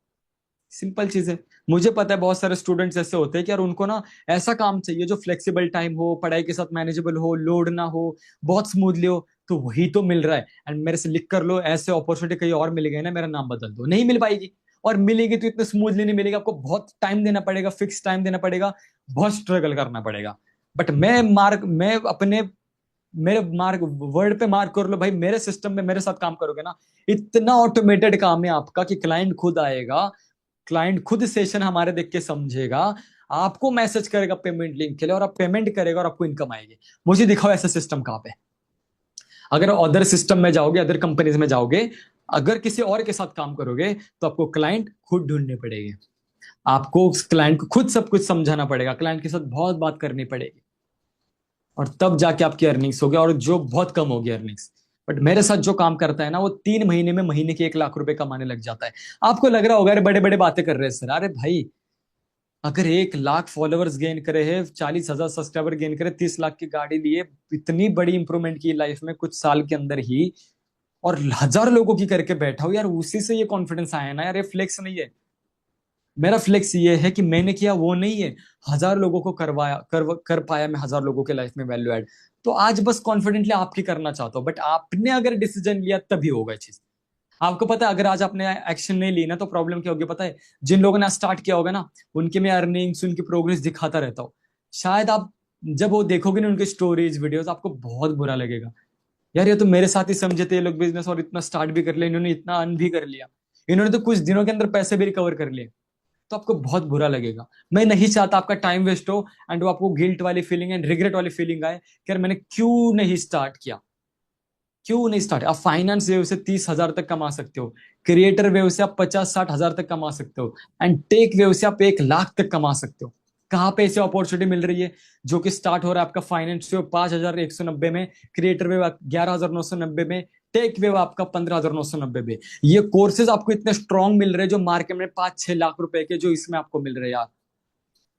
A: सिंपल चीज है। मुझे पता है बहुत सारे स्टूडेंट्स ऐसे होते हैं कि यार उनको ना ऐसा काम चाहिए जो फ्लेक्सिबल टाइम हो, पढ़ाई के साथ मैनेजेबल हो, लोड ना हो, बहुत स्मूथली हो। तो वही तो मिल रहा है। एंड मेरे से लिख कर लो, ऐसे अपॉर्चुनिटी कहीं और मिल गई ना, मेरा नाम बदल दो, नहीं मिल पाएगी। और मिलेगी तो इतने स्मूथली नहीं मिलेगी, आपको बहुत टाइम देना पड़ेगा, फिक्स टाइम देना पड़ेगा, बहुत स्ट्रगल करना पड़ेगा। बट मैं अपने, मेरे मार्क, वर्ड पे मार्क कर लो भाई, मेरे सिस्टम में मेरे साथ काम करोगे ना, इतना ऑटोमेटेड काम है आपका कि क्लाइंट खुद आएगा, क्लाइंट खुद सेशन हमारे देख के समझेगा, आपको मैसेज करेगा पेमेंट लिंक के लिए, और आप पेमेंट करेगा और आपको इनकम आएगी। मुझे दिखाओ ऐसा सिस्टम कहाँ पे। अगर अदर सिस्टम में जाओगे, अदर कंपनीज में जाओगे, अगर किसी और के साथ काम करोगे, तो आपको क्लाइंट खुद ढूंढने पड़ेंगे, आपको क्लाइंट को खुद सब कुछ समझाना पड़ेगा, क्लाइंट के साथ बहुत बात करनी पड़ेगी, और तब जाके आपकी अर्निंग्स होगी, और जो बहुत कम होगी अर्निंग्स। बट मेरे साथ जो काम करता है ना, वो 3 महीने में महीने के 1 लाख रुपए कमाने लग जाता है। आपको लग रहा होगा अरे बड़े बड़े बातें कर रहे हैं सर, अरे भाई अगर 1 लाख फॉलोअर्स गेन करे है, 40,000 सब्सक्राइबर गेन करे, 30 लाख की गाड़ी लिए, इतनी बड़ी इंप्रूवमेंट की लाइफ में कुछ साल के अंदर ही, और 1,000 लोगों की करके बैठा हो यार, उसी से ये कॉन्फिडेंस आया ना यार, ये फ्लेक्स नहीं है। मेरा फ्लेक्स ये है कि मैंने किया वो नहीं है, 1,000 लोगों को कर पाया मैं, 1,000 लोगों के लाइफ में वैल्यू ऐड। तो आज बस कॉन्फिडेंटली आपकी करना चाहता हूँ, बट आपने अगर डिसीजन लिया तभी होगा चीज। आपको पता है अगर आज आपने एक्शन नहीं ली ना तो प्रॉब्लम क्या होगी पता है? जिन लोगों ने स्टार्ट किया होगा ना, उनके मैं अर्निंग्स, उनकी प्रोग्रेस दिखाता रहता हूँ। शायद आप जब वो देखोगे ना उनके स्टोरीज वीडियोस, आपको बहुत बुरा लगेगा, यार ये तो मेरे साथ ही समझे थे ये लोग बिजनेस, और इतना स्टार्ट भी कर लिया इन्होंने, इतना अर्न भी कर लिया, इन्होंने तो कुछ दिनों के अंदर पैसे भी रिकवर कर लिए। तो आपको बहुत बुरा लगेगा। मैं नहीं चाहता आपका टाइम वेस्ट हो एंड वो आपको गिल्ट वाली फीलिंग एंड रिग्रेट वाली फीलिंग आए कि यार मैंने क्यों नहीं स्टार्ट किया, क्यों नहीं स्टार्ट। आप फाइनेंस वेव से 30,000 तक कमा सकते हो, क्रिएटर वेव से आप 50-60 हजार तक कमा सकते हो, एंड टेक वेव से आप 1 लाख तक कमा सकते हो। कहाँ पे ऐसी अपॉर्चुनिटी मिल रही है? जो कि स्टार्ट हो रहा है आपका फाइनेंस वेव 5,190 में, क्रिएटर वेव 11,990 में, टेक वेव आपका 15,990 में। ये कोर्सेज आपको इतने स्ट्रॉन्ग मिल रहे हैं जो मार्केट में 5-6 लाख रुपए के जो इसमें आपको मिल रहे हैं यार।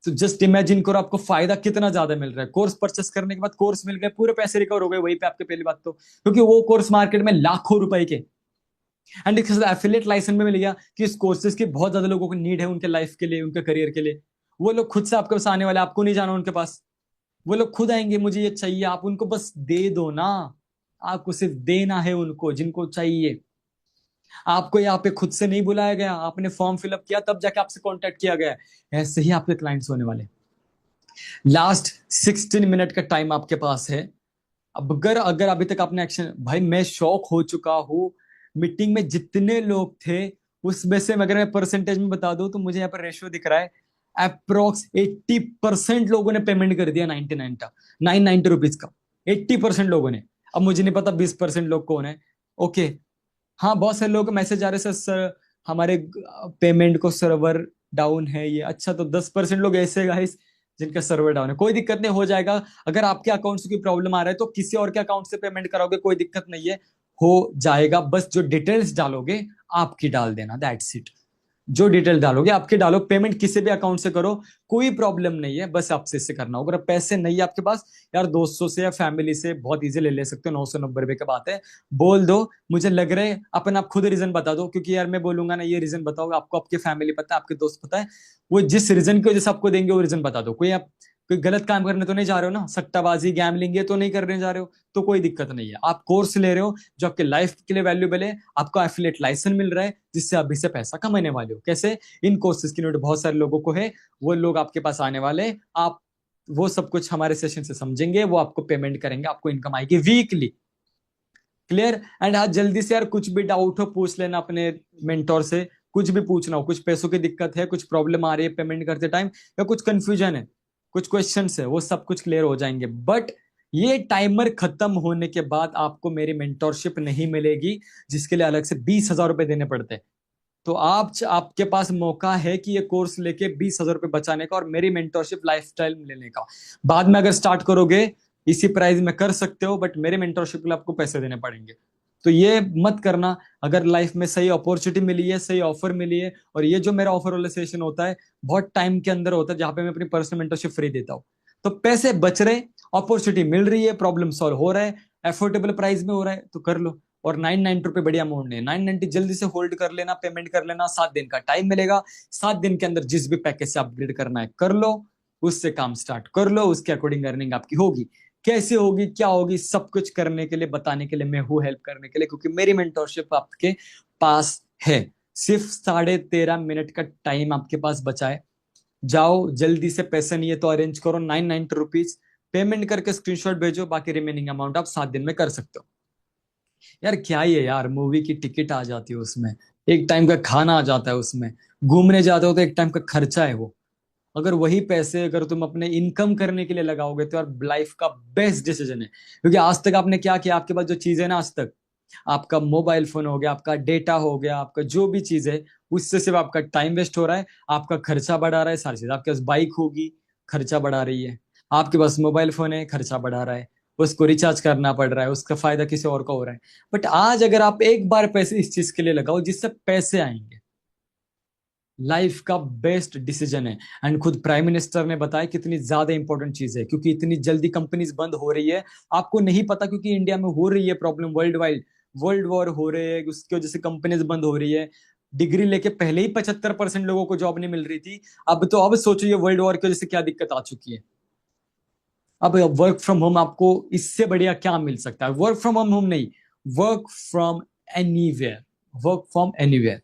A: तो जस्ट इमेजिन करो आपको फायदा कितना ज्यादा मिल रहा है। कोर्स परचेस करने के बाद कोर्स मिल गए, पूरे पैसे रिकवर हो गए वहीं पे आपके, पहली बात तो क्योंकि वो कोर्स मार्केट में लाखों रुपए के, एंड एक एफिलिएट लाइसेंस में मिल गया कि इस कोर्सेज की बहुत ज्यादा लोगों को नीड है उनके लाइफ के लिए, उनके करियर के लिए। वो लोग खुद से आपके पास आने वाले, आपको नहीं जाना उनके पास। वो लोग खुद आएंगे, मुझे ये चाहिए, आप उनको बस दे दो ना। आपको सिर्फ देना है उनको जिनको चाहिए। आपको यहाँ पे खुद से नहीं बुलाया गया, आपने फॉर्म फिलअप किया तब जाके आपसे कांटेक्ट किया गया है। ऐसे ही आपके क्लाइंट्स होने वाले। लास्ट 16 मिनट का टाइम आपके पास है। अब अगर अगर अभी तक आपने एक्शन, भाई मैं शॉक हो चुका हूँ। मीटिंग में जितने लोग थे उसमें से अगर मैं परसेंटेज में बता दूं तो मुझे यहाँ पर रेशियो दिख रहा है, अप्रोक्स 80% लोगों ने पेमेंट कर दिया 99 का, 990 रुपीज का। 80% लोगों ने। अब मुझे नहीं पता 20% लोग कौन है। ओके, हाँ बहुत सारे लोग मैसेज आ रहे हैं, सर हमारे पेमेंट को सर्वर डाउन है ये। अच्छा, तो 10% लोग ऐसे गाइस जिनका सर्वर डाउन है, कोई दिक्कत नहीं, हो जाएगा। अगर आपके अकाउंट से कोई प्रॉब्लम आ रहा है तो किसी और के अकाउंट से पेमेंट कराओगे, कोई दिक्कत नहीं है, हो जाएगा। बस जो डिटेल्स डालोगे आपकी डाल देना, दैट्स इट। जो डिटेल डालोगे आपके डालो, पेमेंट किसी भी अकाउंट से करो, कोई प्रॉब्लम नहीं है, बस आपसे इससे करना होगा। अगर पैसे नहीं है आपके पास, यार दोस्तों से या फैमिली से बहुत इजी ले सकते हो, 990 रुपए की बात है। बोल दो मुझे लग रहा है, अपन आप खुद रीजन बता दो, क्योंकि यार मैं बोलूंगा ना ये रीजन बताओ, आपको आपकी फैमिली पता है, आपके दोस्त पता है, वो जिस रीजन की वजह से आपको देंगे वो रीजन बता दो। कोई आप कोई गलत काम करने तो नहीं जा रहे हो ना, सट्टाबाजी गैमलिंग ये तो नहीं करने जा रहे हो, तो कोई दिक्कत नहीं है। आप कोर्स ले रहे हो जो आपके लाइफ के लिए वैल्यूबल है, आपको एफिलिएट लाइसेंस मिल रहा है जिससे आप इससे पैसा कमाने वाले हो। कैसे? इन कोर्सेज की नोट बहुत सारे लोगों को है, वो लोग आपके पास आने वाले, आप वो सब कुछ हमारे सेशन से समझेंगे, वो आपको पेमेंट करेंगे, आपको इनकम आएगी वीकली। क्लियर? एंड हाँ जल्दी से यार कुछ भी डाउट हो पूछ लेना अपने मेंटोर से, कुछ भी पूछना हो, कुछ पैसों की दिक्कत है, कुछ प्रॉब्लम आ रही है पेमेंट करते टाइम, या कुछ कंफ्यूजन है, कुछ क्वेश्चंस है, वो सब कुछ क्लियर हो जाएंगे। बट ये टाइमर खत्म होने के बाद आपको मेरी मेंटोरशिप नहीं मिलेगी, जिसके लिए अलग से 20,000 रुपए देने पड़ते हैं। तो आपके पास मौका है कि ये कोर्स लेके 20,000 रुपए बचाने का और मेरी मेंटोरशिप लाइफस्टाइल में लेने का। बाद में अगर स्टार्ट करोगे इसी प्राइस में कर सकते हो, बट मेरे मेंटोरशिप के लिए आपको पैसे देने पड़ेंगे। तो ये मत करना। अगर लाइफ में सही अपॉर्चुनिटी मिली है, सही ऑफर मिली है, और ये जो मेरा ऑफर वाला सेशन होता है बहुत टाइम के अंदर होता है जहां पे मैं अपनी पर्सनल मेंटरशिप फ्री देता हूँ, तो पैसे बच रहे, अपॉर्चुनिटी मिल रही है, प्रॉब्लम सॉल्व हो रहा है, एफोर्डेबल प्राइस में हो रहा है, तो कर लो। और 990 रुपए बढ़िया अमाउंट है, 990 जल्दी से होल्ड कर लेना, पेमेंट कर लेना, 7 दिन का टाइम मिलेगा। 7 दिन के अंदर जिस भी पैकेज से अपग्रेड करना है कर लो, उससे काम स्टार्ट कर लो, उसके अकॉर्डिंग अर्निंग आपकी होगी। कैसे होगी, क्या होगी, सब कुछ करने के लिए, बताने के लिए मैं हूँ, हेल्प करने के लिए, क्योंकि मेरी मेंटोरशिप आपके पास है। सिर्फ 13.5 मिनट का टाइम आपके पास बचा है। जाओ जल्दी से, पैसे नहीं है तो अरेंज करो, 990 रुपीज पेमेंट करके स्क्रीनशॉट भेजो, बाकी रिमेनिंग अमाउंट आप 7 दिन में कर सकते हो। यार क्या ही है यार, मूवी की टिकट आ जाती है उसमें, एक टाइम का खाना आ जाता है उसमें, घूमने जाते हो तो एक टाइम का खर्चा है वो। अगर वही पैसे अगर तुम अपने इनकम करने के लिए लगाओगे तो यार लाइफ का बेस्ट डिसीजन है। क्योंकि आज तक आपने क्या किया, आपके पास जो चीज है ना, आज तक आपका मोबाइल फोन हो गया, आपका डेटा हो गया, आपका जो भी चीज है, उससे सिर्फ आपका टाइम वेस्ट हो रहा है, आपका खर्चा बढ़ा रहा है। सारी चीज आपके पास बाइक होगी, खर्चा बढ़ा रही है, आपके पास मोबाइल फोन है, खर्चा बढ़ा रहा है, उसको रिचार्ज करना पड़ रहा है, उसका फायदा किसी और का हो रहा है। बट आज अगर आप एक बार पैसे इस चीज के लिए लगाओ जिससे पैसे आएंगे, लाइफ का बेस्ट डिसीजन है। एंड खुद प्राइम मिनिस्टर ने बताया कितनी ज्यादा इंपॉर्टेंट चीज है, क्योंकि इतनी जल्दी कंपनीज बंद हो रही है, आपको नहीं पता, क्योंकि इंडिया में हो रही है problem, world wide world war हो रहे हैं, उसकी वजह से कंपनीज बंद हो रही है। डिग्री लेके पहले ही 75% लोगों को जॉब नहीं मिल रही थी। अब सोचो ये वर्ल्ड वॉर की वजह से क्या दिक्कत आ चुकी है। अब वर्क फ्रॉम होम आपको इससे बढ़िया क्या मिल सकता है? वर्क फ्रॉम होम नहीं, work from anywhere, work from anywhere,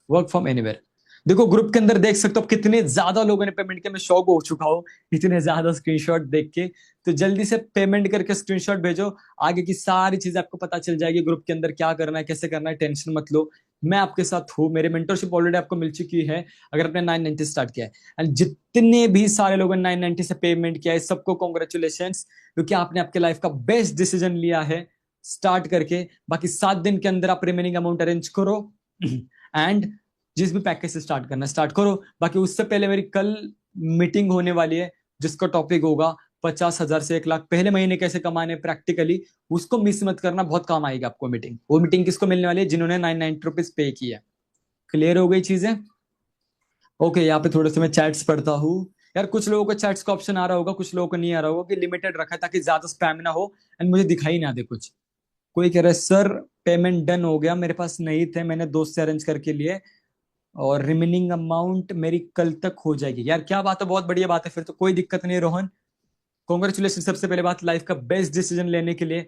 A: work from anywhere. देखो ग्रुप के अंदर देख सकते हो आप कितने ज्यादा लोगों ने पेमेंट किया। मैं शॉक हो चुका हूँ इतने ज्यादा स्क्रीनशॉट देख के। तो जल्दी से पेमेंट करके स्क्रीनशॉट भेजो, आगे की सारी चीजें आपको पता चल जाएगी। ग्रुप के अंदर क्या करना है, कैसे करना है, टेंशन मत लो, मैं आपके साथ हूँ। मेरी मेंटरशिप ऑलरेडी आपको मिल चुकी है अगर आपने 990 स्टार्ट किया है। एंड जितने भी सारे लोगों ने 990 से पेमेंट किया है सबको कॉन्ग्रेचुलेशन, क्योंकि आपने आपके लाइफ का बेस्ट डिसीजन लिया है स्टार्ट करके। बाकी 7 दिन के अंदर आप रिमेनिंग अमाउंट अरेंज करो एंड जिस भी पैकेज से स्टार्ट करना स्टार्ट करो। बाकी उससे पहले मेरी कल मीटिंग होने वाली है जिसका टॉपिक होगा 50,000 से 1 लाख पहले महीने कैसे कमाने प्रैक्टिकली। उसको मिस मत करना, बहुत काम आएगी आपको मीटिंग। वो मीटिंग किसको मिलने वाली है? जिन्होंने 990 रुपीज पे किया है। क्लियर हो गई चीजें? ओके, यहाँ पे थोड़े से मैं चैट्स पढ़ता हूँ। यार कुछ लोगों को चैट्स का ऑप्शन आ रहा होगा, कुछ लोगों को नहीं आ रहा होगा कि लिमिटेड रखा है ताकि ज्यादा स्पैम ना हो एंड मुझे दिखाई ना दे कुछ। कोई कह रहा है सर पेमेंट डन हो गया, मेरे पास नहीं थे, मैंने दोस्त से अरेंज करके लिए और रिमेनिंग अमाउंट मेरी कल तक हो जाएगी। यार क्या बात है, बहुत बढ़िया बात है, फिर तो कोई दिक्कत नहीं है रोहन। कॉन्ग्रेचुलेशन सबसे पहले बात लाइफ का बेस्ट डिसीजन लेने के लिए।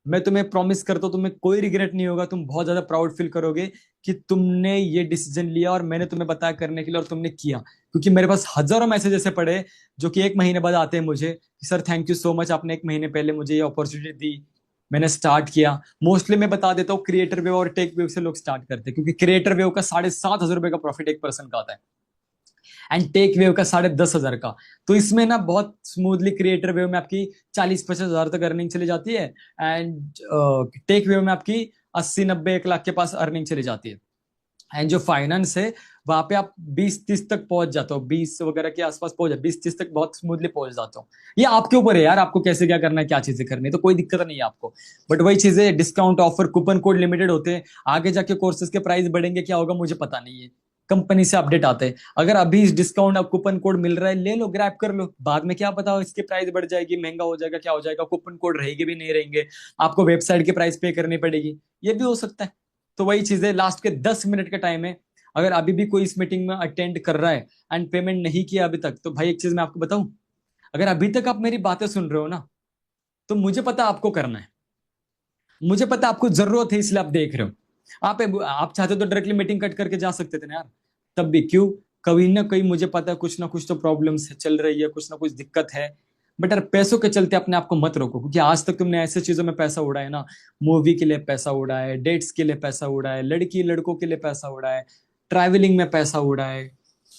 A: मैं तुम्हें प्रॉमिस करता हूँ तुम्हें कोई रिग्रेट नहीं होगा, तुम बहुत ज्यादा प्राउड फील करोगे कि तुमने ये डिसीजन लिया और मैंने तुम्हें बताया करने के लिए और तुमने किया। क्योंकि मेरे पास हजारों मैसेज ऐसे पड़े जो कि 1 महीने बाद आते हैं मुझे, sir thank you so much, आपने 1 महीने पहले मुझे ये अपॉर्चुनिटी दी, मैंने स्टार्ट किया। मोस्टली मैं बता देता हूँ क्रिएटर वेव और टेक वेव से लोग स्टार्ट करते हैं, क्योंकि क्रिएटर वेव का 7,500 रुपए का प्रॉफिट एक पर्सन का आता है एंड टेक वेव का 10,500 का। तो इसमें ना बहुत स्मूथली क्रिएटर वेव में आपकी 40-50 हजार तक अर्निंग चली जाती है एंड टेक वेव में आपकी 80-90-1 लाख के पास अर्निंग चली जाती है। एंड जो फाइनेंस है वहां पे आप 20-30 तक पहुंच जाते हो, 20 वगैरह के आसपास पहुंच जाते, 20-30 तक बहुत स्मूथली पहुंच जाते हो। ये आपके ऊपर है यार, आपको कैसे क्या करना है, क्या चीजें करनी है, तो कोई दिक्कत नहीं है आपको। बट वही चीजें discount offer coupon code limited होते हैं, आगे जाके कोर्सेज के प्राइस बढ़ेंगे क्या होगा मुझे पता नहीं है, कंपनी से अपडेट आते हैं। अगर अभी इस डिस्काउंट अब कूपन कोड मिल रहा है ले लो, ग्रैब कर लो, बाद में क्या पता इसकी प्राइस बढ़ जाएगी, महंगा हो जाएगा, क्या हो जाएगा, कूपन कोड रहेंगे भी नहीं रहेंगे, आपको वेबसाइट की प्राइस पे करनी पड़ेगी, ये भी हो सकता है। तो वही चीजें लास्ट के 10 मिनट का टाइम है। अगर अभी भी कोई इस मीटिंग में अटेंड कर रहा है एंड पेमेंट नहीं किया अभी तक, तो भाई एक चीज मैं आपको बताऊं, अगर अभी तक आप मेरी बातें सुन रहे हो ना, तो मुझे पता आपको करना है, मुझे पता आपको जरूरत है इसलिए आप देख रहे हो। आप चाहते तो डायरेक्टली मीटिंग कट करके जा सकते थे ना यार, तब भी क्यों? कभी ना कहीं मुझे पता है कुछ ना कुछ तो प्रॉब्लम्स चल रही है, कुछ ना कुछ दिक्कत है। बट यार पैसों के चलते अपने आप को मत रोको, क्योंकि आज तक तुमने ऐसे चीजों में पैसा उड़ाया ना, मूवी के लिए पैसा उड़ाया है, डेट्स के लिए पैसा उड़ाया है, लड़की लड़कों के लिए पैसा उड़ाया है, ट्रैवलिंग में पैसा उड़ाया है,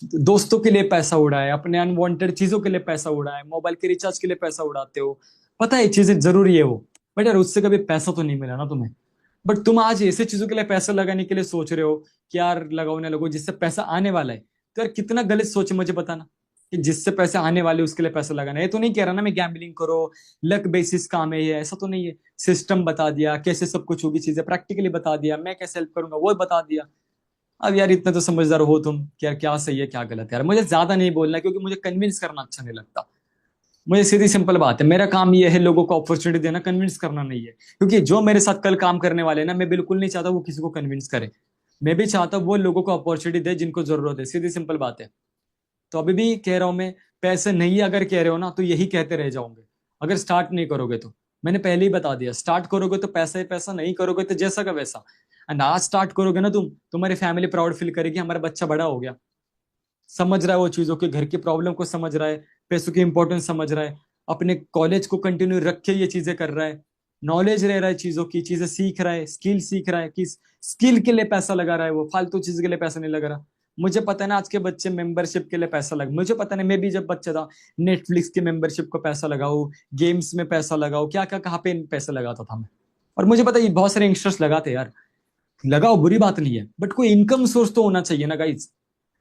A: दोस्तों के लिए पैसा उड़ाया है, अपने अनवांटेड चीजों के लिए पैसा उड़ाया है, मोबाइल के रिचार्ज के लिए पैसा उड़ाते हो। पता है चीजें जरूरी है वो, बट यार उससे कभी पैसा तो नहीं मिला ना तुम्हें। बट तुम आज ऐसे चीजों के लिए पैसा लगाने के लिए सोच रहे हो कि यार लगाओ ना लगो जिससे पैसा आने वाला है। तो यार कितना गलत सोच है मुझे बताना, कि जिससे पैसे आने वाले उसके लिए पैसा लगाना है। ये तो नहीं कह रहा ना मैं गैम्बलिंग करो, लक बेसिस काम है ये, ऐसा तो नहीं है। सिस्टम बता दिया कैसे सब कुछ होगी, चीजें प्रैक्टिकली बता दिया, मैं कैसे हेल्प करूंगा वो बता दिया। अब यार इतना तो समझदार हो तुम कि यार क्या सही है क्या गलत है। यार मुझे ज्यादा नहीं बोलना क्योंकि मुझे कन्विंस करना अच्छा नहीं लगता। मुझे सीधी सिंपल बात है, मेरा काम ये है लोगों को अपॉर्चुनिटी देना, कन्विंस करना नहीं है। क्योंकि जो मेरे साथ कल काम करने वाले हैं ना, मैं बिल्कुल नहीं चाहता वो किसी को कन्विंस करे। मैं भी चाहता हूँ वो लोगों को अपॉर्चुनिटी दे जिनको जरूरत है, सीधी सिंपल बात है। तो अभी भी कह रहा हूं मैं, पैसे नहीं अगर कह रहे हो ना तो यही कहते रह जाओगे अगर स्टार्ट नहीं करोगे तो। मैंने पहले ही बता दिया, स्टार्ट करोगे तो पैसा ही पैसा, नहीं करोगे तो जैसा का वैसा। एंड आज स्टार्ट करोगे ना तुम, तुम्हारी फैमिली प्राउड फील करेगी हमारा बच्चा बड़ा हो गया, समझ रहा है वो चीजों के, घर की प्रॉब्लम को समझ रहा है, पैसों की इंपॉर्टेंस समझ रहा है, अपने कॉलेज को कंटिन्यू रख के ये चीजें कर रहा है, नॉलेज रह रहा है चीजों की, चीजें सीख रहा है, स्किल सीख रहा है, किस स्किल के लिए पैसा लगा रहा है, वो फालतू चीज के लिए पैसा नहीं लगा रहा। मुझे पता है ना आज के बच्चे मेंबरशिप के लिए पैसा लगा, मुझे पता नहीं मैं भी जब बच्चा था नेटफ्लिक्स के मेंबरशिप को पैसा लगाओ, गेम्स में पैसा लगाओ, क्या क्या कहाँ पे पैसा लगाता था मैं। और मुझे पता है बहुत सारे यंगस्टर्स लगाते यार, लगाओ बुरी बात नहीं है, बट कोई इनकम सोर्स तो होना चाहिए ना गाइज।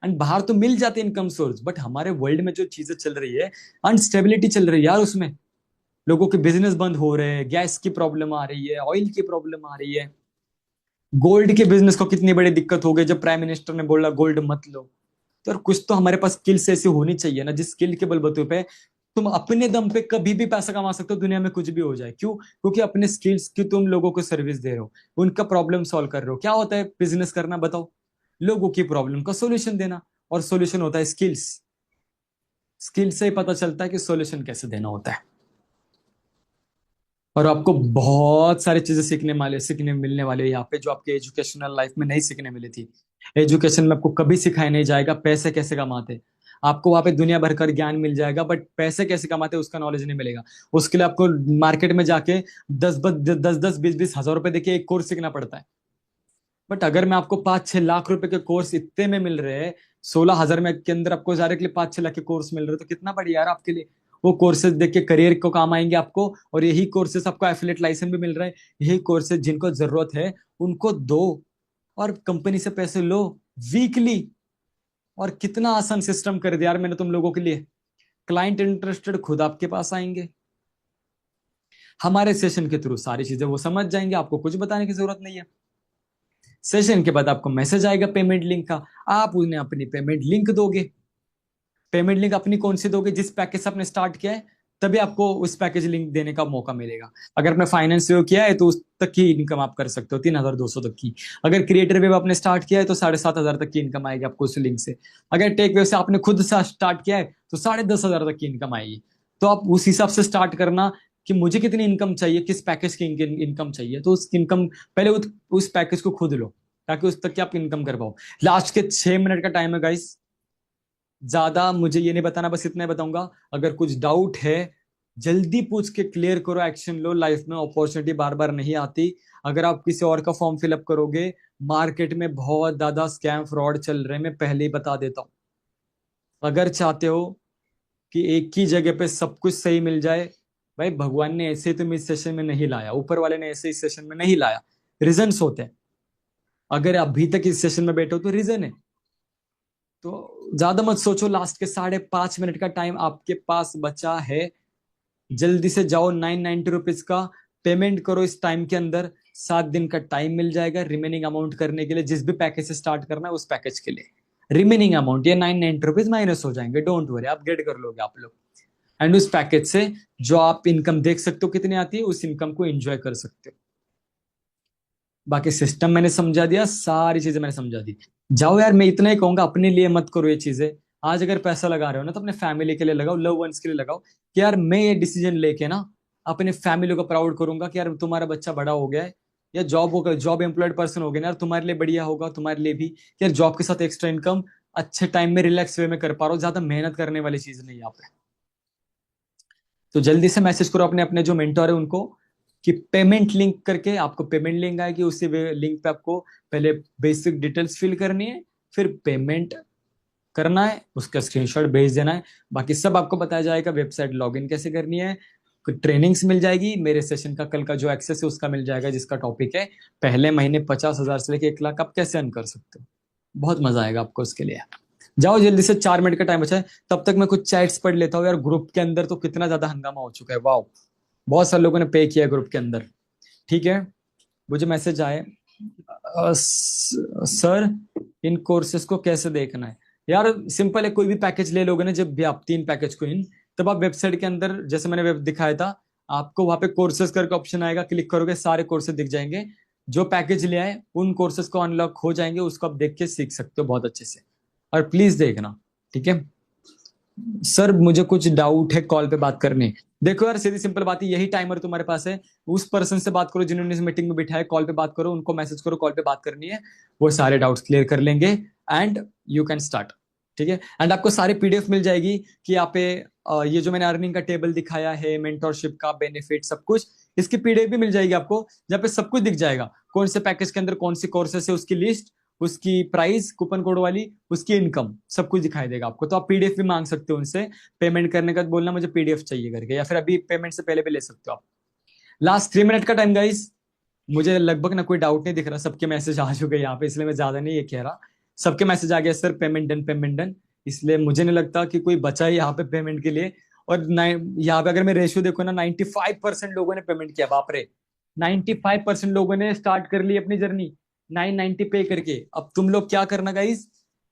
A: एंड बाहर तो मिल जाते इनकम सोर्स, बट हमारे वर्ल्ड में जो चीजें चल रही है, अनस्टेबिलिटी चल रही है यार, उसमें लोगों के बिजनेस बंद हो रहे हैं, गैस की प्रॉब्लम आ रही है, ऑयल की प्रॉब्लम आ रही है, गोल्ड के बिजनेस को कितनी बड़ी दिक्कत हो गई जब प्राइम मिनिस्टर ने बोला गोल्ड मत लो। तो यार कुछ तो हमारे पास स्किल्स ऐसी होनी चाहिए ना जिस स्किल के बलबूते पे तुम अपने दम पे कभी भी पैसा कमा सकते हो, दुनिया में कुछ भी हो जाए। क्यों? क्योंकि अपने स्किल्स की तुम लोगों को सर्विस दे रहे हो, उनका प्रॉब्लम सॉल्व कर रहे हो। क्या होता है बिजनेस करना बताओ? लोगों की प्रॉब्लम का सॉल्यूशन देना, और सॉल्यूशन होता है स्किल्स। स्किल से ही पता चलता है कि सॉल्यूशन कैसे देना होता है। और आपको बहुत सारी चीजें सीखने मिलने वाले हैं यहाँ पे, जो आपके एजुकेशनल लाइफ में नहीं सीखने मिली थी। एजुकेशन में आपको कभी सिखाया नहीं जाएगा पैसे कैसे कमाते। आपको वहां पे दुनिया भर का ज्ञान मिल जाएगा, बट पैसे कैसे कमाते उसका नॉलेज नहीं मिलेगा। उसके लिए आपको मार्केट में जाके 10-10 20-20 हजार रुपए देखिए एक कोर्स सीखना पड़ता है। बट अगर मैं आपको 5-6 लाख रुपए के कोर्स इतने में मिल रहे हैं, 16 हजार में के अंदर आपको डायरेक्टली 5-6 लाख के कोर्स मिल रहे हैं, तो कितना बढ़िया यार आपके लिए। वो कोर्सेज देख के करियर को काम आएंगे आपको, और यही कोर्सेज आपको एफिलिएट लाइसेंस भी मिल रहा है। यही कोर्सेज जिनको जरूरत है उनको दो, और कंपनी से पैसे लो वीकली। और कितना आसान सिस्टम कर दिया यार मैंने तुम लोगों के लिए। क्लाइंट इंटरेस्टेड खुद आपके पास आएंगे, हमारे सेशन के थ्रू सारी चीजें वो समझ जाएंगे, आपको कुछ बताने की जरूरत नहीं है। सेशन के बाद आपको मैसेज आएगा पेमेंट लिंक का, आप उन्हें अपनी पेमेंट लिंक दोगे। पेमेंट लिंक अपनी कौन सी दोगे, जिस पैकेज से आपने स्टार्ट किया है तभी आपको उस पैकेज लिंक देने का मौका मिलेगा। अगर आपने फाइनेंस वेव किया है तो उस तक की इनकम आप कर सकते हो, 3,200 तक की। अगर क्रिएटर वेव आपने स्टार्ट किया है तो 7,500 तक की इनकम आएगी आपको उस लिंक से। अगर टेक वेव से आपने खुद से स्टार्ट किया है तो 10,500 तक की इनकम आएगी। तो आप उस हिसाब से स्टार्ट करना कि मुझे कितनी इनकम चाहिए, किस पैकेज की इनकम चाहिए, तो उस इनकम पहले उस पैकेज को खुद लो, ताकि उस तक की आप इनकम कर पाओ। लास्ट के 6 मिनट का टाइम है गाइस, ज्यादा मुझे ये नहीं बताना, बस इतना ही बताऊंगा। अगर कुछ डाउट है जल्दी पूछ के क्लियर करो, एक्शन लो। लाइफ में अपॉर्चुनिटी बार बार नहीं आती। अगर आप किसी और का फॉर्म फिलअप करोगे, मार्केट में बहुत ज्यादा स्कैम फ्रॉड चल रहे हैं, मैं पहले ही बता देता हूं। अगर चाहते हो कि एक ही जगह पे सब कुछ सही मिल जाए, भाई भगवान ने ऐसे ही तुम इस सेशन में नहीं लाया, ऊपर वाले ने ऐसे इस सेशन में नहीं लाया, रीजंस होते हैं। अगर अभी तक इस सेशन में बैठे हो तो रीजन है। तो ज्यादा मत सोचो, लास्ट के 5.5 मिनट का टाइम आपके पास बचा है। जल्दी से जाओ, 990 रुपीज का पेमेंट करो इस टाइम के अंदर। 7 दिन का टाइम मिल जाएगा रिमेनिंग अमाउंट करने के लिए, जिस भी पैकेज से स्टार्ट करना है उस पैकेज के लिए। रिमेनिंग अमाउंट ये 990 रुपीज माइनस हो जाएंगे, डोंट वरी, अपग्रेड कर लोगे आप लोग। एंड उस पैकेज से जो आप इनकम देख सकते हो कितनी आती है, उस इनकम को एंजॉय कर सकते हो। बाकी सिस्टम मैंने समझा दिया, सारी चीजें मैंने समझा दी। जाओ यार, मैं इतना ही कहूंगा, अपने लिए मत करो ये चीजें। आज अगर पैसा लगा रहे हो ना तो अपने फैमिली के लिए लगाओ, लव वंस के लिए लगाओ, कि यार मैं ये डिसीजन लेके ना अपने फैमिली को प्राउड करूंगा कि यार तुम्हारा बच्चा बड़ा हो गया है, या जॉब एम्प्लॉयड पर्सन हो गया ना यार, तुम्हारे लिए बढ़िया होगा, तुम्हारे लिए भी कि यार जॉब के साथ एक्स्ट्रा इनकम अच्छे टाइम में रिलैक्स वे में कर पा रहा हो, ज्यादा मेहनत करने वाली चीज नहीं यहाँ पे। तो जल्दी से मैसेज करो अपने अपने जो मेंटोर है उनको, कि पेमेंट लिंक करके आपको पेमेंट लिंक आएगी, उसी लिंक पे आपको पहले बेसिक डिटेल्स फिल करनी है, फिर पेमेंट करना है, उसका स्क्रीनशॉट भेज देना है। बाकी सब आपको बताया जाएगा, वेबसाइट लॉगिन कैसे करनी है, ट्रेनिंग्स मिल जाएगी। मेरे सेशन का कल का जो एक्सेस है उसका मिल जाएगा, जिसका टॉपिक है पहले महीने 50,000 से लेकर 1 लाख आप कैसे अर्न कर सकते हो। बहुत मजा आएगा आपको उसके लिए। जाओ जल्दी से, 4 मिनट का टाइम बचा है, तब तक मैं कुछ चैट्स पढ़ लेता हूँ यार। ग्रुप के अंदर तो कितना ज्यादा हंगामा हो चुका है, वाह, बहुत सारे लोगों ने पे किया ग्रुप के अंदर। ठीक है, मुझे मैसेज आए, सर इन कोर्सेज को कैसे देखना है। यार सिंपल है, कोई भी पैकेज ले लोगे ना, जब भी आप 3 पैकेज को इन, तब आप वेबसाइट के अंदर जैसे मैंने वेब दिखाया था आपको, वहां पे कोर्सेज करके ऑप्शन आएगा, क्लिक करोगे सारे कोर्सेज दिख जाएंगे। जो पैकेज ले आए उन कोर्सेज को अनलॉक हो जाएंगे, उसको आप देख के सीख सकते हो बहुत अच्छे से। और प्लीज देखना, ठीक है। सर मुझे कुछ डाउट है, कॉल पे बात करनी। देखो यार, सीधी सिंपल बात है, यही टाइमर तुम्हारे पास है। उस पर्सन से बात करो जिन्होंने इस मीटिंग में बिठाया, कॉल पे बात करो, उनको मैसेज करो, कॉल पे बात करनी है, वो सारे डाउट्स क्लियर कर लेंगे एंड यू कैन स्टार्ट। ठीक है, एंड आपको सारी पीडीएफ मिल जाएगी कि यहाँ पे ये जो मैंने अर्निंग का टेबल दिखाया है, मेंटोरशिप का बेनिफिट सब कुछ, इसकी पीडीएफ भी मिल जाएगी आपको, जहाँ पे सब कुछ दिख जाएगा। कौन से पैकेज के अंदर कौन सी कोर्सेस है, उसकी लिस्ट, उसकी प्राइस, कूपन कोड वाली, उसकी इनकम, सब कुछ दिखाई देगा आपको। तो आप पीडीएफ भी मांग सकते हो उनसे, पेमेंट करने का बोलना मुझे पीडीएफ चाहिए करके, या फिर अभी पेमेंट से पहले भी ले सकते हो आप। लास्ट 3 मिनट का टाइम गाइस, मुझे लगभग ना कोई डाउट नहीं दिख रहा, सबके मैसेज आ चुके हैं यहाँ पे, इसलिए मैं ज्यादा नहीं ये कह रहा। सबके मैसेज आ गया sir payment done, payment done, इसलिए मुझे नहीं लगता कि कोई बचा है यहाँ पे पेमेंट के लिए। और यहाँ पे अगर मैं रेशियो देखो ना, 95% लोगों ने पेमेंट किया, बाप रे, 95% लोगों ने स्टार्ट कर ली अपनी जर्नी 990 पे करके। अब तुम लोग क्या करना गाइज,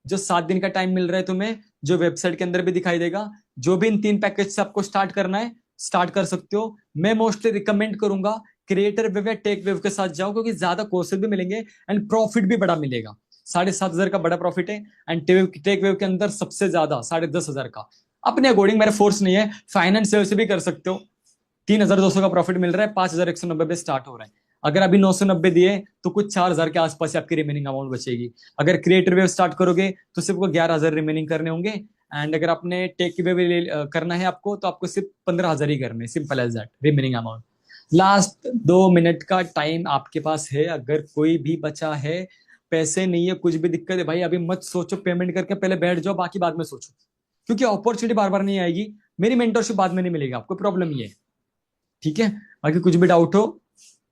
A: जो 7 दिन का टाइम मिल रहा है तुम्हें, जो वेबसाइट के अंदर भी दिखाई देगा, जो भी इन 3 पैकेज से आपको स्टार्ट करना है स्टार्ट कर सकते हो। मैं मोस्टली रिकमेंड करूंगा क्रिएटर वेव या टेक वेव के साथ जाओ, क्योंकि ज्यादा कोर्सेज भी मिलेंगे एंड प्रॉफिट भी बड़ा मिलेगा। 7,500 का बड़ा प्रॉफिट है, एंड टेक वेव के अंदर सबसे ज्यादा 10,500 का। अपने अकॉर्डिंग, मेरा फोर्स नहीं है, फाइनेंस से भी कर सकते हो। 3,200 का प्रॉफिट मिल रहा है, 5,190 पे स्टार्ट हो रहा है। अगर अभी 990 दिए तो कुछ 4,000 के आसपास आपकी रिमेनिंग अमाउंट बचेगी। अगर क्रिएटर वेव स्टार्ट करोगे तो सिर्फ को 11,000 रिमेनिंग करने होंगे, एंड अगर आपने टेक वेव करना है आपको, तो आपको सिर्फ 15,000 ही करने, simple as that, remaining amount. Last 2 minute का टाइम आपके पास है, अगर कोई भी बचा है, पैसे नहीं है, कुछ भी दिक्कत है भाई, अभी मत सोचो, पेमेंट करके पहले बैठ जाओ, बाकी बाद में सोचो, क्योंकि अपॉर्चुनिटी बार बार नहीं आएगी। मेरी मेंटरशिप बाद में नहीं मिलेगी आपको, प्रॉब्लम ये है, ठीक है। बाकी कुछ भी डाउट हो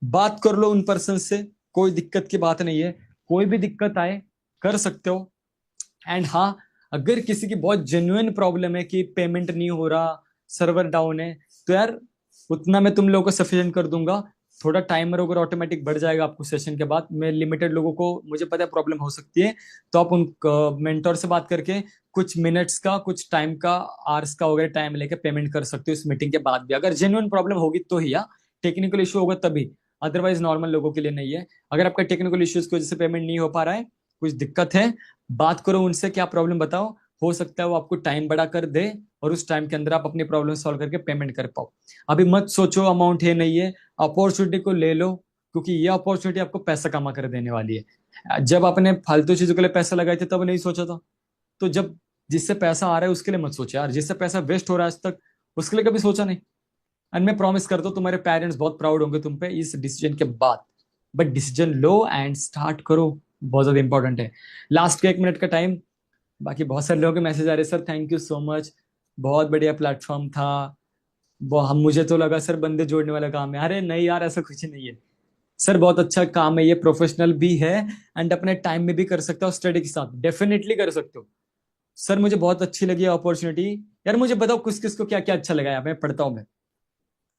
A: बात कर लो उन पर्सन से, कोई दिक्कत की बात नहीं है, कोई भी दिक्कत आए कर सकते हो। एंड हाँ, अगर किसी की बहुत जेन्युइन प्रॉब्लम है कि पेमेंट नहीं हो रहा, सर्वर डाउन है, तो यार उतना मैं तुम लोगों को सफिशिएंट कर दूंगा। थोड़ा टाइमर अगर ऑटोमेटिक बढ़ जाएगा आपको सेशन के बाद, मैं लिमिटेड लोगों को, मुझे पता है प्रॉब्लम हो सकती है, तो आप उन मेंटोर से बात करके कुछ मिनट्स का, कुछ टाइम का, आवर्स का वगैरह टाइम लेके पेमेंट कर सकते हो इस मीटिंग के बाद भी, अगर जेन्युइन प्रॉब्लम होगी तो ही, या टेक्निकल इशू होगा तभी, अदरवाइज नॉर्मल लोगों के लिए नहीं है। अगर आपका टेक्निकल इश्यूज की वजह से पेमेंट नहीं हो पा रहा है, कुछ दिक्कत है, बात करो उनसे, क्या प्रॉब्लम बताओ, हो सकता है वो आपको टाइम बढ़ा कर दे और उस टाइम के अंदर आप अपनी प्रॉब्लम सॉल्व करके पेमेंट कर पाओ। अभी मत सोचो अमाउंट है नहीं है, अपॉर्चुनिटी को ले लो, क्योंकि ये अपॉर्चुनिटी आपको पैसा कमा कर देने वाली है। जब आपने फालतू चीजों के लिए पैसा लगाए थे तब नहीं सोचा था, तो जब जिससे पैसा आ रहा है उसके लिए मत सोचो यार, जिससे पैसा वेस्ट हो रहा है आज तक उसके लिए कभी सोचा नहीं। एंड मैं प्रॉमिस करता हूँ तुम्हारे पेरेंट्स बहुत प्राउड होंगे तुम पे इस डिसीजन के बाद। But decision low and start करो, बहुत ज्यादा इंपॉर्टेंट है। लास्ट के 1 मिनट का टाइम, बाकी बहुत सारे लोगों के मैसेज आ रहे, sir thank you so much, बहुत बढ़िया प्लेटफॉर्म था। वो हम, मुझे तो लगा सर बंदे जोड़ने वाला काम है, अरे नहीं यार, ऐसा कुछ नहीं है सर, बहुत अच्छा काम है ये, प्रोफेशनल भी है, एंड अपने टाइम में भी कर सकते हो, स्टडी के साथ डेफिनेटली कर सकते हो। सर मुझे बहुत अच्छी लगी अपॉर्चुनिटी। यार मुझे बताओ किस किस को क्या क्या अच्छा लगा, मैं पढ़ता हूँ मैं,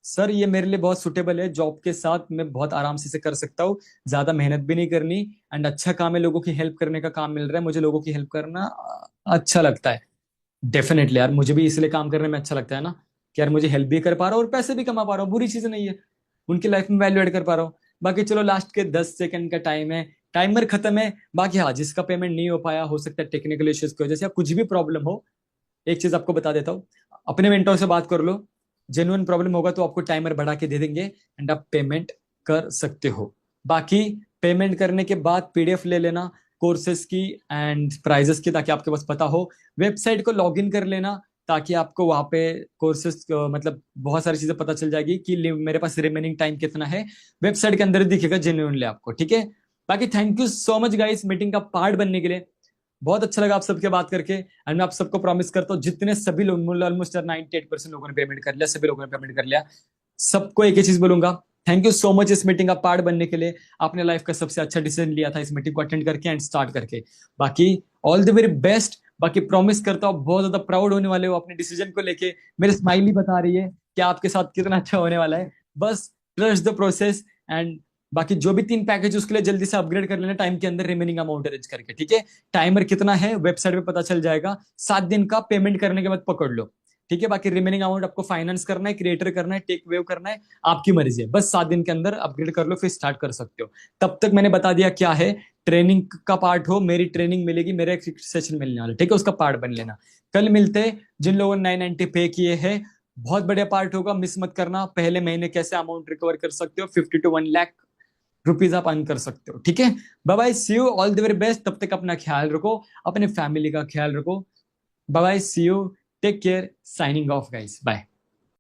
A: सर ये मेरे लिए बहुत सुटेबल है, जॉब के साथ मैं बहुत आराम से इसे कर सकता हूँ, ज्यादा मेहनत भी नहीं करनी, एंड अच्छा काम है, लोगों की हेल्प करने का काम मिल रहा है, मुझे लोगों की हेल्प करना अच्छा लगता है। डेफिनेटली यार, मुझे भी इसलिए काम करने में अच्छा लगता है ना, कि यार मुझे हेल्प भी कर पा रहा हूँ और पैसे भी कमा पा रहा हूँ, बुरी चीज नहीं है, उनकी लाइफ में वैल्यू एड कर पा रहा हूँ। बाकी चलो, लास्ट के 10 सेकंड का टाइम है, टाइमर खत्म है। बाकी हाँ, जिसका पेमेंट नहीं हो पाया, हो सकता है टेक्निकल इश्यूज की वजह से या कुछ भी प्रॉब्लम हो, एक चीज आपको बता देता हूँ, अपने मेंटर से बात कर लो, जेन्युइन प्रॉब्लम होगा तो आपको टाइमर बढ़ा के दे देंगे एंड आप पेमेंट कर सकते हो। बाकी पेमेंट करने के बाद पीडीएफ ले लेना कोर्सेज की एंड प्राइजेस की, ताकि आपके पास पता हो, वेबसाइट को लॉग इन कर लेना, ताकि आपको वहां पे कोर्सेज, मतलब बहुत सारी चीजें पता चल जाएगी कि मेरे पास रिमेनिंग टाइम कितना है, वेबसाइट के अंदर दिखेगा जेन्युइनली आपको, ठीक है। बाकी thank you so much guys meeting का पार्ट बनने के लिए, बहुत अच्छा लगा आप सबके बात करके, एंड मैं आप सबको प्रॉमिस करता हूँ, जितने सभी लोग, ऑलमोस्ट 98% लोगों ने पेमेंट कर लिया, सभी लोगों ने पेमेंट कर लिया, सबको एक ही चीज बोलूंगा, थैंक यू सो मच इस मीटिंग का पार्ट बनने के लिए, आपने लाइफ का सबसे अच्छा डिसीजन लिया था इस मीटिंग को अटेंड करके एंड स्टार्ट करके। बाकी ऑल द वेरी बेस्ट। बाकी प्रॉमिस करता हूँ बहुत ज्यादा प्राउड होने वाले हो अपने डिसीजन को लेके, मेरे स्माइल ही बता रही है कि आपके साथ कितना अच्छा होने वाला है। बस ट्रस्ट द प्रोसेस, एंड बाकी जो भी 3 पैकेज उसके लिए जल्दी से अपग्रेड कर लेना टाइम के अंदर, रिमेनिंग अमाउंट अरेंज करके, ठीक है। टाइमर कितना है वेबसाइट पे पता चल जाएगा, 7 दिन का पेमेंट करने के बाद पकड़ लो, ठीक है। बाकी रिमेनिंग अमाउंट आपको फाइनेंस करना है, क्रिएटर करना है, टेक वेव करना है, आपकी मर्जी है, बस 7 दिन के अंदर अपग्रेड कर लो, फिर स्टार्ट कर सकते हो। तब तक मैंने बता दिया क्या है, ट्रेनिंग का पार्ट हो, मेरी ट्रेनिंग मिलेगी, मेरा एक सेशन मिलने वाला, ठीक है, उसका पार्ट बन लेना। कल मिलते हैं, जिन लोगों ने 990 पे किए हैं, बहुत बढ़िया पार्ट होगा, मिस मत करना। पहले महीने कैसे अमाउंट रिकवर कर सकते हो, 50 to 1 लाख रुपीज आप अर्न कर सकते हो, ठीक है। Bye bye, see you, all the very best. तब तक अपना ख्याल रखो, अपने फैमिली का ख्याल रखो। Bye bye, see you, take care, signing off guys, bye.